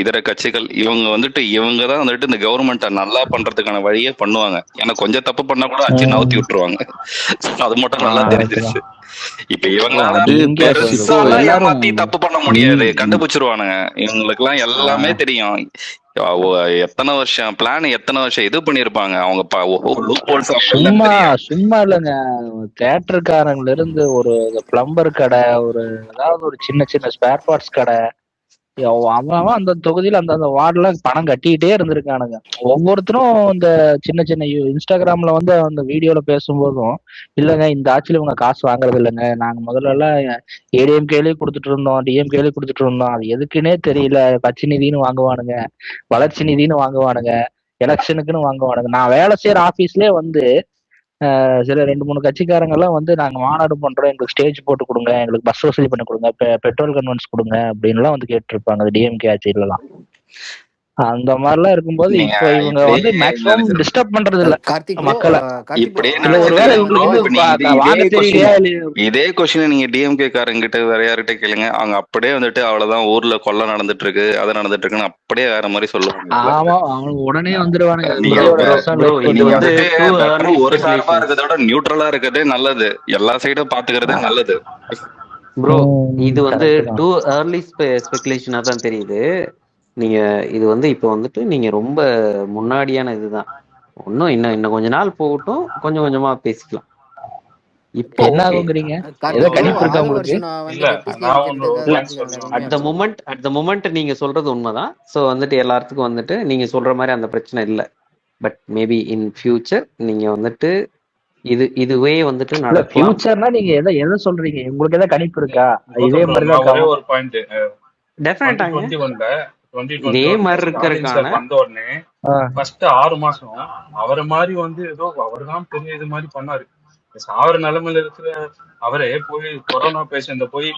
இதர கட்சிகள் இவங்க தான் வந்துட்டு இந்த கவர்மெண்ட்டை நல்லா பண்றதுக்கான வழியே பண்ணுவாங்க. ஏன்னா கொஞ்சம் தப்பு பண்ணா கூட அச்சு நவுத்தி விட்டுருவாங்க. அது மட்டும் நல்லா தெரிஞ்சிருச்சு. இப்ப இவங்களால பெருசாலாம் ஏமாத்தி தப்பு பண்ண முடியாது, கண்டுபிடிச்சிருவானுங்க. இவங்களுக்கு எல்லாம் எல்லாமே தெரியும். எத்தனை வருஷம் பிளான், எத்தனை வருஷம் இது பண்ணிருப்பாங்க அவங்க. சும்மா இல்லைங்க, தியேட்டருக்காரங்கல இருந்து ஒரு பிளம்பர் கடை, ஒரு ஏதாவது ஒரு சின்ன சின்ன ஸ்பேர் பார்ட்ஸ் கடை, அவன் அந்த தொகுதியில அந்த வார்டுல பணம் கட்டிக்கிட்டே இருந்திருக்கானுங்க. ஒவ்வொருத்தரும் இந்த சின்ன சின்ன இன்ஸ்டாகிராம்ல வந்து அந்த வீடியோல பேசும்போதும், இல்லைங்க இந்த ஆட்சியில இவங்க காசு வாங்குறது இல்லைங்க, நாங்க முதல்ல எல்லாம் ஏடிஎம்கேலயும் கொடுத்துட்டு இருந்தோம், டிஎம்கேலயும் கொடுத்துட்டு இருந்தோம், அது எதுக்குன்னே தெரியல, கட்சி நிதினு வாங்குவானுங்க, வளர்ச்சி நிதினு வாங்குவானுங்க, எலெக்ஷனுக்குன்னு வாங்குவானுங்க. நான் வேலை செய்யற ஆபீஸ்லயே வந்து சில 2-3 கட்சிக்காரங்க எல்லாம் வந்து நாங்க மாநாடு பண்றோம், எங்களுக்கு ஸ்டேஜ் போட்டு கொடுங்க, எங்களுக்கு பஸ் வசதி பண்ணி கொடுங்க, பெட்ரோல் கன்வென்ஸ் கொடுங்க அப்படின்னு எல்லாம் வந்து கேட்டிருப்பாங்க டிஎம்கே ஆட்சியிலாம். அந்த மாதிரிலாம் இருக்கும்போது இப்போ இவங்க வந்து மேக்ஸிமம் டிஸ்டர்ப் பண்றது இல்ல மக்களை. இதே கொஸ்டின் நீங்க டிஎம்கே காரங்கிட்ட வேற யார்கிட்ட கேளுங்க, அவங்க அப்படியே வந்துட்டு அவ்வளவுதான், ஊர்ல கொலை நடந்துட்டு இருக்கு, அது நடந்துட்டு இருக்குன்னு அப்படியே வேற மாதிரி சொல்லுவாங்க. ஆமா, அவங்க உடனே வந்துருவானுங்க. ஒரு சார்பா இருக்கிறத விட நியூட்ரலா இருக்கிறதே நல்லது, எல்லா சைடும் பாத்துக்கிறதே நல்லது. ப்ரோ இது வந்து டூ ஏர்லி ஸ்பெகுலேஷனா தான் தெரியுது. நீங்க இது வந்து இப்போ வந்துட்டு நீங்க ரொம்ப முன்னாடியான இதுதான். இன்னும் கொஞ்ச நாள் போகட்டும், கொஞ்சம் கொஞ்சமா பேசிக்கலாம். இப்போ என்ன ஆகுங்கிறீங்க? ஏதோ கணிப்பு இருக்கா உங்களுக்கு? அட் த மொமெண்ட் நீங்க சொல்றது உண்மைதான். ஸோ வந்துட்டு எல்லாத்துக்கும் வந்துட்டு நீங்க சொல்ற மாதிரி அந்த பிரச்சனை இல்லை. பட் மேபி இன் ஃபியூச்சர் நீங்க வந்துட்டு இதுவே வந்துட்டு நடக்கலாம். ஃபியூச்சர்னா நீங்க எதை சொல்றீங்க? உங்களுக்கு ஏதாவது கணிப்பு இருக்கா? இதே மாதிரி தான் ஒரே ஒரு பாயிண்ட். டெஃபினட்டாங்க இதே மாதிரி இருக்கிறதுக்கான வந்த உடனே ஃபர்ஸ்ட் 6 மாசம் அவரை மாதிரி வந்து ஏதோ அவர்தான் பெரிய இது மாதிரி பண்ணாரு. சாவர நிலைமையில இருக்கிற அவரே போய் கொரோனா பேஷண்ட போய்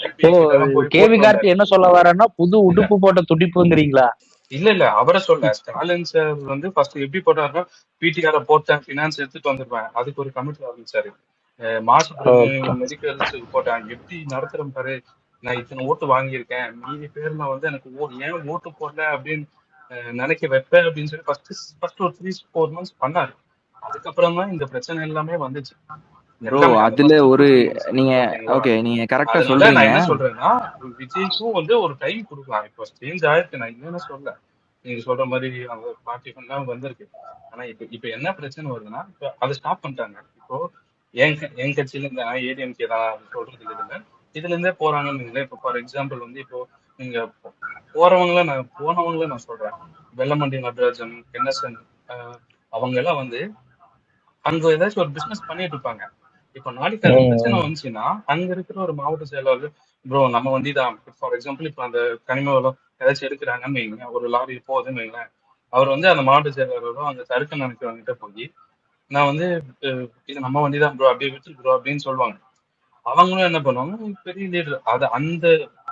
கேவி கார்த்தி என்ன சொல்ல வரேன்னா புது உடுப்பு போட்ட துடிப்புங்கிறீங்களா? இல்ல அவரை சொல்ல, ஸ்டாலின் சார் வந்து ஃபர்ஸ்ட் எப்படி போட்டாருன்னா பிடிஆர போட்டேன், பினான்ஸ் எடுத்துட்டு வந்துருப்பேன், அதுக்கு ஒரு கமிட்டி ஆரம்பிச்சாரு. மாசத்துக்கு மெடிக்கல் போட்டேன், எப்படி நடத்துறேன் பாரு, நான் இத்தனை ஓட்டு வாங்கியிருக்கேன், மீதி பேர்ல வந்து எனக்கு ஏன் ஓட்டு போடல அப்படின்னு நினைக்க வைப்பேன் அப்படின்னு சொல்லி ஃபர்ஸ்ட் ஒரு 3-4 months பண்ணாரு. அதுக்கப்புறம் தான் இந்த பிரச்சனை எல்லாமே வந்துச்சு. அதுல ஒரு நீங்க கரெக்டா சொல்றீங்க. நான் என்ன சொல்றேன்னா, விஜய்க்கும் வந்து ஒரு டைம் கொடுக்கலாம். இப்போ சேஞ்ச் ஆயிருக்கு, நான் இல்லைன்னு சொல்ல, நீங்க சொல்ற மாதிரி அவங்க பார்ட்டி பண்ணலாம் வந்திருக்கு. ஆனா இப்ப என்ன பிரச்சனை வருதுன்னா, இப்போ அதை ஸ்டாப் பண்ணிட்டாங்க. இப்போ என் கட்சியில இருந்து ஏடிஎம்கே தான் சொல்றது இல்லை, இதுல இருந்தே போறாங்கன்னு. இப்போ ஃபார் எக்ஸாம்பிள் வந்து இப்போ நீங்க போனவங்கள நான் சொல்றேன், வெள்ளமண்டி நடராஜன், கென்னசன், அவங்க எல்லாம் வந்து அங்க ஏதாச்சும் ஒரு பிசினஸ் பண்ணிட்டு இருப்பாங்க. இப்ப நாளைக்கு அந்த பிரச்சனை வந்துச்சுன்னா அங்க இருக்கிற ஒரு மாவட்ட செயலாளர், ப்ரோ நம்ம வந்து இதான் ஃபார் எக்ஸாம்பிள் இப்ப அந்த கனிம வளம் ஏதாச்சும் எடுக்கிறாங்கன்னு வைங்க, ஒரு லாரி போகுதுன்னு வைங்களேன், அவர் வந்து அந்த மாவட்ட செயலாளரும் அங்க சரக்கு நினைக்கிறவங்கிட்ட போய் நான் வந்து இது நம்ம வண்டி தான் ப்ரோ, அப்படியே விட்டு ப்ரோ அப்படின்னு சொல்லுவாங்க. அவங்களும் என்ன பண்ணுவாங்க, பெரிய லீடர், அது அந்த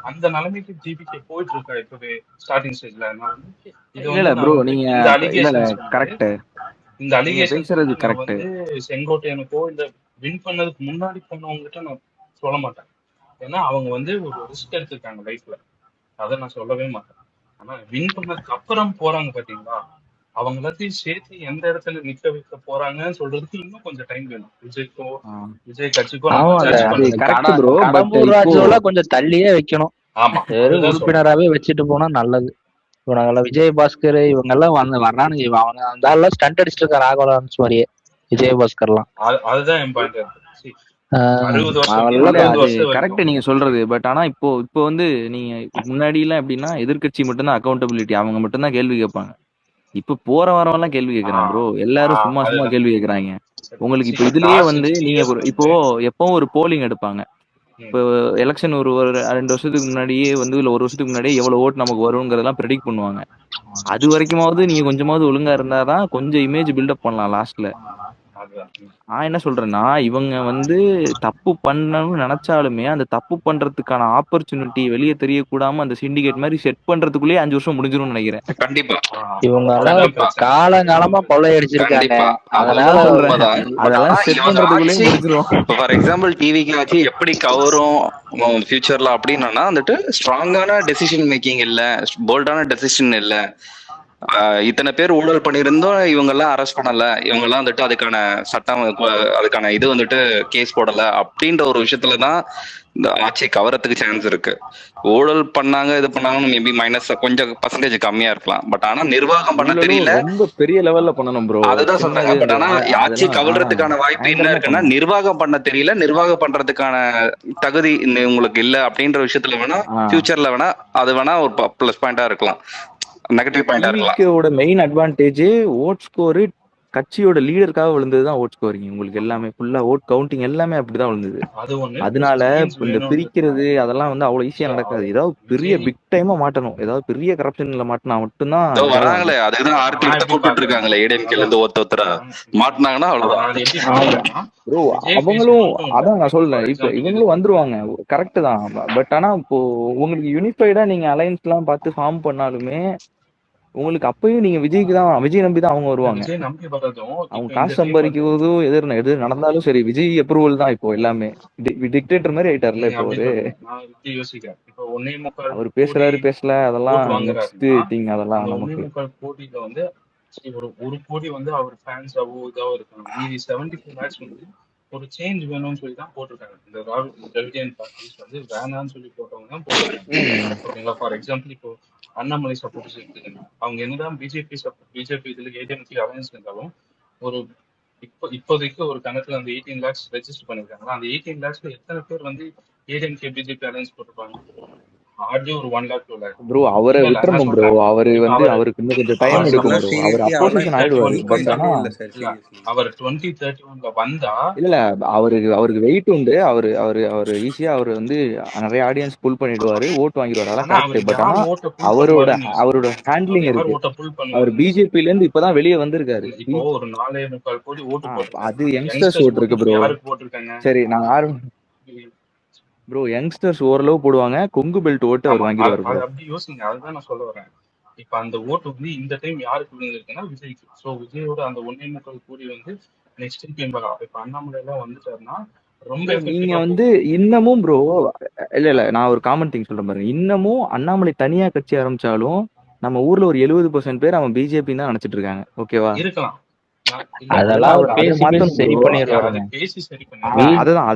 அந்த நிலைமைக்கு ஜிபிகே போயிட்டு இருக்கா இப்பவே ஸ்டார்டிங் ஸ்டேஜ்ல. நான் வந்து இது இல்ல வந்து இல்ல நான் ப்ரோ, வந்து நீங்க இந்த இல்ல இல்ல அலிகேஷன்ஸ் வந்து கரெக்ட், இந்த நீங்க அலிகேஷன்ஸ் பேசுறது வந்து நான் கரெக்ட். வந்து செங்கோட்டையனுக்கோ இல்ல வின் பண்ணதுக்கு முன்னாடி போனவங்ககிட்ட நான் சொல்ல மாட்டேன். ஏன்னா அவங்க வந்து ஒரு ரிஸ்க் எடுத்திருக்காங்க லைஃப்ல, அதை நான் சொல்லவே மாட்டேன். ஆனா வின் பண்ணதுக்கு அப்புறம் போறாங்க பாத்தீங்களா, அவங்க எல்லாத்தையும் சேர்த்து எந்த இடத்துல நிக்க வைக்க போறாங்கன்னு சொல்றதுக்கு இன்னும் கொஞ்சம் டைம் வேணும். விஜய்க்கோ விஜய் கட்சிக்கோ நம்ம ஆமாங்க ஜட்ஜ் அது பண்றதுக்கு. கரெக்ட் ப்ரோ, பட் கடம்பூர் இப்போ ராஜுவெல்லாம் கொஞ்சம் தள்ளியே வைக்கணும். ஆமா, வெறும் அதுதான் சொல்றேன். உறுப்பினராகவே வச்சுட்டு போனா நல்லது. இவங்கெல்லாம் விஜயபாஸ்கர் இவங்க எல்லாம் வர்றானுங்க. அவங்க அந்த ஆள்லாம் ஸ்டண்ட் அடிச்சிட்டு இருக்க ராகவலான்ஸ் மாதிரியே விஜயபாஸ்கர்லாம். அதுதான் என் பாயிண்ட் இருக்கு. 60 வருஷம் அவெல்லாம் இல்ல 70 அது வருஷம் கரெக்ட் வரைக்கும் நீங்க சொல்றது. பட் ஆனா இப்போ இப்போ வந்து நீங்க முன்னாடி எல்லாம் எப்படின்னா எதிர்க்கட்சி மட்டும்தான் அக்கௌண்டபிலிட்டி, அவங்க மட்டும்தான் கேள்வி கேட்பாங்க. இப்ப போற வரவெல்லாம் கேள்வி கேட்கறான் ப்ரோ, எல்லாரும் சும்மா சும்மா அதுதான். கேள்வி கேட்கறாங்க. உங்களுக்கு இப்போ இதுலயே லாஸ்ட் வந்து 60 நீங்க இயர்ஸ் இப்போ வந்து எப்பவும் ஒரு போலிங் எடுப்பாங்க. இப்போ எலெக்ஷன் ஒரு ஒரு 2 வருஷத்துக்கு முன்னாடியே வந்து இல்ல 1 வருஷத்துக்கு முன்னாடியே எவ்வளவு ஓட்டு நமக்கு வருங்கிறதெல்லாம் ப்ரெடிக்ட் பண்ணுவாங்க. அது வரைக்குமாவது நீங்க கொஞ்சமாவது ஒழுங்கா இருந்தாதான் கொஞ்சம் இமேஜ் பில்டப் பண்ணலாம் லாஸ்ட்ல. அதுதான். நான் என்ன சொல்றேன்னா, இவங்க வந்து தப்பு பண்ணணும்னு நினைச்சாலுமே அந்த தப்பு பண்றதுக்கான ஆப்பர்ச்சுனிட்டி வெளியே தெரியக்கூடாம அந்த சிண்டிகேட் மாதிரி செட் பண்றதுக்குள்ளேயே 5 வருஷம் முடிஞ்சிரும்னு நினைக்கிறேன். கண்டிப்பா இவங்க எல்லாம் அதுதான் பிரச்சனை. காலங்காலமா கொள்ளையடிச்சிருக்காங்க. கண்டிப்பா அதனால அதுதான் சொல்றேன், உண்மைதான். பட் ஆனா அதெல்லாம் செட் இவங்க பண்றதுக்குள்ளேயே ஆட்சி, முடிஞ்சிரும். இப்போ ஃபார் எக்ஸாம்பிள் டிவிக்கு ஆச்சு எப்படி கவரும் ஃபியூச்சர்ல அப்படின்னா வந்துட்டு ஸ்ட்ராங்கான டெசிஷன் மேக்கிங் இல்ல, போல்டான டெசிஷன் இல்ல. இத்தனை பேர் ஊழல் பண்ணியிருந்தோம், இவங்க எல்லாம் அரெஸ்ட் பண்ணல, இவங்க எல்லாம் வந்துட்டு அதுக்கான சட்டம் அதுக்கான இது வந்துட்டு கேஸ் போடல அப்படின்ற ஒரு விஷயத்துலதான் இந்த ஆட்சியை கவரத்துக்கு சான்ஸ் இருக்கு. ஊழல் பண்ணாங்க இது பண்ணாங்கன்னு மேபி மைனஸ் கொஞ்சம் பர்சன்டேஜ் கம்மியா இருக்கலாம். பட் ஆனா நிர்வாகம் பண்ண தெரியல, ரொம்ப பெரிய லெவல்ல பண்ணணும் ப்ரோ. அதுதான் சொல்றாங்க. பட் ஆனா ஆட்சி கவிழ்றதுக்கான வாய்ப்பு என்ன இருக்குன்னா நிர்வாகம் பண்ண தெரியல, நிர்வாகம் பண்றதுக்கான தகுதி உங்களுக்கு இல்ல அப்படின்ற விஷயத்துல வேணா ஃபியூச்சர்ல வேணா அது வேணா ஒரு பிளஸ் பாயிண்டா இருக்கலாம், நெகட்டிவ் பாயிண்டா இருக்கலாம். டிவிக்கோட மெயின் அட்வான்டேஜ் ஓட் ஸ்கோர் கட்சியோட லீடருக்காக விழுந்ததுதான் ஓட் ஸ்கோரிங். உங்களுக்கு எல்லாமே ஃபுல்லா ஓட் கவுண்டிங் எல்லாமே அப்படிதான் விழுந்தது. அதனால இந்த பிரிக்கிறது அதெல்லாம் வந்து அவ்வளவு ஈஸியா நடக்காது. ஏதாவது பெரிய பிக் டைமா மாட்டணும், ஏதாவது பெரிய கரப்ஷன்ல மாட்டினா மட்டும்தான் வராங்களே. அதுதான் ஆர்த்தி விட்டு போட்டு இருக்காங்களே ஏடிஎம்கேல இருந்து ஒருத்தரா மாட்டினாங்கன்னா அவ்வளவுதான் ப்ரோ. அவங்களும் அதான் நான் சொல்றேன், இப்ப இவங்களும் வந்துருவாங்க கரெக்ட் தான். பட் ஆனா இப்போ உங்களுக்கு யூனிஃபைடா நீங்க அலைன்ஸ் எல்லாம் பார்த்து ஃபார்ம் பண்ணாலுமே உங்களுக்கு அப்பயும் நீங்க விஜய்க்கு தான், விஜய் நம்பி தான் அவங்க வருவாங்க. விஜய் நம்பி வர்றதும் அவங்க காசு சம்பாதிக்கிறதும் எது நடந்தாலும் சரி விஜய் அப்ரூவல் தான் இப்போ எல்லாமே. டிக்டேட்டர் மாதிரி ஆயிட்டார்ல இப்போ அவரு. நான் இப்படி யோசிக்கிறேன். இப்போ 1.25 அவர் பேசுறாரு பேசல அதெல்லாம் நெக்ஸ்ட் வாங்குறாருன்னா திங், அதெல்லாம் அந்த நமக்கு 1.25 கோடியில வந்து ஒரு கோடி வந்து அவர் ஃபேன்ஸாவோ இதாவோ இருக்காங்க. மீதி 75 lakhs வந்து ஒரு சேஞ்ச் வேணும்னு சொல்லி தான் போட்டிருக்காங்க. இந்த திராவிடியன் பார்ட்டிஸ் வந்து வேணான்னு சொல்லி போட்டவங்க தான் போட்டிருக்காங்க. ஓகேங்களா? ஃபார் எக்ஸாம்பிள் இப்போ அண்ணாமலை சப்போர்ட்ஸ் எடுத்துக்கங்க. அவங்க என்னதான் பிஜேபி இதுல ஏடிஎம்கே அலையன்ஸ் இருந்தாலும் ஒரு இப்போதைக்கு ஒரு கணக்குல அந்த 18 lakhs ரெஜிஸ்டர் பண்ணிருக்காங்களா, அந்த 18 lakhsல எத்தனை பேர் வந்து ஏடிஎம்கே பிஜேபி அலையன்ஸ் போட்டிருப்பாங்க? ஹார்ட்லி ஒரு 1 lakh 2 lakh. ப்ரோ. அவரை விட்டுறணும் ப்ரோ, அவரு வந்து அவருக்கு இன்னும் கொஞ்சம் டைம் எடுக்கும் ப்ரோ. அவர் அப்போசிஷன் ஆயிடுவாரு. பட் ஆனா அவர் 2031ல வந்தா இல்ல அவருக்கு வெயிட் உண்டு. அவரு ஈஸியா அவர் வந்து நிறைய ஆடியன்ஸ் புல் பண்ணிடுவாரு, ஓட்டு வாங்கிடுவாரு, அதெல்லாம் கரெக்ட். பட் ஆனா அவரோட ஹேண்ட்லிங் இருக்கு. அவர் பிஜேபில இருந்து இப்பதான் வெளியே வந்திருக்காரு. இப்போ ஒரு 4.25 கோடி ஓட்டு போட்டு அது யங்ஸ்டர்ஸ் ஓட்டு இருக்கு ப்ரோ. சரி நான் ப்ரோ யங்ஸ்டர்ஸ் ஓரளவு போடுவாங்க, கொங்கு பெல்ட் ஓட்டு அவர் வாங்கிடுவாரு ப்ரோ. அப்படி யோசிங்க, அதுதான் நான் சொல்ல வரேன். இப்ப அந்த ஓட்டு வந்து இந்த டைம் யாருக்கு விழுந்திருக்குன்னா விஜய்க்கு. சோ விஜயோட அந்த 1.25 கோடி வந்து நெக்ஸ்ட் டைம் இப்ப அண்ணாமலை எல்லாம் வந்துட்டாருன்னா ரொம்ப நீங்க வந்து இன்னமும் ப்ரோ, இல்ல நான் ஒரு காமன் திங் சொல்றேன் பாருங்க. இன்னமும் அண்ணாமலை தனியா கட்சி ஆரம்பிச்சாலும் நம்ம ஊர்ல ஒரு 70% பேர் அவன் பிஜேபி தான் நினைச்சிட்டு இருக்காங்க. ஓகேவா? இருக்கலாம். அதெல்லாம் பேசி சரி பண்ணிடுவாங்க.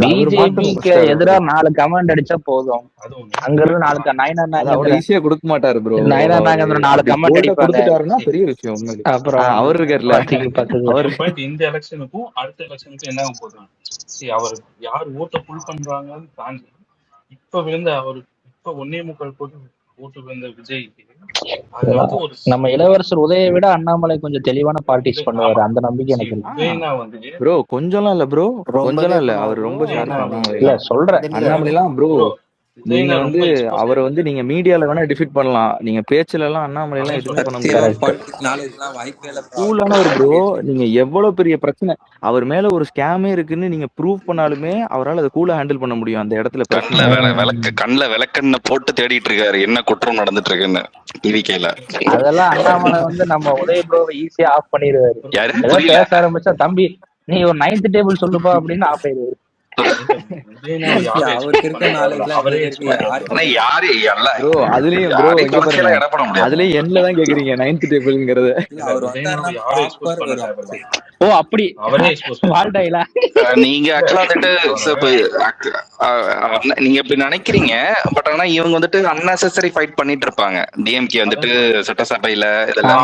பிஜேபிக்கு எதிரா 4 கமெண்ட் அடிச்சா போதும். அங்க இருந்து 4 நாயனா ஈஸியா கொடுக்க மாட்டாரு ப்ரோ. நயனா நாங்க 4 கமெண்ட் அடிப்பாருன்னா பெரிய விஷயம் உங்களுக்கு. அப்புறம் அவர் இருக்கார்ல, அவர் இந்த எலெக்ஷனுக்கும் அடுத்த எலெக்ஷனுக்கும் என்ன போதும், அவர் யார் ஓட்டை புல் பண்றாங்கன்னு தாண்டி இப்ப விழுந்த அவர் இப்ப 1.25 கோடி ஓட்டு விழுந்த விஜய்க்கு நம்ம இளவரசர் உதயை விட அண்ணாமலை கொஞ்சம் தெளிவான பார்ட்டிஸ் பண்ணுவாரு, அந்த நம்பிக்கை எனக்கு இருக்கு. ப்ரோ கொஞ்சம்லாம் இல்ல ப்ரோ, கொஞ்சம்லாம் இல்ல, அவர் ரொம்ப ஷார்ப்பா இல்ல சொல்றேன். அண்ணாமலை எல்லாம் ப்ரோ நீங்க விஜய்னா வந்து ரொம்ப எக்ஸ்போஸ் அவரை வந்து ஆயிட்டாரு. நீங்க மீடியால வேணா டிஃபீட் பண்ணலாம். நீங்க பேச்சுல எல்லாம் அண்ணாமலை எல்லாம் அதான் எதுவுமே பண்ண சொல்றேன். முடியாது. சத்தியமா பாலிடிக்ஸ் நாலேஜ்லாம் வாய்ப்பே இல்லை bro. கூலானவர் ப்ரோ. சீரியஸ்லி நீங்க எவ்வளவு பெரிய பிரச்சனை அவர் மேல ஒரு ஸ்கேமே இருக்குன்னு நீங்க ப்ரூவ் பண்ணாலுமே அவரால் அதை கூலா ஹேண்டில் பண்ண முடியும் அந்த இடத்துல கண்ணுல பிரச்சனை. கண்ணுல விளக்கண்ண போட்டு தேடிட்டு இருக்காரு என்ன குற்றம் நடந்துட்டு இருக்குன்னு டிவிகேல. அதெல்லாம் அண்ணாமலை வந்து நம்ம உதய ப்ரோவை ஈஸியா ஆஃப் பண்ணிடுவாரு. யாரு ஏதோ புரியல? பேச ஆரம்பிச்சா தம்பி நீ ஒரு 9th டேபிள் சொல்லுப்பா அப்படின்னு ஆஃப் ஆயிடுவாரு. விஜய்னா யாரை அவருக்கு எக்ஸ்போஸ் இருக்க பண்ணாரு? நாலேஜ்லாம் அவரே எங்களுக்கு இருக்கு. எக்ஸ்போஸ் யாருக்கு ஆனா பண்ணாரு. யாரு ப்ரோ அதுலயும் ப்ரோ யாரையும் இங்க பாருங்க, குறைச்செல்லாம் இட பண்ண முடியாது. அதுலயும் எண்ணில் தான் கேக்குறீங்க 9th டேபிள்ங்கிறத. இல்ல அவர் வந்தாருன்னா விஜய்னாவை யாரும் எக்ஸ்போஸ் ப்ராப்பர் பண்ண ஒரு தேவையில்ல. ஓ அப்படி அவரே எக்ஸ்போஸ் பண்ணாரு. வாழ்டாயிலா நீங்க ஆக்சுவலா வந்துட்டு நீங்க இப்படி நினைக்கிறீங்க. பட் ஆனா இவங்க வந்துட்டு அன்னெசரி ஃபைட் பண்ணிட்டு இருப்பாங்க. டிஎம்கே வந்துட்டு சட்டசபையில இதெல்லாம்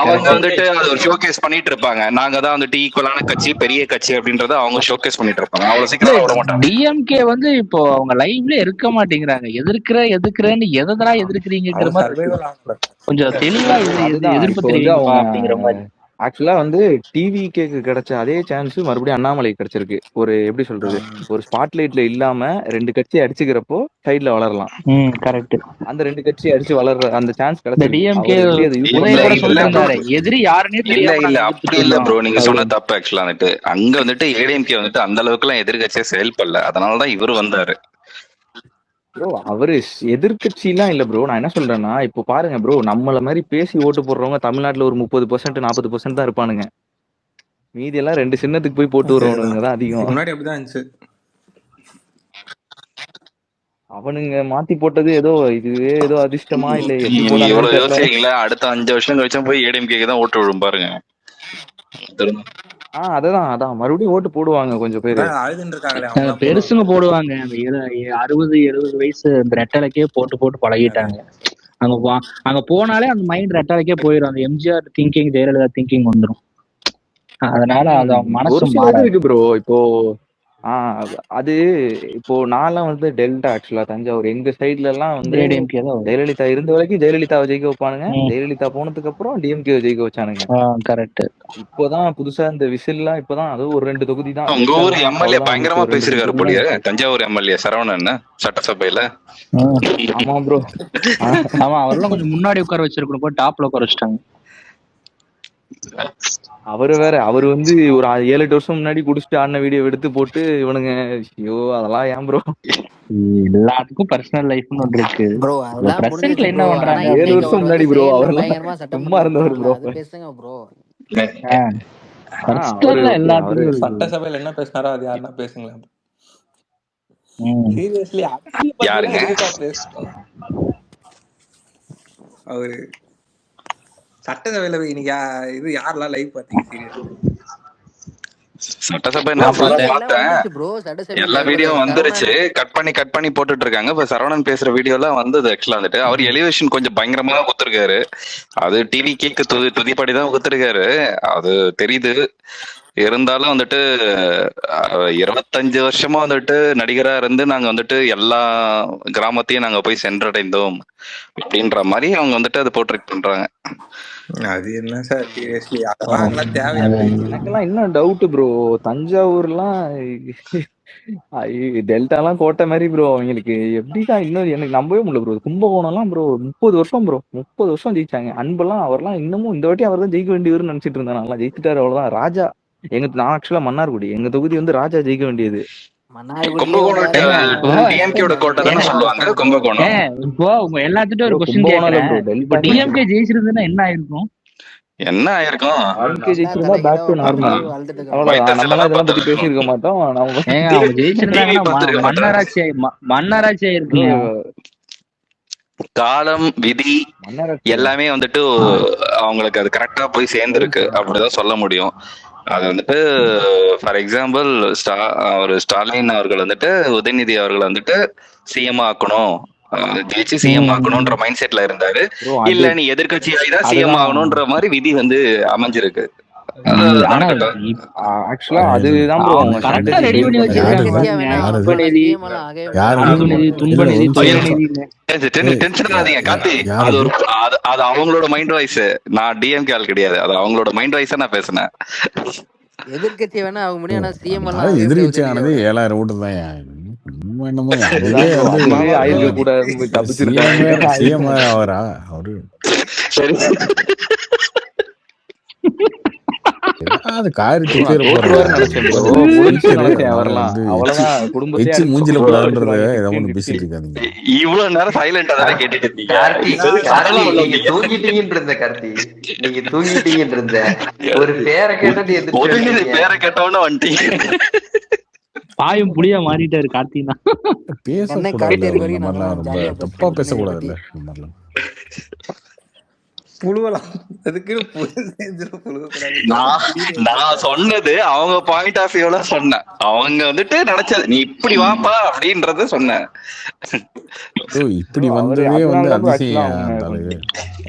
அவங்க வந்துட்டு அது ஒரு ஷோகேஸ் பண்ணிட்டு இருப்பாங்க. நாங்க தான் வந்துட்டு ஈக்குவலான கட்சி, பெரிய கட்சி அப்படின்றத அவங்க ஷோகேஸ் பண்ணிட்டு இருப்பாங்க. அவ்வளவு சீக்கிரம் விட மாட்டாங்க. டிஎம்கே வந்து இப்போ அவங்க லைவ்ல இருக்க மாட்டேங்கிறாங்க. எதிர்க்கிறேன்னு எதெல்லாம் எதிர்க்கிறீங்கிற மாதிரி கொஞ்சம் தெளிவா எதிர்ப்பு தெரியுமா அப்படிங்கிற மாதிரி. ஆக்சுவலா வந்து டிவிகேக்கு கிடைச்ச அதே சான்ஸ் மறுபடியும் அண்ணாமலைக்கு கிடைச்சிருக்கு. ஒரு எப்படி சொல்றது, ஒரு ஸ்பாட்லைட்ல இல்லாம 2 கட்சி அடிச்சுக்கிறப்போ சைட்ல வளரலாம். கரெக்ட். அந்த 2 கட்சி அடிச்சு வளர்ற அந்த சான்ஸ் கிடைச்சிருக்கு. டிஎம்கே எதிரி யாருன்னே இல்ல அப்படி இல்ல ப்ரோ. நீங்க சொன்ன தப்பு. ஆக்சுவலா வந்துட்டு அங்க வந்துட்டு ஏடிஎம்கே வந்துட்டு அந்த அளவுக்கு எல்லாம் எதிர்கட்சியா செயல்படல. அதனாலதான் இவரு வந்தாரு. ப்ரோ அவரு எதிர்கட்சிலாம் இல்ல ப்ரோ. நான் என்ன சொல்றேன்னா இப்போ பாருங்க ப்ரோ, நம்மள மாதிரி பேசி ஓட்டு போடுறவங்க தமிழ்நாட்டுல ஒரு 30% 40% தான் இருப்பானுங்க. மீதி எல்லாம் 2 சின்னத்துக்கு போய் போட்டு வருவானுங்க தான் அதிகம். முன்னாடி அப்படிதான் இருந்துச்சு. அவனுங்க மாத்தி போட்டது ஏதோ இதுவே ஏதோ அதிர்ஷ்டமா இல்ல எப்படி நீங்க போட்டாங்கன்னு இவ்வளவு தெரியல. யோசிக்கிறீங்களா? அடுத்த 5 வருஷம் கழிச்சும் போய் ஏடிஎம்கே தான் ஓட்டு விழும் பாருங்க. அதான் மறுபடியும் ஓட்டு போடுவாங்க கொஞ்சம் பேரு. பெருசுங்க போடுவாங்க. அந்த 60-70 வயசு இந்த ரெட்டலைக்கே போட்டு பழகிட்டாங்க. அங்க போனாலே அந்த மைண்ட் ரெட்டலைக்கே போயிடும். அந்த எம்ஜிஆர் திங்கிங், ஜெயலலிதா திங்கிங் வந்துடும். அதனால அது மனசு இருக்கு ப்ரோ. இப்போ அது இப்போ நான்லாம் வந்து டெல்டா ஆக்சுவலா தஞ்சாவூர் எங்க சைட்ல எல்லாம் வந்து ஜெயலலிதா இருந்த வரைக்கும் ஜெயலலிதாவை ஜெயிக்க வைப்பானுங்க. ஜெயலலிதா போனதுக்கு அப்புறம் டிஎம்கே ஜெயிக்க வச்சானுங்க. கரெக்ட். இப்போதான் புதுசா இந்த விசில்லாம் இப்பதான் அது ஒரு 2 தொகுதி தான். உங்க ஊர் எம்எல்ஏ பயங்கரமா பேசிருக்காரு போலியே. தஞ்சாவூர் எம்எல்ஏ சரவணன் சட்டசபையில. ஆமா ப்ரோ. ஆமா அவரெல்லாம் கொஞ்சம் முன்னாடி உட்கார வச்சிருக்கணும், போய் டாப்ல உட்கார வச்சிட்டாங்க. அவரு வேற, அவரு வந்து ஒரு 7-8 வருஷம் முன்னாடி குடிச்சிட்டு ஆடின வீடியோ எடுத்து போட்டு இவனுங்க ஐயோ அதெல்லாம் ஏன் ப்ரோ. எல்லாத்துக்கும் பர்சனல் லைஃப்னு ஒன்று இருக்கு ப்ரோ. அதெல்லாம் பிரசன்ட்ல என்ன பண்றாங்க? 7 வருஷம் முன்னாடி ப்ரோ. அவரெல்லாம் பயங்கரமா சட்டம் சும்மா இருந்தவர் ப்ரோ. அது பேசுங்க ப்ரோ. சட்டசபையில என்ன பேசினாரோ அது யாருன்னா பேசுங்களேன். சீரியஸ்லி யாருங்க அவரு சட்டசபையில இன்னைக்கு இது யாரெல்லாம் லைவ் பாத்தீங்க? சீரியஸ்லி சட்டசபை நான் பார்த்தேன். எல்லா வீடியோவும் வந்துருச்சு. கட் பண்ணி போட்டுட்டு இருக்காங்க. இப்ப சரவணன் பேசுற வீடியோ எல்லாம் வந்தது. ஆக்சுவலா வந்துட்டு அவர் எலிவேஷன் கொஞ்சம் பயங்கரமா குத்துருக்காரு. அது டிவி கேக்கு துதிப்படிதான் குத்துருக்காரு. அது தெரியுது. இருந்தாலும் வந்துட்டு 25 வருஷமா வந்துட்டு நடிகரா இருந்து நாங்க வந்துட்டு எல்லா கிராமத்தையும் நாங்க போய் சென்றடைந்தோம் அப்படின்ற மாதிரி அவங்க வந்துட்டு அதை போர்ட்ரேட் பண்றாங்க. அது என்ன சார் சீரியஸ்லி அதெல்லாம் தேவையில்லை. எனக்கெல்லாம் இன்னும் டவுட் ப்ரோ. தஞ்சாவூர்லாம் டெல்டாலாம் கோட்டை மாதிரி ப்ரோ. அவங்களுக்கு எப்படிதான் இன்னும் எனக்கு நம்பவே முடியல ப்ரோ. கும்பகோணம்லாம் ப்ரோ 30 வருஷம் ப்ரோ. 30 வருஷம் ஜெயிச்சாங்க. அன்பெல்லாம் அவர்லாம் இன்னமும் இந்த வாட்டி அவர் தான் ஜெயிக்க வேண்டியவர்னு நினைச்சிட்டு இருந்தேன். நல்லா ஜெயிச்சுட்டாரு அவ்வளவுதான். ராஜா நான் ஆக்சுவலா மன்னார்குடி. எங்க தொகுதி வந்து ராஜா ஜெயிக்க வேண்டியது. எல்லாத்துட்டும் ஒரு கொஸ்டின் கேக்குறேன். இப்போ டிஎம்கே ஜெயிச்சிருந்தா என்ன ஆயிருக்கும்? என்ன ஆயிருக்கும்? Back to normal. அவ்வளவுதான். நம்ம இதெல்லாம் பத்தி பேசியிருக்க மாட்டோம். அவங்க ஜெயிச்சிருந்தாங்கன்னா மன்னராட்சி ஆயிருக்கு. காலம் விதி எல்லாமே வந்துட்டு அவங்களுக்கு அது கரெக்டா போய் சேர்ந்துருக்கு அப்படிதான் சொல்ல முடியும். அது வந்துட்டு ஃபார் எக்ஸாம்பிள் ஒரு ஸ்டாலின் அவர்கள் வந்துட்டு உதயநிதி அவர்கள் வந்துட்டு சிஎம் ஆக்கணும், ஜெயிச்சு சிஎம் ஆகணும்ன்ற மைண்ட் செட்ல இருந்தாரு. இல்ல நீ எதிர்கட்சி ஆகிதான் சிஎம் ஆகணும்ன்ற மாதிரி விதி வந்து அமைஞ்சிருக்கு. ஆக்சுவலா அதுதான் ப்ரோ கரெக்ட்டா ரெடி பண்ணி வச்சிருக்காங்க. டென்ஷன் ஆகாதீங்க கார்த்தி. அது அவங்களோட மைண்ட் வாய்ஸ். நான் டிஎம்கே ஆள் கிடையாது. அது அவங்களோட மைண்ட் வாய்ஸா நான் பேசினேன். எதிர்கட்சி வேணா அவங்க முடியும். ஆனா சிஎம் எல்லாம் எதிர்கட்சி ஆனது 7000 ஓட்டு தான். நம்ம என்னமோ அதுதான் அவரே ப்ரோ, வந்து அதுவே ஆயிருக்க கூடாதுன்னு தப்பிச்சிருக்காரு. சிஎம் அவரா அவரு சரி அது காரி ப்ரோ, துப்பிட நான் தோத்துருவாருன்னு நினைச்சேன் ப்ரோ, முடிச்சு நினைச்சேன் அவரெல்லாம். அவ்வளவுதான், குடும்பத்தையே எச்சு அடிச்சு மூஞ்சில கொண்டு போடாதுன்றத வச்சிருவாங்க ஏதோ 16 ஒண்ணு 16. பேசிட்டு இருக்காதீங்க. இவ்வளவு நேரம் சைலண்டா தானே கேட்டுட்டு இருந்தீங்க. கார்த்தி சரி, கார்த்தி சடலா உள்ள நீங்க தூங்கிட்டீங்கன்னு இருந்த கார்த்தி, நீங்க தூங்கிட்டீங்கன்னு இருந்த ஒரு பேரை கேட்டது எதிர்த்து உதயநிதி வந்துட்டீங்க. பேரை கேட்டவன வந்துட்டீங்க. பாயும் புளியா மாறிட்டாரு கார்த்தினா. என்ன பேசக்கூடாதுல்ல கார்த்தி இருக்க இந்த வரைக்கும் மாதிரிலாம், நாங்களாம் ரொம்ப ஜாலியா தப்பா பேசிட்டு இருந்தோம் இதை பேசக்கூடாதுல்ல பத்தி. இந்த மாதிரிலாம். புழுவலாம் அதுக்குன்னு புழு செஞ்சிடும் புழுவக்கூடாது. நான் சொன்னது அவங்க பாயிண்ட் ஆஃப் வியூல சொன்னேன். அவங்க வந்துட்டு நினைச்சது நீ இப்படி வாப்பா அப்படின்றத சொன்னேன். இப்படி அவரு வந்ததே வந்து அதனாலதான் ப்ரோ ஆக்சுவலா அதிசயம் அவங்க அந்த ஆளு.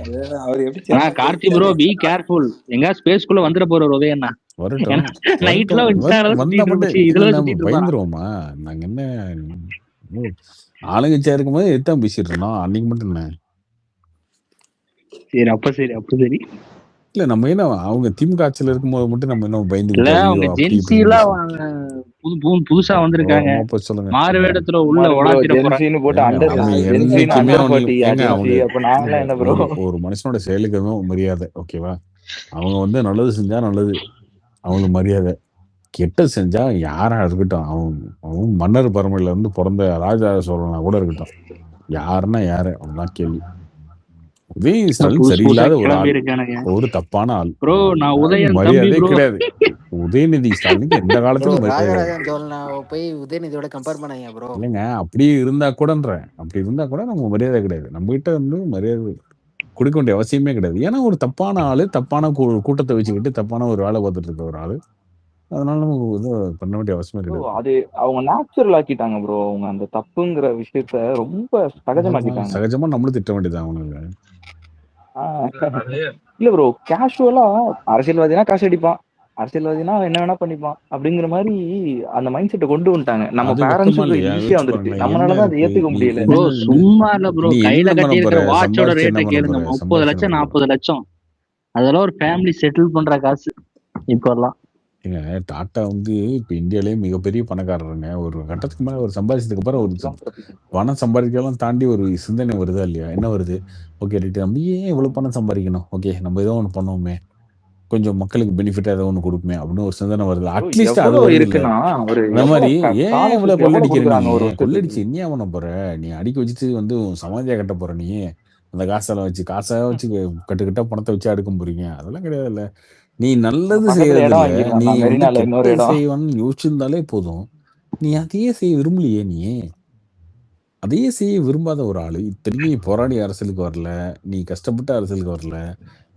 அதான் அவர் எப்படி ஆனா செம்ம கார்த்தி ப்ரோ பி கேர்ஃபுல், எங்க ஸ்பேஸ்க்குள்ள வந்துட போற உதயண்ணா. வரட்டும் நைட்ல வரட்டும் வந்தா சுத்திட்டு மட்டும் இருந்துச்சு, என்ன இதுல நம்ம சுத்திட்டு இருப்பான். பயந்துருவோமா? நாங்க என்ன ஆளுங்கட்சியா இருக்கும்போது எத்தான் பேசிட்டு இருந்தோம், அன்னைக்கு மட்டும் என்ன? சரி அப்ப சரி அப்ப சரி. இல்ல நம்ம என்ன அவங்க திமுக ஆட்சியில இருக்கும்போது மட்டும் நம்ம என்ன இல்ல பயந்துகிட்டு ஐயோ அவங்க அப்படி ஜென்சி இப்படின்னு எல்லாம் புதுசா வந்திருக்காங்க, அப்ப சொல்லுங்க. மாறு வேடத்துல உள்ள ப்ரோ உலாத்திட போறாங்க. ஜென்சின்னு போட்டு ஏங்க அண்டர் அவங்க ஜென்சின்னு என்னைக்குமே அண்டர் அவங்களுக்கு பார்ட்டி ஏங்க அவங்க ஜென்சி, அப்ப நாங்களாம் என்ன ப்ரோ? ஒரு மனுஷனோட செயலுக்கு மரியாதை, ஓகேவா? அவங்க வந்து நல்லது செஞ்சா நல்லது, அவங்களுக்கு மரியாதை. கெட்டது செஞ்சா யாரா இருக்கட்டும், அவன் மன்னர் பரம்பரையில இருந்து பிறந்த ராஜா சோழனா கூட இருக்கட்டும், யாருன்னா யாரு அவன்தான் கேள்வி. உதயநிதி ஸ்டாலின் புதுசா சரியில்லாத ஒரு கிளம்பி ஆள், இருக்கானுங்க ஒரு தப்பான ஆள், ப்ரோ. நான் அவனுக்கு உதயன் தம்பி மரியாதையே ப்ரோ. கிடையாது. உதயநிதி ஸ்டாலினுக்கு எந்த ப்ரோ காலத்துலயும் மரியாதை கிடையாது. ராஜராஜன் சோழனை போய் உதயநிதியோட கம்பேர் பண்ணாங்க ப்ரோ. இல்லைங்க, அப்படி இருந்தா கூட நம்ம மரியாதை கிடையாது. நம்ம கிட்ட வந்து மரியாதை கொடுக்க வேண்டிய அவசியமே கிடையாது. ஏன்னா ஒரு தப்பான ஆளு, தப்பான கூட்டத்தை வச்சுக்கிட்டு தப்பான ஒரு வேலை பார்த்துட்டு இருக்க ஒரு ஆளு, அதனால நம்ம இது பண்ண வேண்டிய அவசியமே ப்ரோ கிடையாது. அது அவங்க நேச்சுரல் ஆக்கிட்டாங்க ப்ரோ, அவங்க அந்த தப்புங்கிற விஷயத்த ரொம்ப சகஜமாக்கிட்டாங்க. சகஜமா நம்மளும் திட்ட வேண்டியது அவனுங்க. இல்ல ப்ரோ, கேஷுவலா அரசியல்வாதினா காசு அடிப்பான், அரசியல்வாதினா என்ன வேணா பண்ணிப்பான் அப்படிங்கிற மாதிரி அந்த மைண்ட் செட்டை கொண்டு வந்துட்டாங்க. நம்ம அது வெக்கமா பேரண்ட்ஸுக்கு இல்லையா? ஈஸியா யோசிச்சு வந்துருச்சு, பாருங்களேன், என்ன நம்மளாலதான் அதை இருக்கு? ஏத்துக்க நீ முடியல. ப்ரோ சும்மா இல்ல ப்ரோ, நீ கையில என்ன பண்ண கட்டி போற? இருக்கிற வாட்சோட சம்பாதிச்சு என்ன ரேட்டை பண்ண கேளுங்க, போற? 30 சம்பாதிச்சு என்ன லட்சம் பண்ண போற? 40 லட்சம். அதெல்லாம் ஒரு ஃபேமிலி செட்டில் பண்ற காசு இப்ப எல்லாம். ஏங்க டாட்டா வந்து இப்ப இந்தியாலயே மிகப்பெரிய பணக்காரருங்க. ஒரு கட்டத்துக்கு மேல ஒரு சம்பாதிச்சதுக்கு அப்புறம் ஒரு பணம் சம்பாதிக்கலாம் தாண்டி ஒரு சிந்தனை வருதா இல்லையா? என்ன வருது? ஓகே ரைட், நம்ம ஏன் இவ்வளவு பணம் சம்பாதிக்கணும்? ஓகே நம்ம ஏதோ ஒண்ணு பண்ணுவோமே, கொஞ்சம் மக்களுக்கு பெனிஃபிட்டா ஏதோ ஒண்ணு கொடுக்குமே அப்படின்னு ஒரு சிந்தனை வருது. ப்ரோ அட்லீஸ்ட் அது எவ்வளவு வருது இல்ல? இருக்குன்னா ஒரு அந்த மாதிரி ஏன் இவ்வளவு ஸ்காலர்ஷிப் எவ்வளவு கொள்ளடிக்கிற நீ? கொடுக்குறாங்க ஒரு வருஷத்துக்கு? கொள்ளடிச்சு என்ன பண்ண போற? நீ அடிக்க வச்சுட்டு வந்து உன் சமாதியா கட்ட போற நீ? அந்த காசெல்லாம் வச்சு கட்டுக்கட்டா பணத்தை வச்சு அடுக்க போறீங்க? அதெல்லாம் கிடையாது இல்ல. நீ அங்க நல்லது பக்கத்துல செய்யறது இடம் இல்ல, வாங்கிடலாம் நீ நான், வந்து மெரினால இன்னொரு கெட்டது இடம். செய்வான்னு யோசிச்சிருந்தாலே போதும். நீ அதையே செய்ய விரும்பலையே நீ? அதையே செய்ய விரும்பாத ஒரு ஆளு, இத்தனைக்கும் நீ போராடி அரசியலுக்கு வரல, நீ கஷ்டப்பட்டு அரசியலுக்கு வரல,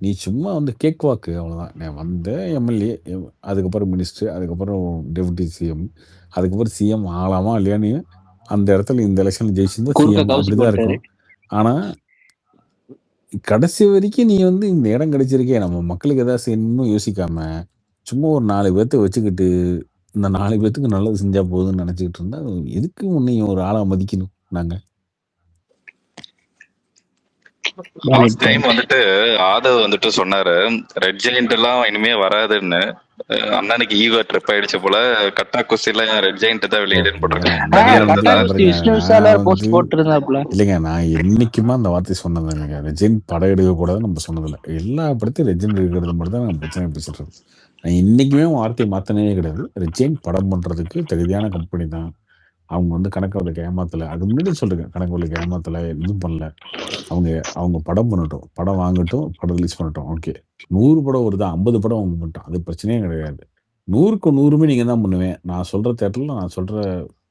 நீ சும்மா வந்து கேக் வாக்கு, அவ்வளவுதான். நான் வந்த எம்எல்ஏ, அதுக்கப்புறம் மினிஸ்டர், அதுக்கப்புறம் டெபுட்டி சிஎம், அதுக்கப்புறம் சிஎம் ஆகலாமா இல்லையான்னு அந்த இடத்துல இந்த எலெக்ஷன்ல ஜெயிச்சிருந்தா குறுக்க சிஎம் கவுசி அப்படிதான் போட்டாரு. இருக்கும். ஆனா கடைசி வரைக்கும் நீ வந்து இந்த இடம் கிடைச்சிருக்கே, நம்ம மக்களுக்கு ஏதாவது செய்யணும்னு யோசிக்காம, சும்மா ஒரு 4 பேர்த்த வச்சுக்கிட்டு இந்த 4 பேத்துக்கு நல்லது செஞ்சா போதும்னு நினைச்சுக்கிட்டு இருந்தா, எதுக்கு உன்னையும் ஒரு ஆளா மதிக்கணும் நாங்க? லாஸ்ட் டைம் வந்துட்டு ஆதவ் வந்துட்டு சொன்னாரு ரெட் ஜெயிண்ட் எல்லாம் இனிமே வராதுன்னு. அண்ணனுக்கு ஈகோ ட்ரிப் ஆயிடுச்சு போல. கட்டா குஸ்தில ரெட் ஜெயிண்ட் தான் வெளியிடுன்னு இல்லைங்க, நான் என்னைக்குமே அந்த வார்த்தை சொன்னது இல்லைங்க. ரெஜெண்ட் படம் எடுக்க கூடாது நம்ம சொன்னதில்ல. எல்லா படத்தையும் ரெஜெண்ட் எடுக்கிறது மட்டும் தான் நம்ம பிரச்சனை பேசிட்டு இருக்கோம். நான் என்னைக்குமே வார்த்தையை மாத்தினே கிடையாது. ரெஜெண்ட் படம் பண்றதுக்கு தகுதியான கம்பெனி தான். அவங்க வந்து கணக்கு ஏமாத்தல, அது முன்னாடி சொல்றேன், கணக்கு ஏமாத்தல, எதுவும் பண்ணல. அவங்க படம் பண்ணட்டும், படம் வாங்கட்டும், படம் ரிலீஸ் பண்ணட்டும். ஓகே, 100 படம் வருதா, 50 படம் அவங்க பண்ணிட்டோம், அது பிரச்சனையே கிடையாது. 100க்கு 100மே நீங்க தான் பண்ணுவேன். நான் சொல்ற தேட்டர்ல, நான் சொல்ற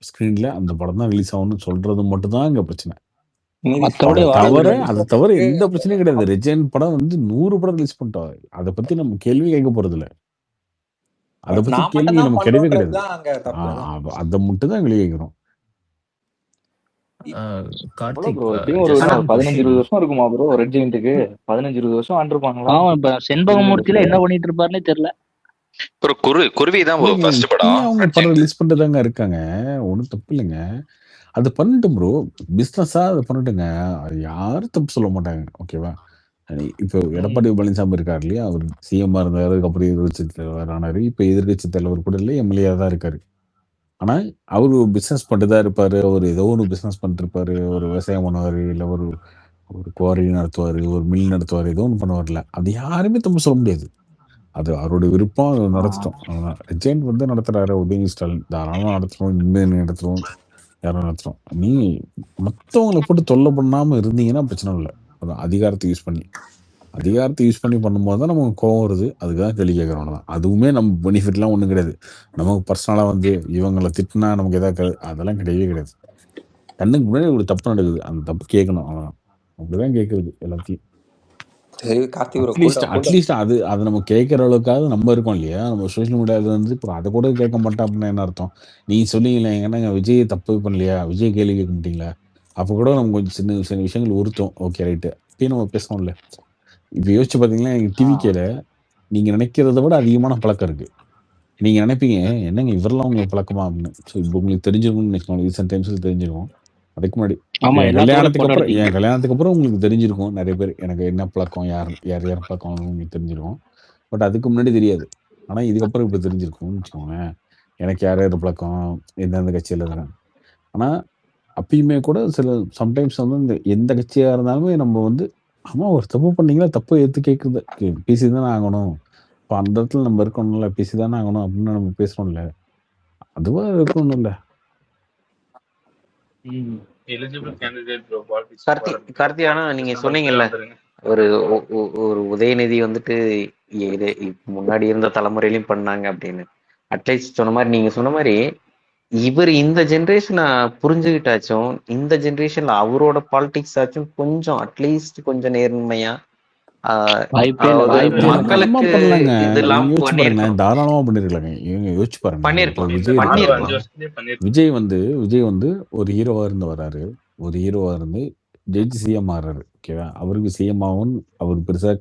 ஸ்கிரீன்ல அந்த படம் தான் ரிலீஸ் ஆகணும்னு சொல்றது மட்டும் தான் இங்க பிரச்சனை. அதை தவிர எந்த பிரச்சனையும் கிடையாது. ரெஜெண்ட் படம் வந்து 100 படம் ரிலீஸ் பண்ணிட்டோம், அதை பத்தி நம்ம கேள்வி கேட்க போறது இல்ல. அதை பத்தி கேள்வி நம்ம கிடையவே கிடையாது. அதை மட்டும் தான் வெளியே கேட்கிறோம். கார்த்திக் ப்ரோ எப்படியும் ஒரு 15-20 வருஷம் இருக்குமா ப்ரோ ரெட் ஜெயிண்ட்டுக்கு? 15-20 வருஷம் ஆண்டிருப்பாங்களா? இப்ப செண்பகமூர்த்தியில என்ன பண்ணிட்டு இருப்பாருன்னே தெரியல. குருவி தான் ஃபர்ஸ்ட் படம். அவங்க படம் ரிலீஸ் பண்ணிட்டுதாங்க இருக்காங்க, ஒன்றும் தப்பு இல்லைங்க. அது பண்ணட்டும் ப்ரோ, பிஸ்னஸா அதை பண்ணட்டுங்க, அது யாரும் தப்பு சொல்ல மாட்டாங்க. ஓகேவா? இப்போ எடப்பாடி பழனிசாமி இருக்காரு இல்லையா, அவர் சிஎம்மா இருந்தாரு, அதுக்கப்புறம் எதிர்கட்சி தலைவர் ஆனாரு, இப்போ எதிர்கட்சி தலைவர் கூட இல்லை, எம்எல்ஏ தான் இருக்காரு. ஆனா, அவரு பிசினஸ் பண்ணிட்டு தான் இருப்பாரு. அவரு ஏதோ ஒரு பிசினஸ் பண்ணிட்டுருப்பாரு. ஒரு விவசாயம் பண்ணுவாரு. இல்ல ஒரு ஒரு குவாரி நடத்துவாரு. ஒரு மில் நடத்துவாரு. ஏதோ ஒண்ணு பண்ணுவார்ல. அது யாருமே தப்பு சொல்ல முடியாது. அது அவருடைய விருப்பம். அத நடத்தட்டும். அவ்வளவுதான். விஜயன் வந்து நடத்துறாரு. உதயநிதி ஸ்டாலின் தாராளமா நடத்தணும். இனிமே நடத்துறோம். யாரும் நடத்துறோம். நீ மத்தவங்கள போட்டு தொல்ல பண்ணாம இருந்தீங்கன்னா பிரச்சனை இல்ல. அதான் அதிகாரத்த யூஸ் பண்ணி. அதிகாரத்த யூஸ் பண்ணி பண்ணும்போது தான் நமக்கு கோவம் வருது. அதுக்கு தான் கேள்வி கேட்கிறோம் அவ்வளவுதான். அதுவுமே நம்ம பெனிஃபிட்லாம் ஒண்ணும் கிடையாது. நமக்கு பர்சனலா வந்து இவங்கள திட்டுனா நமக்கு ஏதாவது அதெல்லாம் கிடையவே கிடையாது. கண்ணுக்கு முன்னாடி ஒரு தப்பு நடக்குது. அந்த தப்பு கேட்கணும் அவ்வளவுதான். அப்படிதான் கேட்கறது எல்லாத்தையும். சரி கார்த்தி ப்ரோ அட்லீஸ்ட் அது நம்ம கேட்கிற அளவுக்காவது நம்ம இருக்கோம் இல்லையா? நம்ம சோசியல் மீடியால வந்து இப்போ அத கூட கேட்க மாட்டோம் அப்படின்னா என்ன அர்த்தம்? நீங்க சொன்னீங்களே என்னங்க விஜய் தப்பு பண்ணலையா? விஜய் கேள்வி கேட்க மாட்டீங்களா? அப்ப கூட நமக்கு கொஞ்சம் சின்ன சின்ன விஷயங்கள் உறுத்தும். Okay right. இப்பயும் நம்ம பேசுவோம்ல. இப்ப யோசிச்சு பார்த்தீங்கன்னா, எங்க டிவிகேல நீங்க நினைக்கிறத விட அதிகமான பழக்கம் இருக்கு. நீங்க நினைப்பீங்க, என்னங்க இவரெல்லாம் உங்களுக்கு பழக்கமா? அப்படின்னு. ஸோ இப்போ உங்களுக்கு தெரிஞ்சிருக்கும்னு நினைச்சுக்கோங்க. ரீசென்ட் டைம்ஸ்ல தெரிஞ்சிருக்கும். அதுக்கு முன்னாடி ஆமா, என் எல்லாத்துக்கும் கல்யாணத்துக்கு போட்டோ அப்புறம் எடுப்பீங்க. என் கல்யாணத்துக்கு அப்புறம் உங்களுக்கு தெரிஞ்சிருக்கும். நெறைய பேர் எனக்கு என்ன பழக்கம், யார் யார் யார் பழக்கம்னு உங்களுக்கு தெரிஞ்சிருக்கும். பட் அதுக்கு முன்னாடி தெரியாது. ஆனா இதுக்கப்புறம் இப்ப தெரிஞ்சிருக்கும்னு வச்சுக்கோங்களேன். எனக்கு யார் யார் பழக்கம், எந்தெந்த கட்சியில இருக்கிறேன். ஆனா அப்பயுமே கூட சில சம்டைம்ஸ் வந்து இந்த எந்த கட்சியா இருந்தாலுமே நம்ம வந்து, ஆமா ஒரு தப்பு பண்ணீங்கன்னா தப்ப எடுத்து கேட்குறது பேசி தானே ஆகணும். இப்ப அந்த இடத்துல நம்ம இருக்கணும்ல, பேசி தானே ஆகணும் அப்படின்னு நம்ம பேசுறோம்ல. அதுவா இருக்கணும் இல்ல. Eligible candidate bro politics Karthi ஆனா நீங்க டிசம்பருக்குள்ள சொன்னீங்கல்ல வந்துருங்க. ஒரு ஒரு உதயநிதி வந்துட்டு முன்னாடி இருந்த தலைமுறையிலயும் பண்ணாங்க அப்படின்னு. அட்லீஸ்ட் சொன்ன மாதிரி நீங்க சொன்ன மாதிரி இவர் இந்த ஜென்ரேஷனை புரிஞ்சுக்கிட்டாச்சும் இந்த ஜென்ரேஷன்ல அவரோட பாலிடிக்ஸ் ஆச்சும் கொஞ்சம் அட்லீஸ்ட் கொஞ்சம் நேர்மையா வாய்ப்பே இல்ல, அதாவது வாய்ப்பே இல்ல. தாராளமா மக்களுக்கு பண்ணலாங்க. இதெல்லாம் நீங்க யோசிச்சு பாருங்களேன். பண்ணியிருக்கணும் தாராளமா பண்ணிருக்கலாங்க. இவங்க யோசிச்சு பாருங்க. இப்போ விஜய் நாலு இருக்காரு. 5 வருஷத்துலயே பண்ணிருக்கோம். விஜய் வந்து ஒரு ஹீரோவா இருந்து வராரு. ஒரு ஹீரோவா இருந்து ஜெயிச்சு சிஎம் ஆறாரு. ஓகேவா? அவருக்கு சிஎம் ஆகும்னு அவர் பெருசா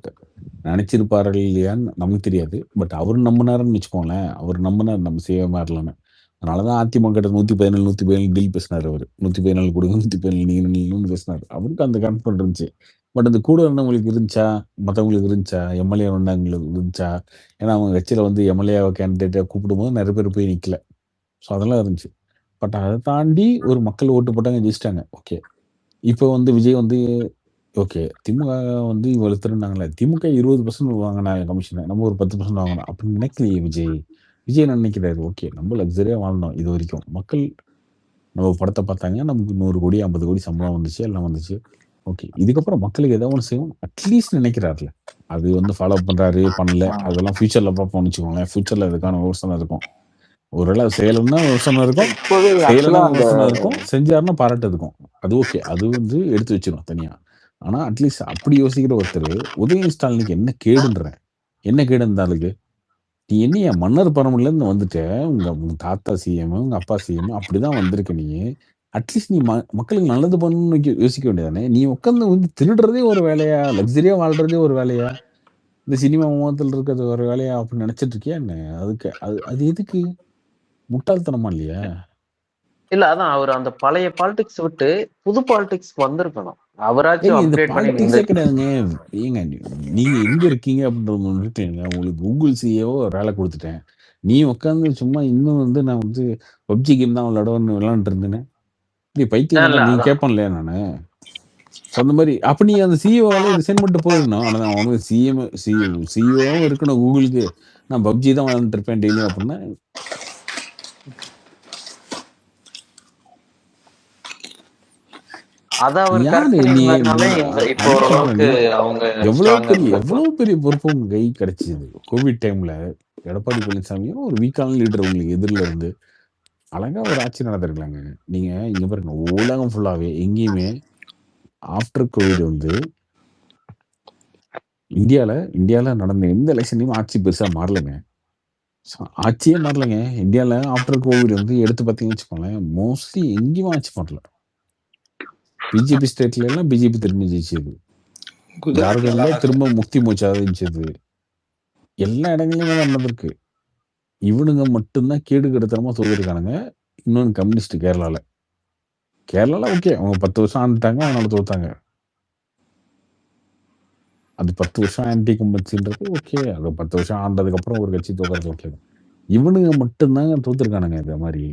நினைச்சிருப்பாரு இல்லையான்னு நமக்கு தெரியாது. பட் அவர் நம்பினாருன்னு வச்சுக்கோங்களேன். அவர் நம்பினார் நம்ம சிஎம் ஆறலான்னு. அதனாலதான் அதிமுக கிட்ட 117 டீல் பேசினாரு அவரு. 117 கொடுங்க, 117 நீங்க நில்லுன்னு பேசினாரு. அவருக்கு அந்த கான்ஃபிடன்ட் இருந்துச்சு. பட் அந்த கூட இருந்தவங்களுக்கு இருந்துச்சா? மத்தவங்களுக்கு இருந்துச்சா? எம்எல்ஏ வந்தவங்களுக்கு இருந்துச்சா? ஏன்னா அவங்க கட்சியில வந்து எம்எல்ஏ கேண்டிடேட்டா கூப்பிடும்போது நிறைய பேர் போய் நிக்கல. ஸோ அதெல்லாம் இருந்துச்சு. பட் அதை தாண்டி ஒரு மக்கள் ஓட்டு போட்டாங்க, ஜெயிச்சிட்டாங்க. ஓகே. இப்போ வந்து விஜய் வந்து ஓகே. திமுக வந்து இவ்வளவு திருந்தாங்கல்ல. திமுக 20% வாங்கினாங்க கமிஷன். நம்ம ஒரு 10% வாங்கணும். அப்படி நினைக்கலையே விஜய். விஜய் என்ன நினைக்கிறாரு? ஓகே. நம்ம லக்ஸரியா வாழ்ந்தோம் இது வரைக்கும். மக்கள் நம்ம படத்தை பார்த்தாங்க. நமக்கு 100 கோடி 50 கோடி சம்பளம் வந்துச்சு, எல்லாம் வந்துச்சு. ஓகே. இதுக்கப்புறம் மக்களுக்கு ஏதாவது ஒன்று செய்யணும் அட்லீஸ்ட் நினைக்கிறாருல. அது வந்து ஃபாலோ பண்றாரு, பண்ணல. அதெல்லாம் ஃபியூச்சர்ல பார்ப்போம்னு வச்சுக்கோங்களேன். ஃபியூச்சர்ல அதுக்கான விமர்சனம் இருக்கும். ஒருவேளை செய்யலைன்னா விமர்சனம் இருக்கும். இப்பவே செய்யலைன்னா ஆக்சுவலா அந்த விமர்சனம் இருக்கும். செஞ்சாருன்னா பாராட்டு இருக்கும். அது ஓகே. அது வந்து எடுத்து வச்சிரும் தனியா. ஆனா அட்லீஸ்ட் அப்படி யோசிக்கிற ஒருத்தர் உதயநிதி ஸ்டாலினுக்கு என்ன கேடுன்றேன்? என்ன கேடு இந்த ஆளுக்கு? நீ என்னையா மன்னர் பரம்பரையில இருந்து வந்துட்ட. உங்க தாத்தா சிஎம், உங்க அப்பா சிஎம் அப்படிதான் வந்திருக்க நீ. அட்லீஸ்ட் நீ மக்களுக்கு நல்லது பண்ணணும்னு யோசிக்க வேண்டியதானே? நீ உட்காந்து வந்து திருடுறதே ஒரு வேலையா? லக்ஸரியா வாழ்றதே ஒரு வேலையா? இந்த சினிமா முகத்தில் இருக்கிறது ஒரு வேலையா அப்படின்னு நினைச்சிட்டு இருக்கியா என்ன? அதுக்கு அது எதுக்கு? முட்டாள்தனமா இல்லையா? இல்ல அதான் அவர் அந்த பழைய பாலிடிக்ஸ் விட்டு புது பாலிடிக்ஸ் வந்திருக்கணும். அவராச்சும் ஏங்க இந்த அப்டேட் பண்ணி பாலிடிக்ஸே கிடையாதுங்க. ஏங்க நீங்க எங்க இருக்கீங்க அப்படின்றது ஒண்ணு இருக்குங்க. உங்களுக்கு கூகுள் சிஇஓ வேலை கொடுத்துட்டேன். நீ உட்காந்து சும்மா இன்னும் வந்து நான் வந்து பப்ஜி கேம் தான் விளையாண்டுட்டு இருந்தேன்னு இப்படி பைத்தியம் இல்ல தானே நீ அதான் கேட்பான் இல்லையா நானு. ஸோ அந்த மாதிரி அப்ப நீ அந்த சிஇஓ வேலையை ரிசைன் பண்ணிட்டு போயிடணும். ஆனா அவனுக்கு சிஇஓவும் இருக்கணும் கூகுளுக்கு. நான் பப்ஜி தான் விளையாண்டுட்டு இருப்பேன் டெய்லியும் அப்படின்னா அத அவர் யாரு கரெக்ட் நீ? பண்ணியிருந்தாருனாலே இப்போ அதான் சொல்றேன். ஓரளவுக்கு அவங்க ஸ்ட்ராங்கா இருந்திருக்கலாம். எவ்வளவு பெரிய பொறுப்பு உங்க கை கிடைச்சது கோவிட் டைம்ல. எடப்பாடி பழனிசாமியும் ஒரு வீக்கான லீடர் உங்களுக்கு எதிரில இருந்து அழகா ஒரு ஆட்சி நடந்திருக்கலாங்க. நீங்க இங்க பாருங்க, உலகம் ஃபுல்லாவே எங்கேயுமே ஆஃப்டர் கோவிட் வந்து இந்தியால நடந்த எந்த எலெக்ஷன்லயும் ஆட்சி பெருசா மாறலைங்க. ஆட்சியே மாறலைங்க. இந்தியால ஆஃப்டர் கோவிட் வந்து எடுத்து பார்த்தீங்கன்னு வச்சுக்கோங்களேன், மோஸ்ட்லி எங்கேயும் ஆட்சி மாறல. பிஜேபி ஸ்டேட்ல எல்லாம் பிஜேபி திரும்பி ஜெயிச்சது. ஜார்க்கண்ட்ல திரும்ப முக்தி மோர்ச்சா ஜெயிச்சது. எல்லா இடங்களையுமே தான் நடந்திருக்கு. இவனுங்க மட்டும்தான் கேடு கெடுத்தனமா தோத்துருக்கானுங்க. இன்னொன்னு கம்யூனிஸ்ட் கேரளால. ஓகே. அவங்க 10 வருஷம் ஆண்டுட்டாங்க. அதனால தோத்தாங்க. அது 10 வருஷம் ஆன்டி கம்பன்சின்றது ஓகே. அது 10 வருஷம் ஆண்டதுக்கு அப்புறம் ஒரு கட்சி தோக்கறது ஓகே. இவனுங்க மட்டும்தாங்க தோத்துருக்கானுங்க இந்த மாதிரி.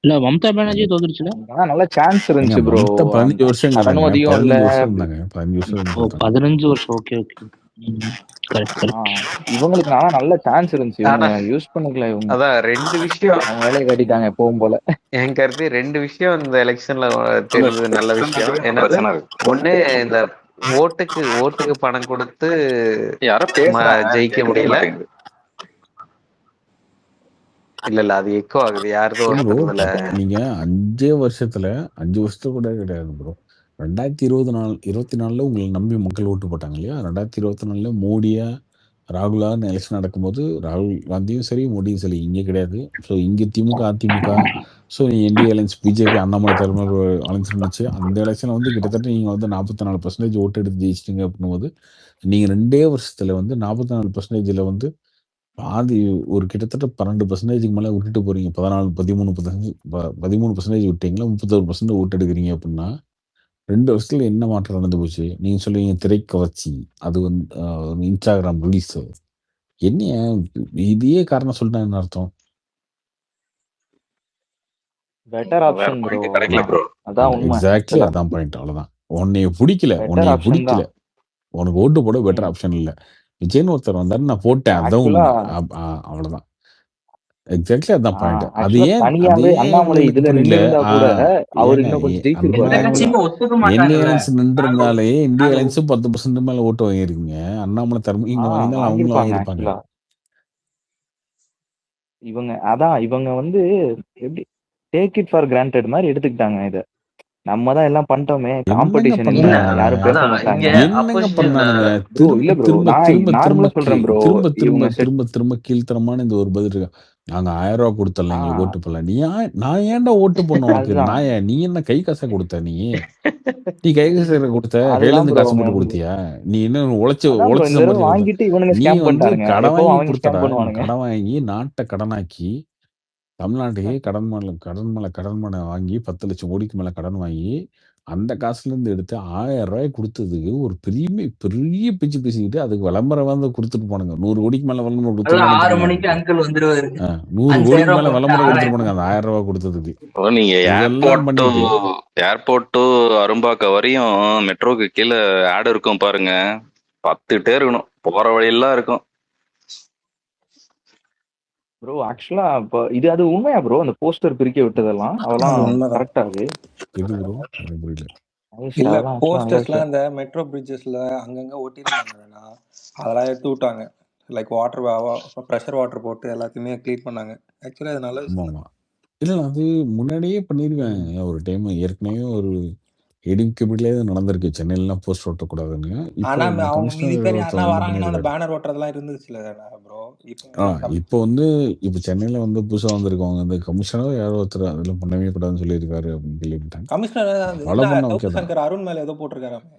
இல்ல மம்தா பானர்ஜி தோத்துருச்சுல. ஆனா நல்ல சான்ஸ் ஏங்க இருந்துச்சு ப்ரோ. மம்தா 15 வருஷம் கடனும் இருந்தாங்க, அதிகம் இல்ல. 15 வருஷம் இருந்தாங்க, 15 வருஷம் ஓ தோத்தாங்க. 15 வருஷம். Okay okay. Correct correct. இவங்களுக்கு ஆனா நல்ல சான்ஸ் இருந்துச்சு. இவங்க ஆனா யூஸ் பண்ணிக்கல. இவங்க அதான் ரெண்டு விஷயம் அவங்க வேலையை காட்டிட்டாங்க எப்பவும் போல. என் கருத்து ரெண்டு விஷயம் இந்த எலெக்ஷன்ல தெரிஞ்சது நல்ல விஷயம். என்னது பிரச்சனை இருக்கு. ஒண்ணு, இந்த ஓட்டுக்கு பணம் கொடுத்து யாரோ பேசுறாங்க ஜெயிக்க கேட்கவே முடியல. மாட்டேங்குது. இல்ல அது எக்கோ ஆகுது, யாருதோ ஏன் ப்ரோ ஒருத்தருதுல. நீங்க 5 வருஷத்துல கூட கிடையாது ப்ரோ. 2024 உங்களை நம்பி மக்கள் ஓட்டு போட்டாங்க இல்லையா? 2024 மோடியா ராகுலான்னு எலெக்ஷன் நடக்கும்போது ராகுல் காந்தியும் சரி மோடியும் சரி இங்கே கிடையாது. ஸோ இங்கே திமுக அதிமுக so NDA alliance BJP Annamalai தலைமை அலைன்ஸ் இருந்துச்சு. அந்த எலெக்ஷனில் வந்து கிட்டத்தட்ட நீங்கள் வந்து 44% ஓட்டு எடுத்து ஜெயிச்சிட்டிங்க அப்படின்னும்போது நீங்கள் 2 வருஷத்துல வந்து 44%ல் வந்து பாதி ஒரு கிட்டத்தட்ட 12% மேலே விட்டுட்டு போறீங்க. 13% விட்டீங்களா, 31% ஓட்டு எடுக்கிறீங்க அப்படின்னா 2 வருஷத்துல என்ன மாற்றம் நடந்து போச்சு? நீங்க சொல்லுவீங்க திரைக்கவர்ச்சி, அது வந்து இன்ஸ்டாகிராம் ரீல்ஸ். என்னைய இதையே காரணம் சொல்லிட்டா என்ன அர்த்தம்? பெட்டர் வேற ஆப்ஷன் ப்ரோ. பாயிண்ட் கிடைக்கல ப்ரோ. அதான் உண்மை. எக்ஸாக்ட்லி அதான் பாயிண்ட். அவ்வளவுதான். உன்னைய பிடிக்கல, பெட்டர் ஆப்ஷன் தான். உனக்கு ஓட்டு போட பெட்டர் ஆப்ஷன் இல்ல. விஜய்னு ஒருத்தர் வந்தாரு, நான் போட்டேன், அதான் ஆக்சுவலா உண்மை. அவ்வளவுதான். எக்ஸாக்ட்லி அதான் பாயிண்ட். அது ஆக்சுவலா ஏன் தனியாவே அண்ணாமலை உங்களுக்கு இதுல புரியல? நின்று இருந்தா கூட அவர் ஏங்க இன்னும் கொஞ்சம் ஜெயிச்சிருப்பாரு. இந்திய அலைன்ஸ் நின்று இருந்தாலே இந்திய அலைன்ஸ் 10% மேல ஓட்டு வாங்கியிருக்கீங்க. அண்ணாமலை தலைமையில் வாங்கியிருந்தாலும் அவங்களும் வாங்கியிருப்பாங்க. வாங்கியிருப்பாங்க. ஆக்சுவலா இவங்க வந்து எப்படி டேக் இட் ஃபார் கிராண்டட் மாதிரி எடுத்துக்கிட்டாங்க இத. நம்ம தான் எல்லாம் பண்ணிட்டோமே, என்னங்க காம்படிஷன் இல்ல, பண்ணானுங்க? யாரும் பேச அதான் மாட்டாங்க. இங்க என்னங்க பண்ணானுங்க? ப்ரோ இல்ல திரும்ப ப்ரோ, திரும்ப நான் திரும்ப திரும்ப நார்மலா சொல்றேன் ப்ரோ. திரும்ப இவங்க திரும்ப திரும்ப திரும்ப கீழ்த்தரமான இந்த ஒரு பதில் இருக்கு. நாங்க 1000 ரூபாய் கொடுத்தல எங்களுக்கு ஓட்டு போடல. நான் ஏன்டா ஓட்டு பண்ண உனக்கு? அதுதான் நீ என்ன கை காசை கொடுத்த? நீ கை காசை கொடுத்த? கையில அதுதான் இருந்து ப்ரோ. காசு அவங்க போட்டு கொடுத்தியா? நீ என்ன உழைச்சு அதான் ப்ரோ, உழைச்சு இந்த தடவை சம்பாதிச்சு கொடுத்த? வாங்கிட்டு இவனுங்க நீ ஸ்கேம் வந்து பண்ணிட்டானுங்க. கடன் எப்பவும் வாங்கி அவங்க கொடுத்தடா. ஸ்கேம் பண்ணுவானுங்க. கடன் வாங்கி நாட்டை கடனாக்கி தமிழ்நாட்டுக்கே கடன் மேல வாங்கி 10 லட்சம் கோடிக்கு மேல கடன் வாங்கி அந்த காசுல இருந்து எடுத்து 1000 ரூபாய் கொடுத்ததுக்கு ஒரு பெரிய பிச்சு பேசிக்கிட்டு அதுக்கு விளம்பரம் வந்து கொடுத்துட்டு போனாங்க. 100 கோடிக்கு மேல விளம்பரம் கொடுத்துருப்பானு 6 மணிக்கு அங்கிள் வந்துருவாரு. 100 5,000 கோடிக்கு ரூபாய் மேல போட்டு விளம்பரம் 6,000 கொடுத்துருப்பானுங்க அந்த 1000 ரூபாய் கொடுத்ததுக்கு. இப்போ நீங்க இதெல்லாம் பண்ணிட்டு ஏர்போர்ட் டு அரும்பாக்கம் வரையும் மெட்ரோக்கு கீழே ஆட் இருக்கும் பாருங்க, பார்த்துட்டே இருக்கணும். போற வழியெல்லாம் இருக்கும். ப்ரோ ஆக்சுவலா இப்போ அது உண்மையா ப்ரோ? அந்த போஸ்டர் பிரிக்க விட்டதெல்லாம் அதெல்லாம் உண்மைதான். கரெக்டா அது? எது ப்ரோ? எனக்கு புரியல. இல்ல அதெல்லாம் actually நல்ல போஸ்டர்ஸ்லாம் விஷயம். இந்த மெட்ரோ பிரிட்ஜஸ்ல அங்கங்க ஒட்டியிருந்தாங்கன்னா அதெல்லாம் எடுத்து விட்டாங்க. லைக் ப்ரெஷர் வாட்டர் போட்டு எல்லாத்தையுமே க்ளீன் பண்ணாங்க. ஆக்சுவலி அது நல்ல ஆமா விஷயம் தான். ஆமா. இல்ல அது முன்னாடியே பண்ணிருக்காங்க. ஒரு டைம் ஏற்கனவே ஒரு ஏடிஎம்கேபிலே நடந்திருக்கு. சென்னையிலாம் போஸ்டர் ஒட்டக்கூடாதுன்னு. இப்போ ஆனா நம்ம அவங்க மீதி கமிஷனர் பேர் யாருன்னா ஒருத்தர் வந்து வராங்கன்னா அந்த பண்ணியிருக்காரு. பேனர் ஓட்டுறதெல்லாம் இருந்துச்சுல ப்ரோ. இப்போ வந்து இப்போ சென்னையில வந்து புதுசா வந்திருக்கவங்க வந்து கமிஷனர் யாரோ ஒருத்தர் அதெல்லாம் பண்ணவே கூடாதுன்னு சொல்லியிருக்காரு அப்படின்னு கேள்விப்பட்டேன். கமிஷனர் ஃபாலோ பண்ண ஓகே சவுக்கு தான். சங்கர் அருண் மேல ஏதோ போட்டிருக்காராமே.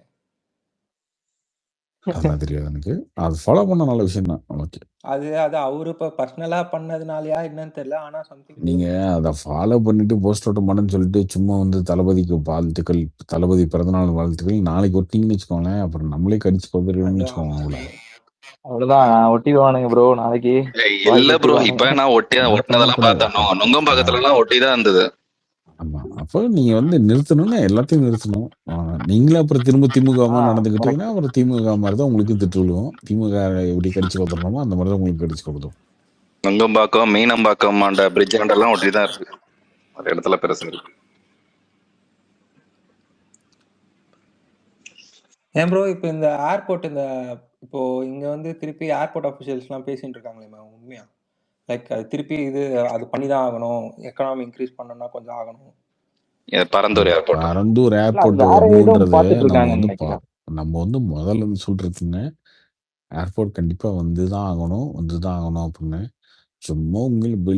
அதெல்லாம் தெரியாது எனக்கு. அது ஃபாலோ பண்ண நல்ல விஷயம் தான். ஓகே. அது அவரு இப்ப பர்சனலா பண்ணதுனாலயா என்னன்னு தெரியல. ஆனா சம்திங் நீங்க அதை ஃபாலோ பண்ணிட்டு போஸ்ட் ஓட்ட மாட்டேன்னு சொல்லிட்டு சும்மா வந்து தளபதிக்கு வாழ்த்துக்கள், தளபதி பிறந்தநாள் வாழ்த்துக்கள் நாளைக்கு ஒட்டிங்கன்னு வச்சுக்கோங்களேன், அப்புறம் நம்மளே கடிச்சு கொண்டுருவோம்னு வச்சுக்கோங்க உங்களை. அவ்வளவுதான் ஒட்டிடுவானுங்க ப்ரோ நாளைக்கு. இல்ல ப்ரோ, இப்ப நான் ஒட்டினதெல்லாம் பார்த்தேன். நுங்கம்பாக்கத்துல எல்லாம் ஒட்டிதான் இருந்தது. ஆமா. அப்போ நீங்க வந்து நிறுத்தணும்னா எல்லாத்தையும் நிறுத்தணும். நீங்களே அப்புறம் திரும்ப திமுக நடந்துக்கிட்டீங்கன்னா அப்புறம் திமுக மாதிரி தான் உங்களுக்கு திட்டு விழுவும். திமுக எப்படி கடிச்சு கொடுத்துடணுமோ அந்த மாதிரி தான் உங்களுக்கு கடிச்சு கொடுத்துரும். நுங்கம்பாக்கம், மீனம்பாக்கம் அந்த பிரிட்ஜ் எல்லாம் ஒட்டிதான் இருக்கு. ஒரு இடத்துல பெருசா இருக்கு. ஏன் ப்ரோ இப்போ இந்த ஏர்போர்ட் இப்போ இங்க வந்து திருப்பி ஏர்போர்ட் அஃபிஷியல்ஸ்லாம் பேசிட்டு இருக்காங்களே உண்மையா? லைக் அது திருப்பி அது பண்ணி தான் ஆகணும். எக்கனாமி இன்க்ரீஸ் பண்ணணும்னா கொஞ்சம் ஆகணும். பரந்தூர் ஏர்போர்ட் வரணுன்றது நம்ம வந்து முதல்ல இருந்து சொல்றதுங்க. ஏர்போர்ட் கண்டிப்பா வந்துதான் ஆகணும் அப்படின்னு சும்மா உங்களுக்கு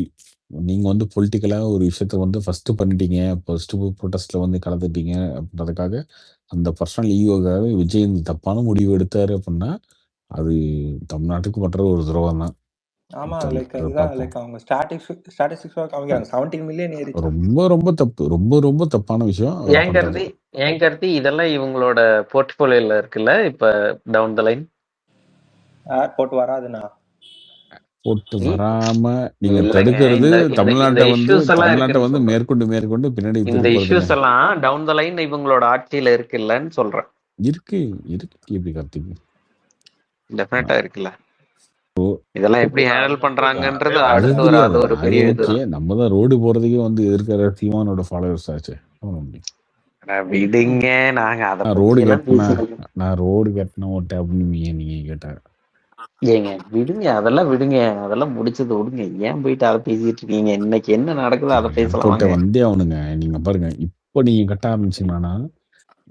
நீங்க வந்து பொலிட்டிக்கலா ஒரு விஷயத்த வந்து ஃபர்ஸ்ட் பண்ணிட்டீங்க, ஃபர்ஸ்ட் ப்ரொடெஸ்ட்ல வந்து கலந்துட்டீங்க அப்படின்றதுக்காக அந்த பர்சனல் ஈகோக்காக விஜய் இந்த தப்பான முடிவு எடுத்தாரு அப்படின்னா அது தமிழ்நாட்டுக்கு பண்ற ஒரு துரோகம் தான். ஆமா, லைக் அதுதான் லைக் அவங்க ஸ்டாட்டிஸ்டிக்ஸ் காமிக்கிறாங்க 17 மில்லியன் ஏறிச்சு. ரொம்ப தப்பு, ரொம்ப தப்பான விஷயம். ஏன் கருத்து இதெல்லாம் இவங்களோட போர்ட்ஃபோலியோல இருக்குல்ல இப்ப டவுன் த லைன். ஏர்போர்ட் வராதுண்ணா. போட்டு இ- வராம நீங்க இல்லைங்க தடுக்கிறது இந்த இந்த இந்த தமிழ்நாட்டை வந்து இஷ்யூஸ் எல்லாம் தமிழ்நாட்டை இருக்குன்னு வந்து சொல்றேன். மேற்கொண்டு பின்னாடி இந்த திருப்புறதுங்க. இஷ்யூஸ் எல்லாம் டவுன் த லைன் இவங்களோட ஆட்சியில இருக்குல்லன்னு சொல்றேன். இருக்கு எப்படி கார்த்திக்? டெஃபினட்டா இருக்குல்ல. இதெல்லாம் எப்படி ஹேண்டில் பண்றாங்கன்றது அது அடுத்து அது தெரியாது. ஒரு அது பெரிய ஓகே. இதுதான். நம்ம தான் ரோடு போறதுக்கே வந்து எதிர்க்கிற சீமானோட ஃபாலோவர்ஸ் ஆச்சு. விடுங்க, நாங்க அதை நான் பத்தி ரோடு எல்லாம் கட்டின ஓட்ட அப்படின்னு நீங்க கேட்டாங்க. ஏங்க விடுங்க, அதெல்லாம் விடுங்க, அதெல்லாம் முடிச்சது விடுங்க. ஏன் போயிட்டு அதை பேசிட்டு இருக்கீங்க? இன்னைக்கு என்ன நடக்குதோ அதை பேசலாம் ஏர்போர்ட்டை வாங்க. வந்தே ஆகணுங்க. நீங்க பாருங்க, இப்போ நீங்க கட்ட ஆரம்பிச்சீங்கன்னா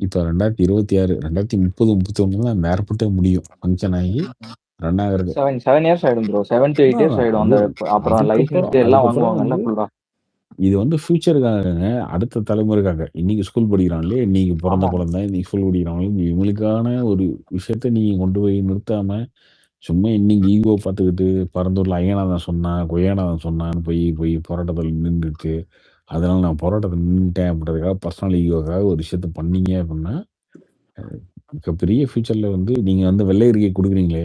இப்போ 2026 2030 31 அந்த ஏர்போர்ட்டே முடியும் ஃபங்க்ஷன் ஆகி ரன் ஆகுறது. 7 years ஆயிடும் ப்ரோ. 7 to 8 years ஆயிடும். அந்த அப்புறம் லைசன்ஸ் எல்லாம் வாங்குவாங்கல்ல ஃபுல்லா. இது வந்து ஃபியூச்சருக்காகங்க, அடுத்த தலைமுறைக்காக. இன்னைக்கு ஸ்கூல் படிக்கிறாங்களே, இன்னைக்கு பிறந்த குழந்தை, இன்னைக்கு ஸ்கூல் படிக்கிறாங்களே, இவங்களுக்கான ஒரு விஷயத்த நீங்க கொண்டு போய் நிறுத்தாம சும்மா இன்னைக்கு ஈகோ பார்த்துக்கிட்டு பரந்தூர்ல ஐயனாதான் சொன்னான், கொய்யானாதான் சொன்னான்னு போய் போராட்டத்தில் நின்றுட்டு, அதனால நான் போராட்டத்தில் நின்றுட்டேன் அப்படின்றதுக்காக பர்சனல் ஈகோக்காக ஒரு விஷயத்த பண்ணீங்க அப்படின்னா மிகப்பெரிய ஃபியூச்சர்ல வந்து நீங்க வந்து வெள்ளை அறிக்கை கொடுக்குறீங்களே,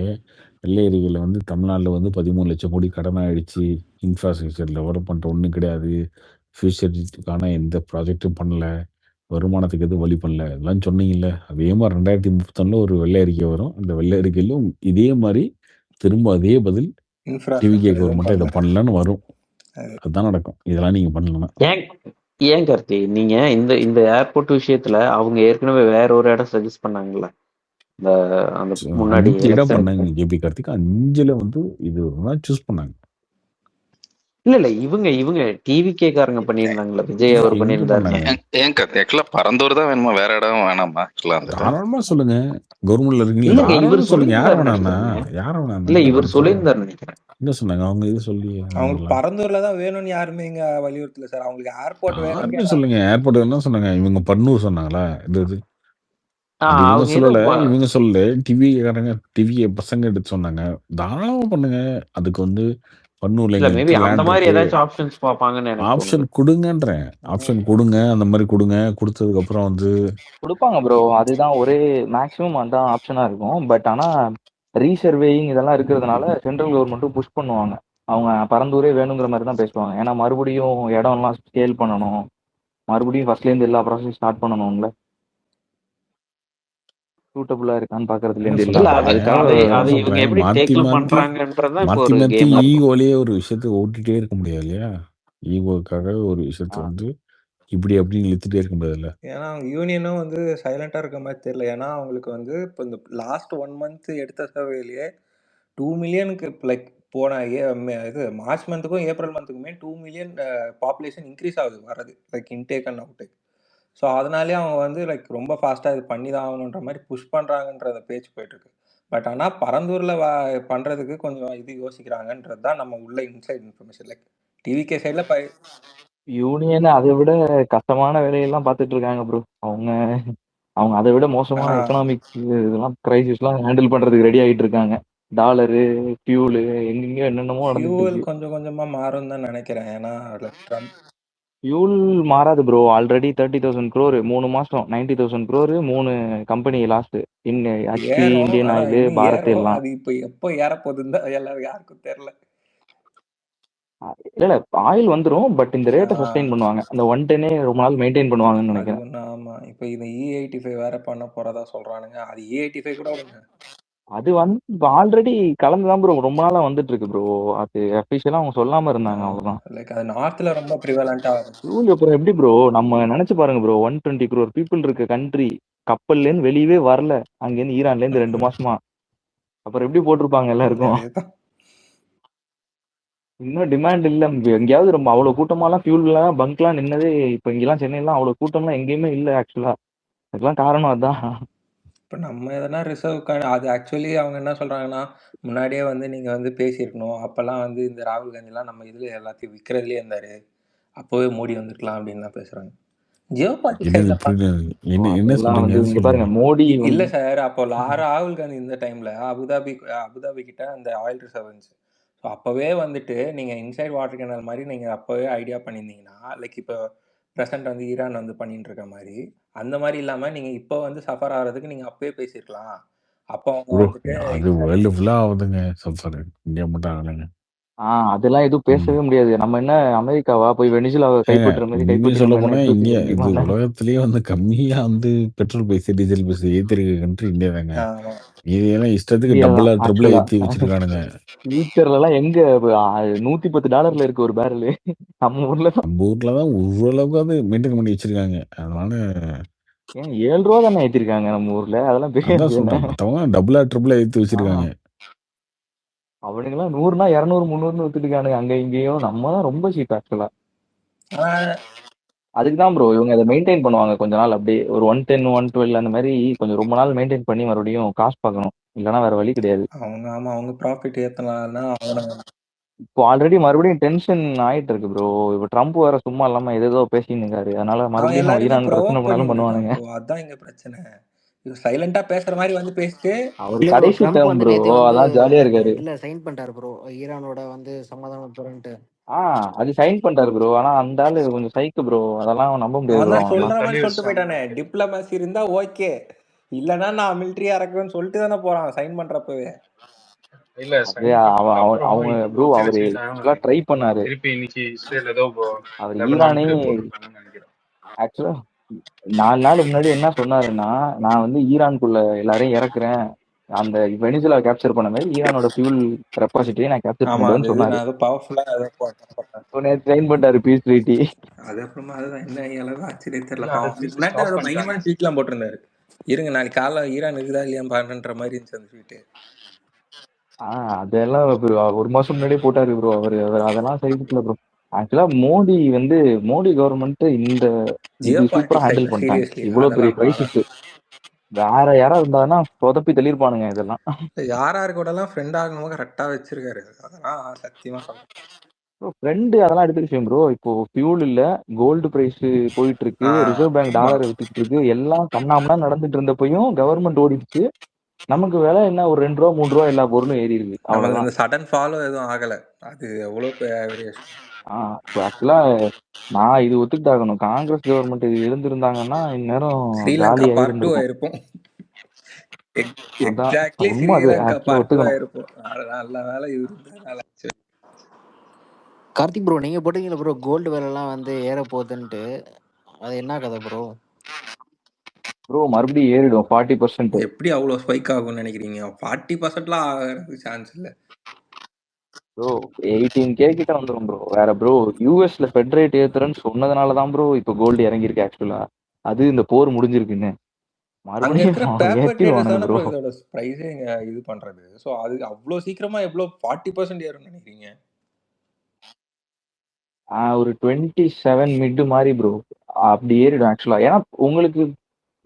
வெள்ளை அறிக்கையில் வந்து தமிழ்நாட்டில் வந்து 13 லட்சம் கோடி கடன் ஆயிடுச்சு, இன்ஃப்ராஸ்ட்ரக்சர் டெவலப்மெண்ட் ஒன்றும் கிடையாது, ஃபியூச்சருக்கான எந்த ப்ராஜெக்ட்டும் பண்ணல, வருமானத்துக்கு எதுவும் வழி பண்ணல, இதெல்லாம் சொன்னீங்கல்ல. அதே மாதிரி 2031 ஒரு வெள்ளை அறிக்கை வரும். அந்த வெள்ளை அறிக்கையிலும் இதே மாதிரி திரும்ப அதே பதில் டிவிகே இன்ஃப்ராஸ்ட்ரக்சர் எதுவும் கவர்மெண்ட் இதை பண்ணல. பண்ணலன்னு வரும். அதுதான் நடக்கும். இதெல்லாம் நீங்க பண்ணலன்னா. ஏன் கார்த்தி, நீங்க இந்த இந்த ஏர்போர்ட் விஷயத்துல அவங்க ஏற்கனவே வேற ஒரு இடம் சஜஸ்ட் பண்ணாங்கல்ல, இந்த அந்த முன்னாடி 5 இடம் election- பண்ணாங்க ஜேபி கார்த்திக். 5ல வந்து இது சூஸ் பண்ணாங்க. இல்ல இவங்க டிவிகே காரங்க பண்ணியிருந்தாங்கல்ல, விஜய் அவர் எங்க பண்ணியிருந்தாரு. பண்ணாங்க? ஏன் ஆக்சுவலா பரந்தூர் தான் வேணுமா, வேற இடம் வேணாமா? ஆக்சுவலா அந்த தாராளமா சொல்லுங்க. கவர்மெண்ட்ல இருக்கீங்களா? இல்லங்க, இவர் தாராளமா சொல்லுங்க. யார் சொல்லியிருந்தாரு வேணாம்னா நினைக்கிறேங்க. யார் வேணாம்னா இல்ல இவர் சொல்லியிருந்தாரு நினைக்கிறேன். என்ன சொன்னாங்க அவங்க? இது சொல்லி அவங்களுக்கு பரந்தூர்ல தான் வேணும்னு யாருமே இங்க வலியுறுத்தல சார். அவங்களுக்கு ஏர்போர்ட் வேணும்னு யாருமே சொல்லுங்க. ஏர்போர்ட் என்ன சொன்னாங்க? இவங்க பன்னூர் சொன்னாங்களா? இது அது இவங்க அவங்க சொல்லல. ஏதோ இவங்க சொல்லல. டிவி பசங்க எடுத்து சொன்னாங்க. தாராளமா பண்ணுங்க. அதுக்கு வந்து பன்னூர்ல இல்ல மேபி அந்த லேண்ட் மாதிரி இருக்கு. ஏதாச்சும் ஆப்ஷன்ஸ் பார்ப்பாங்கன்னு எனக்கு ஆப்ஷன் தோணுது. கொடுங்கன்றேன். ஆப்ஷன் கொடுங்க. அந்த மாதிரி கொடுங்க. கொடுத்ததுக்கு அப்புறம் வந்து கொடுப்பாங்க ப்ரோ. அதுதான் ஒரே மேக்ஸிமம் அதான் ஆப்ஷனா இருக்கும். பட் ஆனா ரீசர்வேயிங் இதெல்லாம் இருக்கிறதுனால சென்ட்ரல் கவர்மெண்ட்டும் புஷ் பண்ணுவாங்க. அவங்க பரந்தூரே வேணுங்கிற மாதிரி தான் பேசுவாங்க. ஏன்னா மறுபடியும் இடம்லாம் ஸ்கேல் பண்ணணும், மறுபடியும் ஃபர்ஸ்ட்ல இருந்து எல்லா ப்ராசஸும் ஸ்டார்ட் பண்ணணும்ல. சூட்டபுளா இருக்கான்னு பாக்குறதுல இருந்து இல்ல இல்ல. அது அதுக்காக அதை அதை இவங்க சொல்றேன். எப்படி மாத்தி டேக்கிள் மாத்தி பண்றாங்கன்றதுதான் இப்போ மாத்தி ஒரு மாத்தி கேம். ஈகோலயே ஒரு விஷயத்தை ஓட்டிட்டே இருக்க முடியாது இல்லையா? ஈகோக்காக ஒரு விஷயத்த வந்து இப்படி அப்படின்னு இழுத்துட்டே இருக்க முடியாதுல்ல. ஏன்னா அவங்க யூனியனும் வந்து சைலண்டா இருக்க மாதிரி தெரியல. ஏன்னா அவங்களுக்கு வந்து இப்போ இந்த லாஸ்ட் 1 month எடுத்த சர்வேலயே 2 மில்லியனுக்கு லைக் போன இது மார்ச் மந்த்துக்கும் ஏப்ரல் மந்த்துக்குமே 2 மில்லியன் பாப்புலேஷன் இன்க்ரீஸ் ஆகுது வர்றது, like intake and outtake. So அதனாலே அவங்க வந்து லைக் ரொம்ப ஃபாஸ்ட்டாக இது பண்ணி தான் ஆகணுன்ற மாதிரி புஷ் பண்ணுறாங்கன்ற பேச்சு போயிட்டுருக்கு. பட் ஆனால் பரந்தூரில் பண்ணுறதுக்கு கொஞ்சம் இது யோசிக்கிறாங்கன்றது தான் நம்ம உள்ள இன்சைட் இன்ஃபர்மேஷன். லைக் டிவிகே சைடில் யூனியன் அதை விட கஷ்டமான வேலையெல்லாம் பார்த்துட்டு இருக்காங்க ப்ரோ. அவங்க அவங்க அதை விட மோசமான எக்கனாமிக் இதெல்லாம் கிரைசிஸ்லாம் ஹேண்டில் பண்றதுக்கு ரெடி ஆகிட்டு இருக்காங்க. டாலரு, ஃபியூலு, எங்கெங்கயோ என்னென்னமோ நடந்துட்டு ஃபியூவல் இருக்கு. கொஞ்சம் கொஞ்சமாக மாறும் தான் நினைக்கிறேன். ஏன்னா ட்ரம்ப் ஃபியூல் மாறாது ப்ரோ. ஆல்ரெடி 30,000 crore 3 மாசம் 90,000 crore 3 கம்பெனி லாஸ்ட். ஹெச்பி, ஏறும், இந்தியன் அதான் ஆயில், இன்னும் பாரத் ஏறும். எல்லாம். அது இப்போ எப்போ ஏறப்போகுதுன்னு தான் எல்லாரும் யாருக்கும் தெரியல. இல்ல ஆயில் வந்துரும். பட் இந்த ரேட்டை சஸ்டெயின் பண்ணுவாங்க. அந்த 110 ரொம்ப நாள் மெயின்டைன் பண்ணுவாங்கன்னு அது நினைக்கிறேன். ஒன்று. ஆமாம், இப்போ இந்த E85 வேற பண்ண போறதா சொல்றானுங்க. அது E85 கூட விடுங்க. அது வந்து ஆல்ரெடி கலந்துதான் ப்ரோ ரொம்ப நாளா வந்துட்டு இருக்கு ப்ரோ. அது அபிஷியலா அவங்க சொல்லாம இருந்தாங்க, அவ்வளவுதான். லைக் அது நார்த்தில் ரொம்ப ப்ரிவலண்ட்டாக ஆகும். ஃபியூல் அப்புறம் எப்படி ப்ரோ நம்ம நினைச்சு பாருங்க ப்ரோ. 120 crore பீப்புள் இருக்க கண்ட்ரி கப்பல்ல இருந்து வெளியவே வரல. அங்கேருந்து ஈரான்ல இருந்து 2 மாசமா. அப்புறம் எப்படி போட்டிருப்பாங்க எல்லாருக்கும்? அதேதான். இன்னும் டிமாண்ட் இல்ல. எங்கேயாவது ரொம்ப அவ்வளவு கூட்டமாலாம் ஃபியூல்லாம் பங்க்லாம் நின்னதே இப்ப இங்கெல்லாம் சென்னையெல்லாம் அவ்வளவு கூட்டம்லாம் எங்கேயுமே இல்ல ஆக்சுவலா. அதுக்கெல்லாம் காரணம் அதான். இப்போ நம்ம எதனா ரிசர்வ் அது ஆக்சுவலி அவங்க என்ன சொல்கிறாங்கன்னா, முன்னாடியே வந்து நீங்கள் வந்து பேசியிருக்கணும். அப்போல்லாம் வந்து இந்த ராகுல் காந்திலாம் நம்ம இதில் எல்லாத்தையும் விற்கிறதுலே இருந்தார். அப்போவே மோடி வந்திருக்கலாம் அப்படின்னு தான் பேசுகிறாங்க. ஜியோ என்ன அதெல்லாம் சொல்றீங்க? வந்து இங்க பாருங்க மோடி இல்லை வந்து சார், அப்போ ராகுல் காந்தி இந்த டைமில் அபுதாபி கிட்ட அந்த ஆயில் ரிசர்வ் இருந்துச்சு. ஸோ அப்போவே வந்துட்டு நீங்கள் இன்சைட் வாட்டர் கேனல் மாதிரி நீங்கள் அப்போவே ஐடியா பண்ணியிருந்தீங்கன்னா, லைக் இப்போ ப்ரெசென்ட் வந்து ஈரான் வந்து பண்ணிட்டு இருக்க மாதிரி, அந்த மாதிரி இல்லாமல் நீங்கள் இப்போ வந்து சஃபர் ஆகிறதுக்கு நீங்கள் அப்போவே பேசியிருக்கலாம். அப்போ அவங்க ப்ரோ வந்துட்டு அது வேர்ல்டு ஃபுல்லா ஆகுதுங்க. சஃபர் இந்தியா மட்டும் ஆகலைங்க. அதெல்லாம் எதுவும் ம். பேசவே முடியாது. நம்ம என்ன அமெரிக்காவா? போய் வெனிசுலாவை ஏங்க கைப்பற்றுற மாதிரி உண்மையை கைப்பற்றி சொல்ல நம்ம என்ன போனா எடுத்து இந்தியா வச்சுக்க இது முடியுமா? உலகத்திலேயே வந்து கம்மியா வந்து பெட்ரோல் பைஸ் டீசல் பைஸ் ஏத்திருக்க கண்ட்ரி இந்தியா தாங்க. ஆமா இதெல்லாம் இஷ்டத்துக்கு இந்தியா தான் டபுளா ட்ரிபிளா ஆக்சுவலா. ஏத்தி வச்சிருக்கானுங்க. ஃபியூச்சர்ல எல்லாம் எங்க $110 இருக்கு ஒரு பேரல். நம்ம ஊர்ல தான் நம்ம ஊர்ல தான் ஓரளவுக்கு அது மெயின்டைன் பண்ணி வச்சிருக்காங்க. அதனால ஏன் $7 தானே ஏத்திருக்காங்க நம்ம ஊர்ல. அதெல்லாம் பெரிய அதான் விஷயம் சொல்றேன். மத்தவங்க டபுளா ட்ரிபிளா ஏத்தி வச்சிருக்காங்க. அவனுங்கெல்லாம் 100னா 200 300 வித்துட்டுக்கானுங்க அங்க இங்கேயும். நம்ம தான் ரொம்ப சீப் ஆக்சுவலா. ஆனா அதுக்கு தான் ப்ரோ இவங்க அதை மெயின்டைன் பண்ணுவாங்க கொஞ்ச நாள் அப்படியே ஒரு 110 112 அந்த மாதிரி கொஞ்சம் ரொம்ப நாள் மெயின்டைன் பண்ணி மறுபடியும் காசு பார்க்கணும். இல்லைன்னா வேற வழி கிடையாது. அவங்க ப்ராஃபிட் ஏத்தலாம்னா அவனுங்க இப்போ ஆல்ரெடி மறுபடியும் டென்ஷன் ஆயிட்டு இருக்கு ப்ரோ. இப்போ ட்ரம்ப் வேற சும்மா இல்லாம ஏதேதோ பேசின்னு இருக்காரு. அதனால அவன் மறுபடியும் எல்லாரையுமே ஈரான் பிரச்சனை ப்ரொவோக் பண்ணி பண்ணாலும் விட்டுட்டான் பண்ணுவானுங்க. ப்ரோ. அதான் இங்க பிரச்சனை. சைலண்டா பேசுற மாதிரி வந்து பேசிட்டு அவர் இல்ல ப்ரோ, கடைசி ட்ரம்ப் டேர்ம் வந்து ப்ரோ. நேத்தே வந்து அதான் ஜாலியா இருக்காரு. இல்ல சைன் பண்ணிட்டாரு ப்ரோ, ஈரானோட வந்து சமாதானம் போறேன்ட்டு. அது சைன் பண்ணிட்டாரு ப்ரோ. ஆனா அந்த ஆளு கொஞ்சம் சைக்கு ப்ரோ. அதெல்லாம் நம்ப முடியாது அவன் ப்ரோ தான் அவனெல்லாம். சொல்ற தள்ளி மாதிரி சொல்லிட்டு வச்சிட்டாங்க. போயிட்டானே. டிப்ளமசி இருந்தா ஓகே, இல்லைன்னா நான் மிலிட்ரியா இறக்குவேன்னு சொல்லிட்டு தானே போறான் சைன் பண்றப்பவே. இல்ல அது சைன் பண்ணதுக்கு அப்புறம் அவங்க இப்போ ப்ரோ அவரு தெரிஞ்சுக்கிட்டாங்க ஆக்சுவலா ட்ரை பண்ணாரு. திருப்பி இன்னைக்கு இஸ்ரேல் ஏதோ அவர் லெபனான் ஈரானே மேல போட்டிருக்காங்கன்னு நினைக்கிறேன். ஆக்சுவலா 4 நாள் முன்னாடி என்ன சொன்னாருன்னா, நான் வந்து ஈரானுக்குள்ள எல்லாரையும் இறக்குறேன். அந்த வெனிசுலா கேப்சர் பண்ண மாதிரி ஈரானோட ஃபியூல் கெப்பாசிட்டியை நான் கேப்சர் ஆமா, பண்ணிடுவேன்னு அது சொன்னாரு. நான் பவர்ஃபுல்லா நேற்று சைன் பண்ணிட்டாரு பீஸ் ட்ரீட்டி. அது அப்புறமா அதுதான் என்ன அளவு ஆச்சரியம் தெரியல. இல்ல அதை பாவம். திருப்பி முன்னாடி ஸ்டாப் அதை பண்ணிட்டாங்க. பயங்கரமான ட்வீட்லாம் போட்டிருந்தாரு. இருங்க நாளைக்கு காலைல ஈரான் இருக்குதா இல்லையா பாருன்ற மாதிரி இருந்துச்சு அந்த ட்வீட்டு. அதெல்லாம் ஒரு மாசம் முன்னாடியே போட்டாரு ப்ரோ. அவர் அதெல்லாம் சரிக்கல ப்ரோ. ஆக்சுவலா மோடி கவர்மெண்ட் இந்த ஜியோ இது சூப்பரா பாலிட்டிக்ஸ் ஹேண்டில் இல்ல பண்ணிட்டாங்க. சீரியஸ்லி. இவ்வளவு பெரிய அதெல்லாம் கிரைசிஸ் வேற யாராவது இருந்தாங்கன்னா சொதப்பி தள்ளியிருப்பானுங்க இதெல்லாம். யார் கூட எல்லாம் ஃப்ரெண்ட் ஆகணுமோ கரெக்டா வச்சிருக்காரு. அதெல்லாம் சத்தியமா சொல்றேன். ஃப்ரெண்டு அதெல்லாம் எடுத்த விஷயம் ப்ரோ. இப்போ ஃபியூல் இல்ல, கோல்டு பிரைஸ் போயிட்டு இருக்கு, ரிசர்வ் பேங்க் ஆமா, டாலரை வித்துட்டு இருக்கு, எல்லாம் கண்ணாமனா நடந்துட்டு இருந்தப்பையும் கவர்மெண்ட் ஓடிடுச்சு. நமக்கு விலை என்ன ஒரு $2 $3 எல்லா பொருளும் ஏறி இருக்கு. நம்ம அவ்வளவுதான். இந்த சடன் ஃபாலோ எதுவும் ஆகல. அது எவ்வளவு வேரியேஷன். ஆக்சுவலா நான் இது ஒத்துக்கிட்டாகணும். காங்கிரஸ் கவர்மெண்ட் இது இருந்திருந்தாங்கன்னா இந்நேரம் ஸ்ரீலங்கா காலி பார்ட் 2 ஆயிருந்திருக்கும். ஆயிருப்போம். அதான் எக்ஸாக்ட்லி உண்மை. அது ஸ்ரீலங்கா ஆக்சுவலா பார்ட் 2 ஒத்துக்கணும். ஆயிருப்போம். நல்ல வேலை இருந்ததுனால. கார்த்திக் ப்ரோ, நீங்க போட்டீங்களா ப்ரோ கோல்டு விலைலாம் வந்து ஏற போகுதுன்ட்டு? அது என்ன கதை ப்ரோ? ப்ரோ மறுபடியும் ஏறிடும் 40%. எப்படி அவ்வளவு ஸ்பைக் ஆகும்னு நினைக்கிறீங்க? 40%லாம் ஆகிறதுக்கு சான்ஸ் இல்ல ப்ரோ 18K கிட்ட வந்துடும் ப்ரோ. வேற ப்ரோ யூஎஸ்ல ஃபெட் ரேட் ஏத்துறேன்னு சொன்னதுனால தான் ப்ரோ இப்போ கோல்டு இறங்கியிருக்கு ஆக்சுவலா. அது இந்த போர் முடிஞ்சிருக்குன்னு அங்க மறுபடியும் இருக்கிற பேப்பர் ட்ரேடர்ஸ் ஏத்திடுவானுங்க தானே ப்ரோ. ப்ரோ இதோட ப்ரைஸே இது பண்றது. ஸோ அது அவ்வளோ சீக்கிரமா எவ்வளோ 40% ஏறும்னு நினைக்கிறீங்க? ஒரு 27 மிட் மாதிரி ப்ரோ அப்படி ஏறிடும் ஆக்சுவலா. ஏன்னா உங்களுக்கு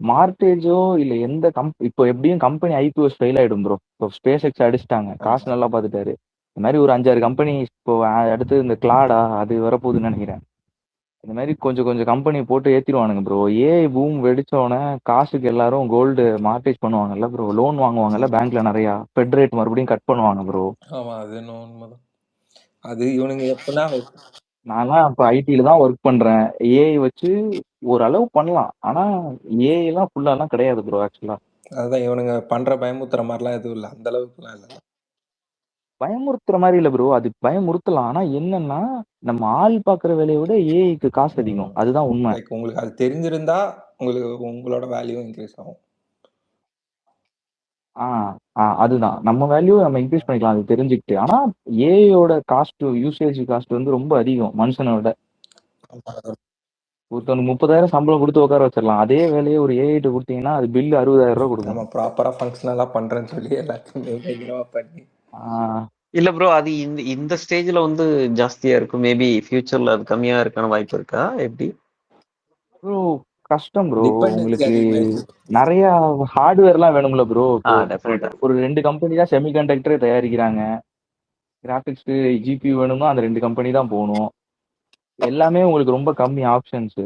மார்டேஜோ இல்ல எந்த இப்போ எப்படியும் கம்பெனி ஐபிஓஸ் ஃபெயில் ஆயிடும் ப்ரோ. இப்போ ஸ்பேஸ் எக்ஸ் அடிச்சிட்டாங்க, காசு நல்லா பார்த்துட்டாரு. இந்த மாதிரி ஒரு 5-6 கம்பெனி இப்போ அடுத்து இந்த கிளாடா அது வரப்போகுதுன்னு நினைக்கிறேன். இந்த மாதிரி கொஞ்சம் கொஞ்சம் கம்பெனி போட்டு ஏத்திடுவானுங்க ப்ரோ. ஏஐ பூம் வெடிச்சோடனே காசுக்கு எல்லாரும் கோல்டு மார்டேஜ் பண்ணுவாங்கல்ல ப்ரோ, லோன் வாங்குவாங்கல்ல பேங்க்ல நிறைய. ஃபெட் ரேட் மறுபடியும் கட் பண்ணுவாங்க ப்ரோ. ஆமா, அது என்ன உண்மைதான். அது இவனுங்க எப்படின்னா நான்லாம் இப்போ ஐடியில தான் ஒர்க் பண்றேன். ஏஐ வச்சு ஓரளவு பண்ணலாம். ஆனா ஏஐ எல்லாம் ஃபுல்லாலாம் கிடையாது ப்ரோ ஆக்சுவலா. அதுதான் இவனுங்க பண்ற பயமுத்துற மாதிரிலாம் எதுவும் இல்லை. அந்த அளவுக்குலாம் இல்லை. பயமுறுத்துற மாதிரி இல்ல ப்ரோ. அது பயமுறுத்தலாம். ஆனா என்னன்னா நம்ம ஆள் பாக்குற வேலையை விட ஏஐக்கு காசு அதிகம். அதுதான் உண்மை. லைக் உங்களுக்கு அது தெரிஞ்சிருந்தா உங்களுக்கு உங்களோட வேல்யூ இன்க்ரீஸ் ஆகும். அதுதான் நம்ம வேல்யூ நம்ம இன்க்ரீஸ் பண்ணிக்கலாம் அது தெரிஞ்சுக்கிட்டு. ஆனா ஏஐயோட காஸ்ட் யூசேஜ் காஸ்ட் வந்து ரொம்ப அதிகம் மனுஷனோட. ஒருத்தவனுக்கு 30,000 சம்பளம் கொடுத்து உட்கார வச்சிடலாம். அதே வேலையை ஒரு ஏஐட்டு கொடுத்தீங்கன்னா அது பில்லு 60,000 ரூபாய் கொடுக்கும். நம்ம ப்ராப்பரா ஃபங்க்ஷனலா பண்றேன்னு சொல்லி எல்லாத்தையும் பயங்கரமா பண்ணி இல்ல ப்ரோ, அது இந்த ஸ்டேஜ்ல வந்து ஜாஸ்தியா இருக்கும். மேபி ஃபியூச்சர்ல அது கம்மியா இருக்கான வாய்ப்பு இருக்கா எப்படி ப்ரோ? கஷ்டம் ப்ரோ. டிபெண்டன்சி உங்களுக்கு அதிகமாயிடுச்சு. நிறைய ஹார்ட்வேர்லாம் வேணும்ல ப்ரோ. இப்போ டெஃபினட்டா ஒரு 2 கம்பெனி தான் செமிகண்டக்டரே தயாரிக்கிறாங்க. கிராபிக்ஸ்க்கு ஜிபி வேணும்னா அந்த 2 கம்பெனி தான் போகணும். எல்லாமே உங்களுக்கு ரொம்ப கம்மி ஆப்ஷன்ஸ்.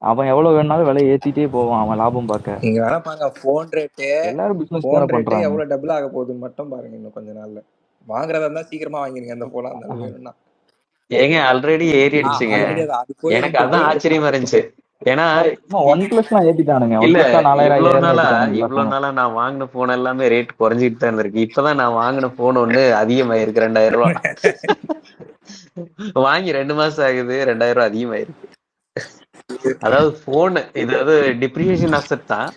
அவன் எவ்வளவு வேணாலும் விலை ஏத்திட்டே போவான் அவன் லாபம் பார்க்க. நீங்க வேணா பாருங்க, போன் ரேட்டே எல்லாரும் பிசினஸ் தானே பண்றாங்க. எவ்வளவு டபுள் ஆக போகுதுன்னு மட்டும் பாருங்க. இன்னும் கொஞ்ச நாள்ல வாங்குறதா இருந்தா சீக்கிரமா வாங்கிருங்க அந்த போன். அந்த அளவு வேணும்னா ஏங்க ஆல்ரெடி ஏறிடுச்சுங்க. ஆல்ரெடி அது எனக்கு அதான் ஆச்சரியமா இருந்துச்சு. ஏன்னா ஒன் பிளஸ்லாம் ஏத்திட்டானுங்க. ஒன் இல்ல பிளஸ்லாம் 4000 இவ்வளவு 5000 நாளா ஏத்திட்டானுங்க எல்லா இவ்வளவு ஃபோனும். நாளா நான் வாங்கின போன் எல்லாமே ரேட் குறைஞ்சிட்டு தான் இருந்திருக்கு. இப்பதான் நான் வாங்கின போன் ஒண்ணு அதிகமாயிருக்கு 2000 ரூபாய். வாங்கி 2 மாசம் ஆகுது, 2000 ரூபாய் அதிகமாயிருக்கு. அதாவது போன் இது டிப்ரிசியேஷன் அசெட் தான்,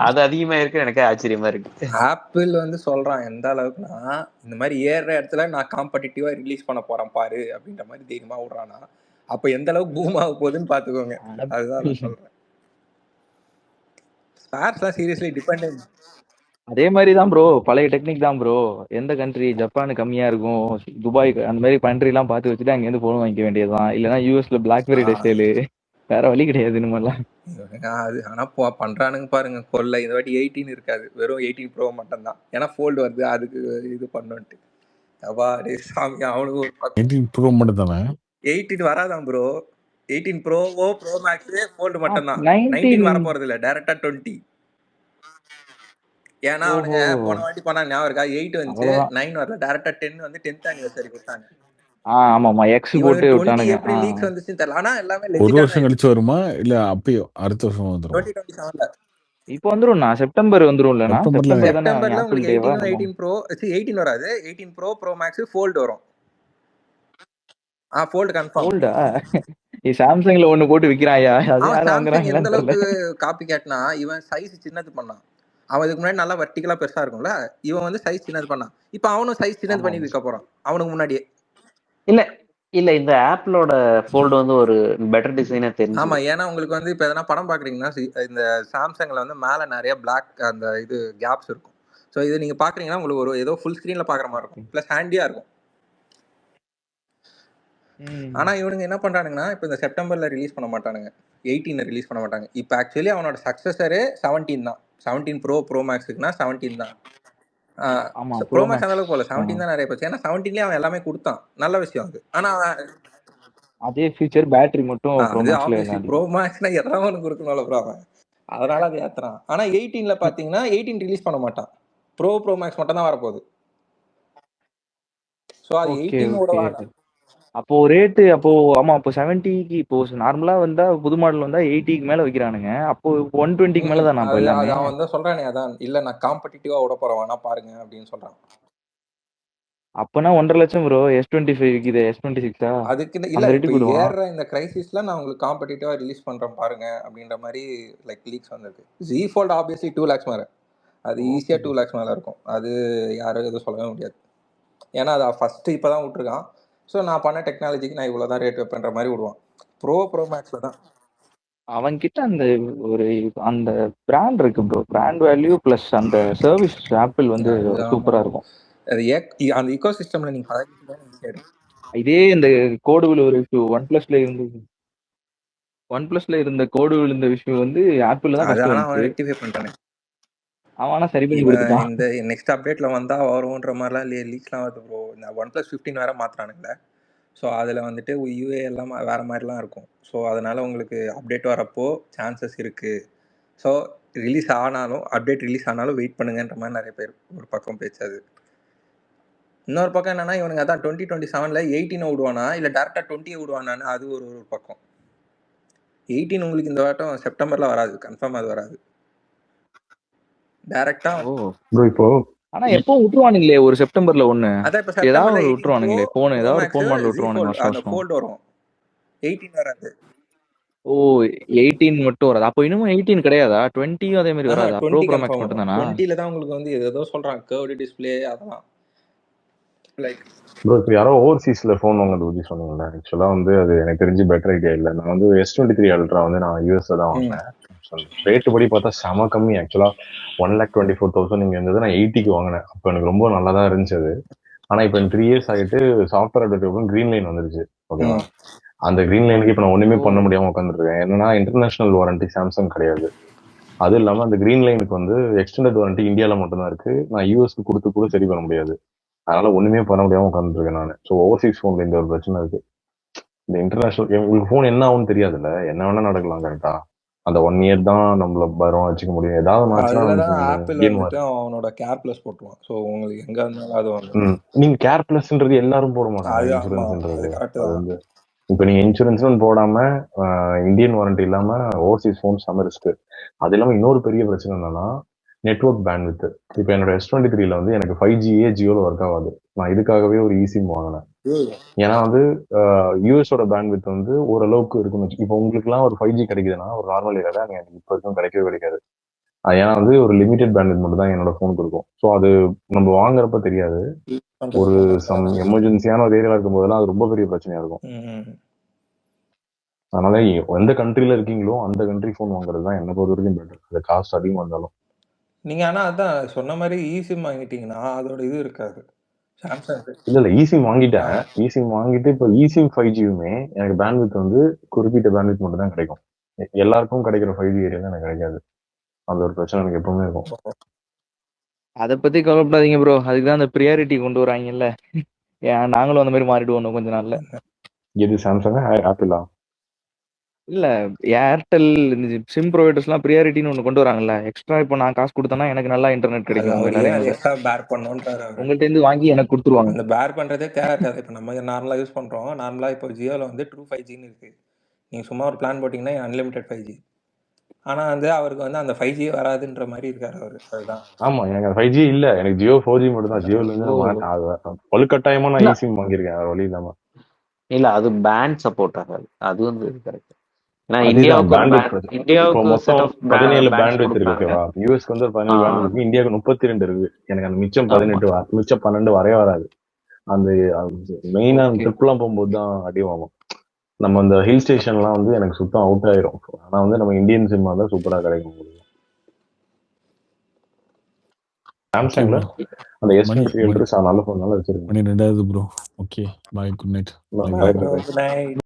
அது அதிகமாயிருக்கு. எனக்கு ஆச்சரியமா இருக்கு. ஆப்பிள் வந்து சொல்றான் எந்த அளவுக்குன்னா, இந்த மாதிரி ஏறுற இடத்துல நான் காம்படிட்டிவா ரிலீஸ் பண்ண போறேன் பாரு அப்படின்ற மாதிரி தைரியமா விடுறானா, அப்ப எந்த அளவுக்கு பூம் ஆக போகுதுன்னு பாத்துக்கோங்க. அதுதான் நான் சொல்றேன். ஸ்பேர்ஸ்லாம் சீரியஸ்லி டிபெண்டன்ட். அதே மாதிரி தான் ப்ரோ, பழைய டெக்னிக் தான் ப்ரோ. எந்த கண்ட்ரி ஜப்பான் கம்மியா இருக்கும், துபாய் அந்த மாதிரி கண்ட்ரி எல்லாம் பார்த்து வச்சுட்டு அங்க இருந்து போன் வாங்கிக்க வேண்டியதுதான். இல்லைன்னா யூஎஸ்ல பிளாக் ஃப்ரைடே சேலு, வேற வழி கிடையாது இனிமெல்லாம். அது ஆனா பண்றானுங்க பாருங்க கொள்ளை. இந்த வாட்டி 18 இருக்காது, வெறும் 18 ப்ரோ மட்டும் தான். ஏன்னா ஃபோல்டு வருது, அதுக்கு இது பண்ணுன்ட்டு. அப்பா டே சாமி, அவனுக்கு ஒரு 18 ப்ரோ மட்டும் தானே? 18 வராதான் ப்ரோ. 18 ப்ரோவோ ப்ரோ மேக்ஸ் ஃபோல்டு மட்டும் தான். 19 19 வர போறது இல்ல, டைரக்டா 20. ஏன்னா அவனுங்க ஓஹோ போன வாட்டி பண்ணாங்க ஞாபகம் இருக்கா? 8 வந்துச்சு, அவ்வளவுதான். 9 வரல, டைரக்டா 10 வந்து 10th anniversary கொடுத்தாங்க. ஆமாமா எக்ஸ் இவனுக்கு போட்டு 20 விட்டானுங்க. எப்படி லீக்ஸ் வந்துச்சுன்னு தெரியல. ஆனா எல்லாமே ஒரு லெஜிட்டான வருஷம் கழிச்சு வருமா இல்ல அப்பயோ அடுத்த வருஷம் வந்துருமா? 2027ல. இப்போ வந்துரும்ண்ணா, செப்டம்பர் வந்துரும்லண்ணா. செப்டம்பர்ல செப்டம்பர் தானே செப்டம்பர்ல ஆப்பிள் உங்களுக்கு டேவா? 18 18 ப்ரோ 18 வராது. 18 ப்ரோ ப்ரோ மேக்ஸ் ஃபோல்டு வரும். Fold confirm. ஃபோல்டா? சாம்சங்ல ஒண்ணு போட்டு விக்கிறாயா? அது அவன் யாரும் சாம்சங் வாங்குறாங்களான்னு எந்த தெரியல. அளவுக்கு காப்பி கேட்னா, இவன் சைஸ் சின்னது பண்ணான். அவன் இதுக்கு முன்னாடி நல்லா வெர்டிகலா பெருசா இருக்கும்ல, இவன் வந்து சைஸ் சின்னது பண்ணான். இப்ப அவனும் சைஸ் சின்னது ஆமா பண்ணி விற்க போறான் அவனுக்கு முன்னாடியே. இல்ல இல்ல இந்த ஆப்பிளோட ஃபோல்டு வந்து ஒரு பெட்டர் டிசைனா ஆமா, தெரிஞ்சுது. ஏன்னா உங்களுக்கு வந்து இப்ப எதனா படம் பாக்குறீங்கன்னா இந்த சாம்சங்ல வந்து மேல நிறைய பிளாக் அந்த இது கேப்ஸ் இருக்கும். ஸோ இது நீங்க பாக்குறீங்கன்னா உங்களுக்கு ஒரு ஏதோ ஃபுல் ஸ்கிரீன்ல பாக்குற மாதிரி இருக்கும், பிளஸ் ஹேண்டியா இருக்கும். ஆனா இவனுங்க என்ன பண்றானுங்கன்னா, இப்ப இந்த செப்டம்பர்ல ரிலீஸ் பண்ண மாட்டானுங்க, 18 ரிலீஸ் பண்ண மாட்டாங்க. இப்ப ஆக்சுவலி அவனோட சக்சஸரே 17 தான். 17 ப்ரோ ப்ரோ மேக்ஸ்க்குனா 17 தான். ஆமா ப்ரோ ப்ரோ மேக்ஸ் அந்த அளவுக்கு போல, மேக்ஸ் 17 தான் நிறைய போச்சு. ஏன்னா 17லயே அவன் எல்லாமே கொடுத்தான், நல்ல விஷயம் அது. ஆனா அதே ஃபீச்சர் பேட்டரி மட்டும் ப்ரோ அது மேக்ஸ்ல ஆப்வியஸ்லி ப்ரோ மேக்ஸ்னா எதாவது ஒன்று கொடுக்கணும்ல ப்ரோ அவன், அதனால அது ஏத்துறான். ஆனா 18ல பாத்தீங்கன்னா 18 ரிலீஸ் பண்ண மாட்டான், ப்ரோ ப்ரோ மேக்ஸ் மட்டும் தான் வரப்போகுது. ஸோ அது ஓகே 18 ஓகே. வேணாம். அப்போ ரேட்டு அப்போ ஆமா அப்போ 70க்கு இப்போ நார்மலா வந்தா புது மாடல் வந்தா 80க்கு மேல வைக்கிறானுங்க. அப்போ 120க்கு மேல தானா அப்போ அது எல்லாமே? அவன் தான் சொல்றானே, அதான் இல்ல நான் காம்படிட்டிவா விட போறேன் வேணா பாருங்க அப்படின்னு சொல்றான். அப்பனா 1.5 லட்சம் ப்ரோ. S25 விக்குது, S26 அதுக்கு இல்ல, அந்த இப்ப ரேட்டுக்கு விடுவான். ஏற இந்த கிரைசிஸ்ல நான் உங்களுக்கு காம்படிட்டிவா ரிலீஸ் பண்றேன் பாருங்க அப்படின்ற மாதிரி லைக் லீக்ஸ் வந்திருக்கு. Z Fold ஆப்வியஸ்லி 2 lakhs மேல, அது ஈஸியா 2 lakhs மேல இருக்கும். அது யாரும் எதுவும் சொல்லவே முடியாது. ஏன்னா அது ஃபர்ஸ்ட் இப்பதான் விட்டுருக்கான். ஸோ நான் பண்ண டெக்னாலஜிக்கு நான் இவ்வளவுதான் ரேட் வைப்பேன்ற மாதிரி விடுவான். ப்ரோ மேக்ஸ்ல தான் அவன் கிட்ட அந்த ஒரு அந்த பிராண்ட் இருக்கு ப்ரோ. பிராண்ட் வேல்யூ பிளஸ் அந்த சர்வீஸ் ஆப்பிள் வந்து அது. ஆமா, சூப்பரா இருக்கும். அது அந்த ஈகோ சிஸ்டம்ல நீங்க பழகிட்டீங்கன்னா இதே இந்த கோடு விழுவுற விஷயம் ஒன் பிளஸ்ல இருந்த கோடு விழுந்த விஷயம் வந்து ஆப்பிள்ல தான் அது. ஃபர்ஸ்ட் ஆனா அவன் வந்துச்சு. ரெக்டிஃபை பண்ணிட்டானே. அவனா சரி பண்ணி இவன் கொடுத்துட்டான். இந்த நெக்ஸ்ட் அப்டேட்ல வந்தா வரும்ன்ற மாதிரிலாம் லீக்ஸ்லாம் வருது ப்ரோ. இந்த OnePlus 15 வேற மாத்துறானுங்களே. ஸோ அதில் வந்துட்டு யூஏ எல்லாம் வேற மாதிரிலாம் இருக்கும். ஸோ அதனால உங்களுக்கு அப்டேட் வரப்போ சான்சஸ் இருக்கு. ஸோ அப்டேட் ரிலீஸ் ஆனாலும் வெயிட் பண்ணுங்கன்ற மாதிரி நிறைய பேர் ஒரு பக்கம் பேச்சு. அது இன்னொரு பக்கம் என்னன்னா, இவனுங்க அதான் 2027ல 18 விடுவானா இல்ல டேரக்டா 20 விடுவானான்னு அது ஒரு பக்கம். 18 உங்களுக்கு இந்த வாட்டம் செப்டம்பர்ல வராது, கன்ஃபார்ம் அது வராது டைரக்டா. ப்ரோ இப்போ ஆனா எப்பவும் விட்டுருவானுங்களே ஒரு செப்டம்பர்ல ஒண்ணு, அதான் இப்ப ஏதாவது செப்டம்பர்ல ஒரு 18 ப்ரோ விட்டுருவானுங்களே போன், ப்ரோ ஏதாவது ஒரு மேக்ஸ் போன் மாடல் Z விட்டுருவானுங்க Fold வருஷம் அந்த வருஷம். ஃபோல்டு வரும். 18 வராது. ஓ 18 மட்டும் வராது. அப்போ இன்னமும் 18 கிடையாதா? 20யும் அதே மாதிரி வராதா? ப்ரோ 20 ப்ரோ மேக்ஸ் கன்ஃபார்ம் மட்டும் வரும். தானா? 20ல தான் உங்களுக்கு வந்து ஏதோ சொல்றாங்க கர்வ்டு டிஸ்பிளே அதெல்லாம் லைக். ப்ரோ இப்போ யாரோ ஓவர்சீஸ்ல ஃபோன் வாங்குறது பற்றி சொன்னீங்களே, ஆக்சுவலாக வந்து அது எனக்கு தெரிஞ்சு பெட்டர் ஐடியா இல்லை. நான் வந்து S23 அல்ட்ரா வந்து நான் யூஎஸ்ல தான் வாங்கினேன். ரேட்டு படி பார்த்தா செம கம்மி. ஆக்சுவலாக 1,24,000 இங்கே இருந்தது. நான் 80க்கு வாங்கினேன். அப்போ எனக்கு ரொம்ப நல்லா தான் இருந்துச்சு அது. ஆனால் இப்போ எனக்கு 3 years ஆகிட்டு சாஃப்ட்வேர் அப்டேட் க்ரீன் லைன் வந்துருச்சு. ஓகேவா? அந்த க்ரீன் லைனுக்கு இப்போ நான் ஒன்றுமே பண்ண முடியாமல் உட்காந்துருக்கேன். என்னன்னா இன்டர்நேஷனல் வாரண்டி சாம்சங் கிடையாது. அது இல்லாமல் அந்த க்ரீன் லைனுக்கு வந்து எக்ஸ்டெண்டட் வாரண்டி இந்தியாவில் மட்டும்தான் இருக்கு. நான் யூஎஸ்க்கு கொடுத்து கூட சரி பண்ண முடியாது. அதனால ஒண்ணுமே பண்ண முடியாம உட்காந்துருக்கேன் நான். ஸோ ஓவர்சீஸ் ஃபோன்ல இந்த ஒரு பிரச்சனை இருக்கு. இந்த இன்டர்நேஷனல் உங்களுக்கு ஃபோன் என்ன ஆகும்னு தெரியாதுல்ல, என்ன வேணா நடக்கலாம். கரெக்டா அந்த 1 year தான் நம்மள பரம் வச்சுக்க முடியும். ஏதாவது அதுலதான் ஆப்பிள் கேம் வந்துட்டு அவனோட கேர் பிளஸ் போட்டுருவான். ஸோ உங்களுக்கு எங்க இருந்தாலும் அது வந்து நீங்க கேர் பிளஸ்ன்றது எல்லாரும் போட மாட்டாங்க. அது. ஆமா, இன்சூரன்ஸ்ன்றது அது கரெக்ட் அது தான். வந்து இப்போ நீங்க இன்சூரன்ஸ்னு போடாம இந்தியன் வாரண்டி இல்லாம ஓவர்சீஸ் ஃபோன் செம ரிஸ்க். அது இல்லாம இன்னொரு பெரிய பிரச்சனை என்னன்னா நெட்வொர்க் பேண்ட்வித். இப்போ என்னோட S23 வந்து எனக்கு 5G ஜியோல ஒர்க் ஆகாது. நான் இதுக்காகவே ஒரு eSIM வாங்கினேன். ஏன்னா வந்து யூஎஸோட பேண்ட்வித் வந்து ஓரளவுக்கு இருக்குன்னு இப்போ உங்களுக்குலாம் ஒரு 5G கிடைக்குதுன்னா ஒரு நார்மல் ஏரியாவில் எனக்கு இப்போ வரைக்கும் கிடைக்கவே கிடைக்காது. ஏன்னா வந்து ஒரு லிமிடெட் பேண்ட்வித் மட்டும் தான் என்னோட ஃபோனுக்கு இருக்கும். ஸோ அது நம்ம வாங்குறப்ப தெரியாது. ஒரு சம் எமர்ஜென்சியான ஒரு ஏரியாவில் இருக்கும் போதெல்லாம் அது ரொம்ப பெரிய பிரச்சனையா இருக்கும். அதனால எந்த கண்ட்ரில இருக்கீங்களோ அந்த கண்ட்ரி ஃபோன் வாங்குறது தான் என்ன பொறுத்த வரைக்கும் பெட்டர். அது காஸ்ட் அதிகமாக இருந்தாலும். நீங்க ஆனா அதான் சொன்ன மாதிரி eSIM வாங்கிட்டீங்கன்னா அதோட இது இருக்காது. சாம்சங் இல்ல eSIM வாங்கிட்டேன். eSIM வாங்கிட்டு இப்போ eSIM 5Gயுமே எனக்கு பேண்ட்வித் வந்து குறிப்பிட்ட பேண்ட்வித் மட்டும் தான் கிடைக்கும். எல்லாருக்கும் கிடைக்கிற 5G ஏரியா எனக்கு கிடைக்காது. அந்த ஒரு பிரச்சனை எனக்கு எப்பவுமே இருக்கும். அதை பத்தி கவலைப்படாதீங்க ப்ரோ. அதுக்கு தான் அந்த ப்ரியாரிட்டி கொண்டு வராங்கல்ல. நாங்களும் அந்த மாதிரி மாறிடுவோம் கொஞ்ச நாள்ல. எது சாம்சங் ஆப்பிளா? இல்ல ஏர்டெல் இந்த சிம் ப்ரொவைடர்ஸ்லாம் ப்ரியாரிட்டின்னு ஒன்று கொண்டு வராங்கல்ல. எக்ஸ்ட்ரா இப்போ நான் காசு கொடுத்தேன்னா எனக்கு நல்லா இன்டர்நெட் கிடைக்கும். அவர் நிறைய ஏன் எக்ஸ்ட்ரா பேர் பண்ணுன்றாரு அவரு. உங்கள்ட்ட இருந்து வாங்கி எனக்கு கொடுத்துருவாங்க. அந்த பேர் பண்றதே தேவை இருக்காது. இப்போ நம்ம நார்மலா யூஸ் பண்றோம். நார்மலா இப்போ ஜியோல வந்து ட்ரூ 5Gன்னு இருக்கு. நீங்க சும்மா ஒரு பிளான் போட்டீங்கன்னா அன்லிமிட்டெட் 5G. ஆனா வந்து அவருக்கு வந்து அந்த 5G வராதுன்ற மாதிரி இருக்காரு அவரு. அதுதான். ஆமா எனக்கு 5G இல்ல. எனக்கு ஜியோ 4G மட்டும் தான். ஜியோல இருந்து வலுக்கட்டாயமா நான் eSIM வாங்கியிருக்கேன் வேற வழி இல்லாம. இல்ல அது பேண்ட் சப்போர்ட் ஆகாது. அது வந்து கரெக்ட். ஏன்னா அதுதான் இந்தியாவுக்கு இப்போ மொத்தம் 17 பேண்ட்ஸ் பேண்ட்வித் இருக்கு. கொடுப்பாங்க. ஓகேவா? யூஎஸ்க்கு வந்து 17 பேண்ட் இருக்கு. இந்தியாவுக்கு 32 இருக்கு. எனக்கு அந்த மிச்சம் 18 மிச்சம் 12 வரவே வராது. அந்த மெயினா ட்ரிப்லாம் போகும்போது தான் அடி வாங்கும். நம்ம அந்த ஹில் ஸ்டேஷன்லாம் வந்து எனக்கு சுத்தம் அவுட் ஆயிரும். ஆனா வந்து நம்ம இந்தியன் சிம் தான் சூப்பரா கிடைக்கும். சாம்சங்ல அந்த S23 நல்ல ஃபோன் நல்லா வச்சிருக்கேன். மணி 2 bro. Okay bye, good night. Good night.